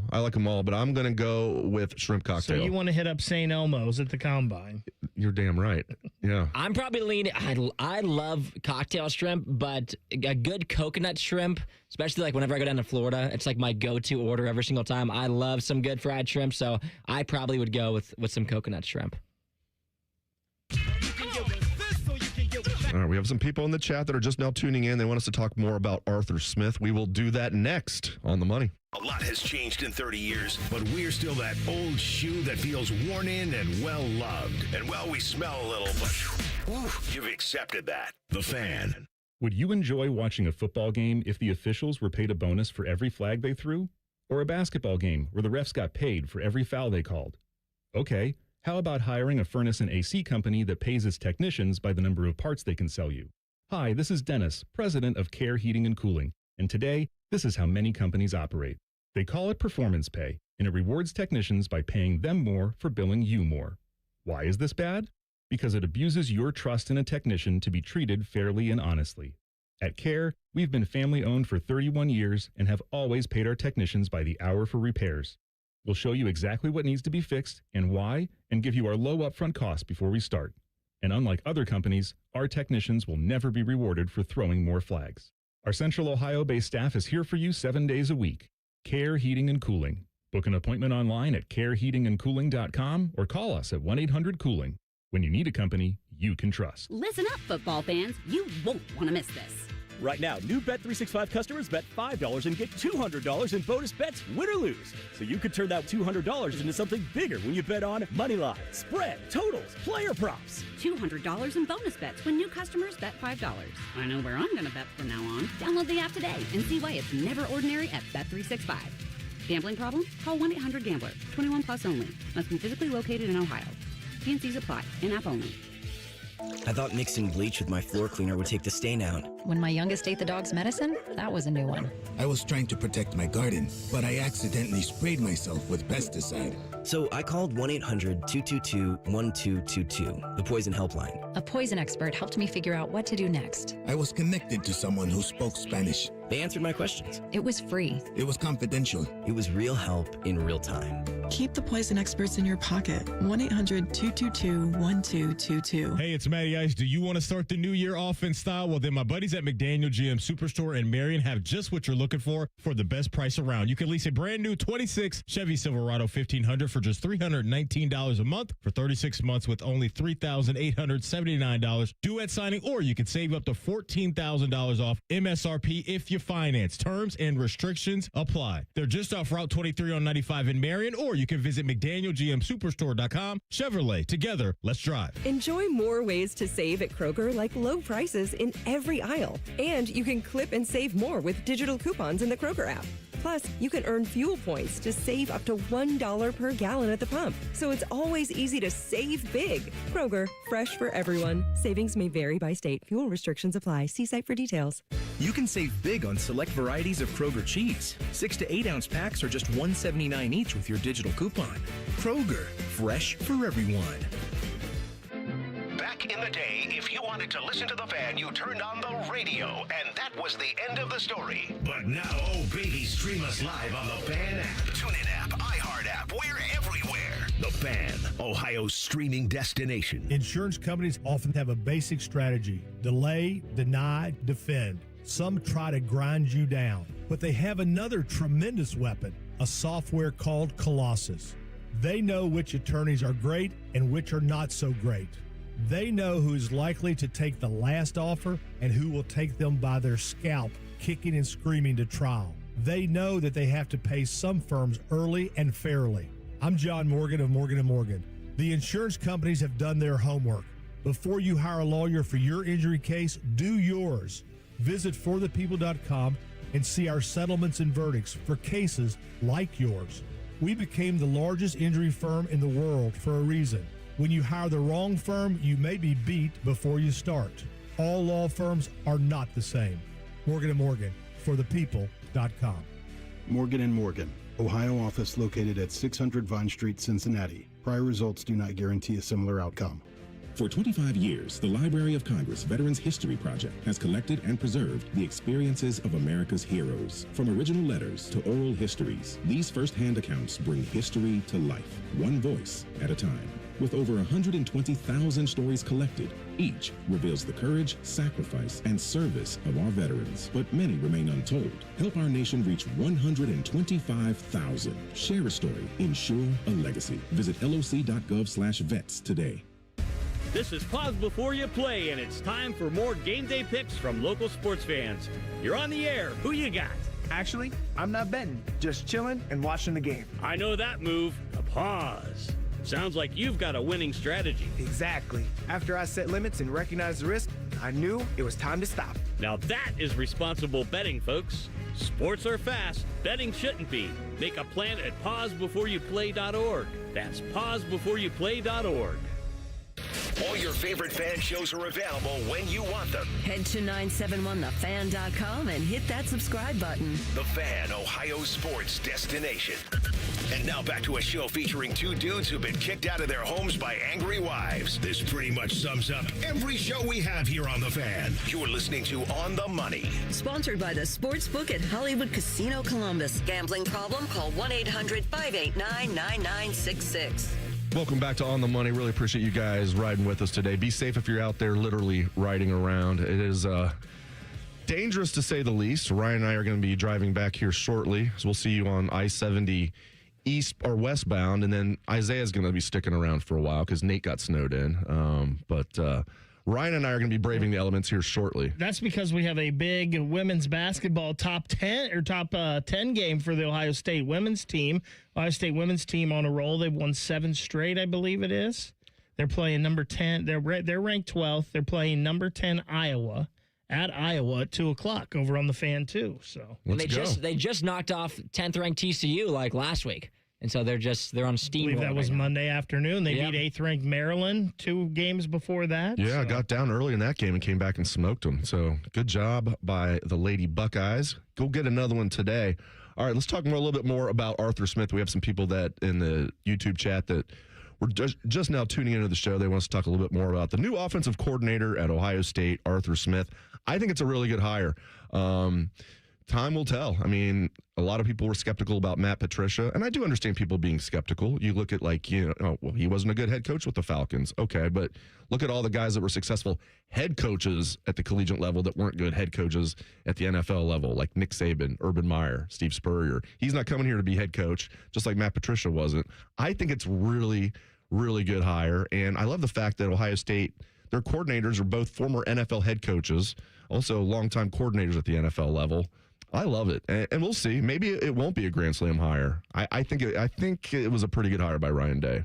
but I'm going to go with shrimp cocktail. So you want to hit up St. Elmo's at the Combine. You're damn right. Yeah. I'm probably leaning. I love cocktail shrimp, but a good coconut shrimp, especially like whenever I go down to Florida, it's like my go-to order every single time. I love some good fried shrimp, so I probably would go with some coconut shrimp. All right, we have some people in the chat that are just now tuning in. They want us to talk more about Arthur Smith. We will do that next on The Money. A lot has changed in 30 years, but we're still that old shoe that feels worn in and well-loved. And, well, we smell a little, but you've accepted that. The Fan. Would you enjoy watching a football game if the officials were paid a bonus for every flag they threw? Or a basketball game where the refs got paid for every foul they called? Okay. How about hiring a furnace and AC company that pays its technicians by the number of parts they can sell you? Hi, this is Dennis, president of Care Heating and Cooling, and today, this is how many companies operate. They call it performance pay, and it rewards technicians by paying them more for billing you more. Why is this bad? Because it abuses your trust in a technician to be treated fairly and honestly. At Care, we've been family-owned for 31 years and have always paid our technicians by the hour for repairs. We'll show you exactly what needs to be fixed and why, and give you our low upfront cost before we start. And unlike other companies, our technicians will never be rewarded for throwing more flags. Our Central Ohio-based staff is here for you 7 days a week. Care Heating and Cooling. Book an appointment online at careheatingandcooling.com or call us at 1-800-COOLING. When you need a company you can trust. Listen up, football fans. You won't want to miss this. Right now, new Bet365 customers bet $5 and get $200 in bonus bets, win or lose. So you could turn that $200 into something bigger when you bet on money line, spread, totals, player props. $200 in bonus bets when new customers bet $5. I know where I'm going to bet from now on. Download the app today and see why it's never ordinary at Bet365. Gambling problem? Call 1-800-GAMBLER. 21 plus only. Must be physically located in Ohio. PNCs apply. In-app only. I thought mixing bleach with my floor cleaner would take the stain out. When my youngest ate the dog's medicine, that was a new one. I was trying to protect my garden, but I accidentally sprayed myself with pesticide. So I called 1-800-222-1222, the poison helpline. A poison expert helped me figure out what to do next. I was connected to someone who spoke Spanish. They answered my questions. It was free. It was confidential. It was real help in real time. Keep the poison experts in your pocket. 1-800-222-1222. Hey, it's Matty Ice. Do you want to start the new year off in style? Well, then my buddies at McDaniel GM Superstore in Marion have just what you're looking for the best price around. You can lease a brand new 26 Chevy Silverado 1500 for just $319 a month for 36 months with only $3,879 due at signing, or you can save up to $14,000 off MSRP if you finance. Terms and restrictions apply. They're just off Route 23 on 95 in Marion, or you can visit McDanielGMSuperstore.com. Chevrolet, together, let's drive. Enjoy more ways to save at Kroger, like low prices in every aisle. And you can clip and save more with digital coupons in the Kroger app. Plus, you can earn fuel points to save up to $1 per gallon at the pump. So it's always easy to save big. Kroger, fresh for everyone. Savings may vary by state. Fuel restrictions apply. See site for details. You can save big on select varieties of Kroger cheese. 6 to 8 ounce packs are just $1.79 each with your digital coupon. Kroger, fresh for everyone. Back in the day, if you wanted to listen to the Fan, you turned on the radio, and that was the end of the story. But now, oh baby, stream us live on the Fan app, TuneIn app, iHeart app, we're everywhere. The Fan, Ohio's streaming destination. Insurance companies often have a basic strategy: delay, deny, defend. Some try to grind you down, but they have another tremendous weapon, a software called Colossus. They know which attorneys are great and which are not so great. They know who is likely to take the last offer and who will take them by their scalp, kicking and screaming to trial. They know that they have to pay some firms early and fairly. I'm John Morgan of Morgan & Morgan. The insurance companies have done their homework. Before you hire a lawyer for your injury case, do yours. Visit forthepeople.com and see our settlements and verdicts for cases like yours. We became the largest injury firm in the world for a reason. When you hire the wrong firm, you may be beat before you start. All law firms are not the same. Morgan & Morgan, forthepeople.com. Morgan & Morgan, Ohio office located at 600 Vine Street, Cincinnati. Prior results do not guarantee a similar outcome. For 25 years, the Library of Congress Veterans History Project has collected and preserved the experiences of America's heroes. From original letters to oral histories, these first-hand accounts bring history to life, one voice at a time. With over 120,000 stories collected, each reveals the courage, sacrifice, and service of our veterans. But many remain untold. Help our nation reach 125,000. Share a story. Ensure a legacy. Visit loc.gov/vets today. This is Pause Before You Play, and it's time for more game day picks from local sports fans. You're on the air. Who you got? Actually, I'm not betting, just chilling and watching the game. I know that move. A pause. Sounds like you've got a winning strategy. Exactly. After I set limits and recognized the risk, I knew it was time to stop. Now that is responsible betting, folks. Sports are fast. Betting shouldn't be. Make a plan at pausebeforeyouplay.org. That's pausebeforeyouplay.org. All your favorite fan shows are available when you want them. Head to 971thefan.com and hit that subscribe button. The Fan, Ohio sports destination. And now back to a show featuring two dudes who've been kicked out of their homes by angry wives. This pretty much sums up every show we have here on The Fan. You're listening to On the Money. Sponsored by the Sportsbook at Hollywood Casino Columbus. Gambling problem? Call 1-800-589-9966. Welcome back to On the Money. Really appreciate you guys riding with us today. Be safe if you're out there literally riding around. It is dangerous to say the least. Ryan and I are going to be driving back here shortly. So we'll see you on I-70 east or westbound. And then Isaiah's going to be sticking around for a while because Nate got snowed in. But Ryan and I are going to be braving the elements here shortly. That's because we have a big women's basketball top 10 game for the Ohio State women's team. Ohio State women's team on a roll. They've won 7 straight, I believe it is. They're playing number 10. They're ranked 12th. They're playing number 10 Iowa at 2:00 over on the Fan too. So they just knocked off 10th ranked TCU like last week. And so they're on steam. I believe that was Monday afternoon. They beat 8th ranked Maryland 2 games before that. Yeah, got down early in that game and came back and smoked them. So good job by the Lady Buckeyes. Go get another one today. All right, let's talk a little bit more about Arthur Smith. We have some people that in the YouTube chat that were just now tuning into the show. They want us to talk a little bit more about the new offensive coordinator at Ohio State, Arthur Smith. I think it's a really good hire. Time will tell. I mean, a lot of people were skeptical about Matt Patricia, and I do understand people being skeptical. You look at he wasn't a good head coach with the Falcons. Okay, but look at all the guys that were successful head coaches at the collegiate level that weren't good head coaches at the NFL level, like Nick Saban, Urban Meyer, Steve Spurrier. He's not coming here to be head coach, just like Matt Patricia wasn't. I think it's really, really good hire, and I love the fact that Ohio State, their coordinators are both former NFL head coaches, also longtime coordinators at the NFL level. I love it, and we'll see. Maybe it won't be a Grand Slam hire. I think it was a pretty good hire by Ryan Day.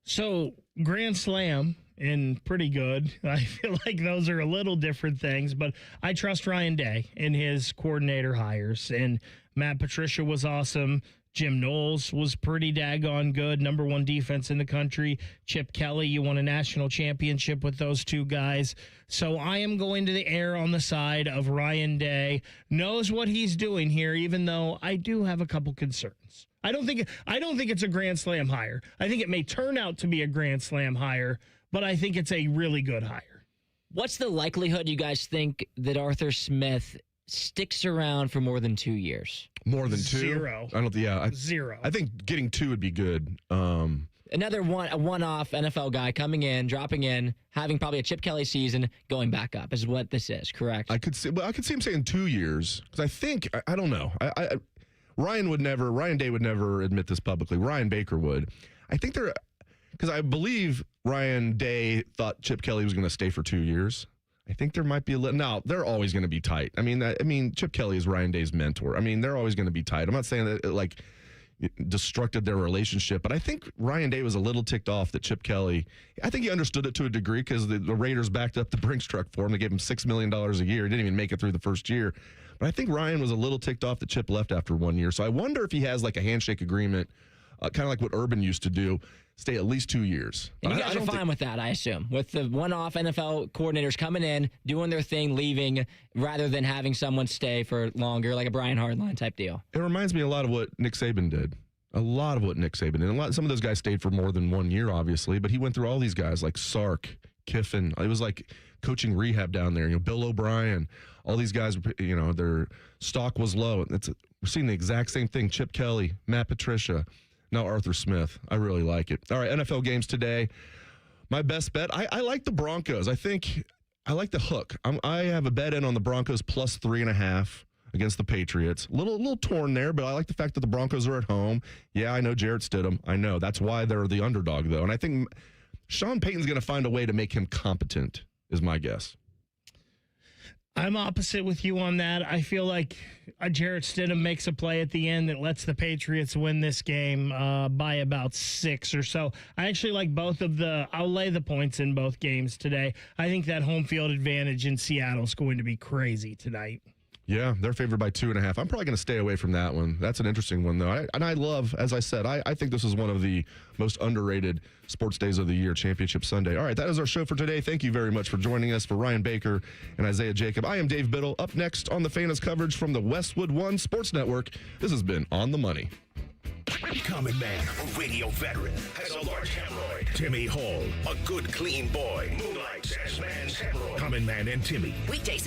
So Grand Slam and pretty good. I feel like those are a little different things, but I trust Ryan Day in his coordinator hires. And Matt Patricia was awesome. Jim Knowles was pretty daggone good. Number 1 defense in the country. Chip Kelly, you won a national championship with those two guys. So I am going to the air on the side of Ryan Day. Knows what he's doing here, even though I do have a couple concerns. I don't think it's a Grand Slam hire. I think it may turn out to be a Grand Slam hire, but I think it's a really good hire. What's the likelihood you guys think that Arthur Smith sticks around for more than 2 years? More than 2? 0. I don't. Yeah, 0. I think getting 2 would be good. Another one-off NFL guy coming in, dropping in, having probably a Chip Kelly season, going back up is what this is, correct? I could see him saying 2 years because I think I don't know. Ryan Day would never admit this publicly. Ryan Baker would. I think because I believe Ryan Day thought Chip Kelly was going to stay for 2 years. I think there might be a little. Now they're always going to be tight. I mean, Chip Kelly is Ryan Day's mentor. I mean, they're always going to be tight. I'm not saying that it destructed their relationship, but I think Ryan Day was a little ticked off that Chip Kelly. I think he understood it to a degree because the Raiders backed up the Brinks truck for him. They gave him $6 million a year. He didn't even make it through the first year. But I think Ryan was a little ticked off that Chip left after 1 year. So I wonder if he has like a handshake agreement, kind of like what Urban used to do, stay at least 2 years. And you guys are fine with that, I assume, with the one-off NFL coordinators coming in, doing their thing, leaving, rather than having someone stay for longer, like a Brian Hardline type deal. It reminds me a lot of what Nick Saban did. Some of those guys stayed for more than 1 year, obviously, but he went through all these guys like Sark, Kiffin. It was like coaching rehab down there. Bill O'Brien, all these guys. Their stock was low. We're seeing the exact same thing. Chip Kelly, Matt Patricia, now Arthur Smith. I really like it. All right, NFL games today. My best bet. I like the Broncos. I think I like the hook. I have a bet in on the Broncos plus 3.5. Against the Patriots. A little torn there, but I like the fact that the Broncos are at home. Yeah, I know Jarrett Stidham. I know. That's why they're the underdog, though. And I think Sean Payton's going to find a way to make him competent, is my guess. I'm opposite with you on that. I feel like Jarrett Stidham makes a play at the end that lets the Patriots win this game by about 6 or so. I actually like I'll lay the points in both games today. I think that home field advantage in Seattle is going to be crazy tonight. Yeah, they're favored by 2.5. I'm probably going to stay away from that one. That's an interesting one, though. I love, as I said, I think this is one of the most underrated sports days of the year, Championship Sunday. All right, that is our show for today. Thank you very much for joining us. For Ryan Baker and Isaiah Jacob, I am Dave Biddle. Up next on the fan is coverage from the Westwood One Sports Network. This has been On the Money. Common Man, a radio veteran, has a large hemorrhoid. Timmy Hall, a good, clean boy, moonlights as man's hemorrhoid. Common Man and Timmy. Weekdays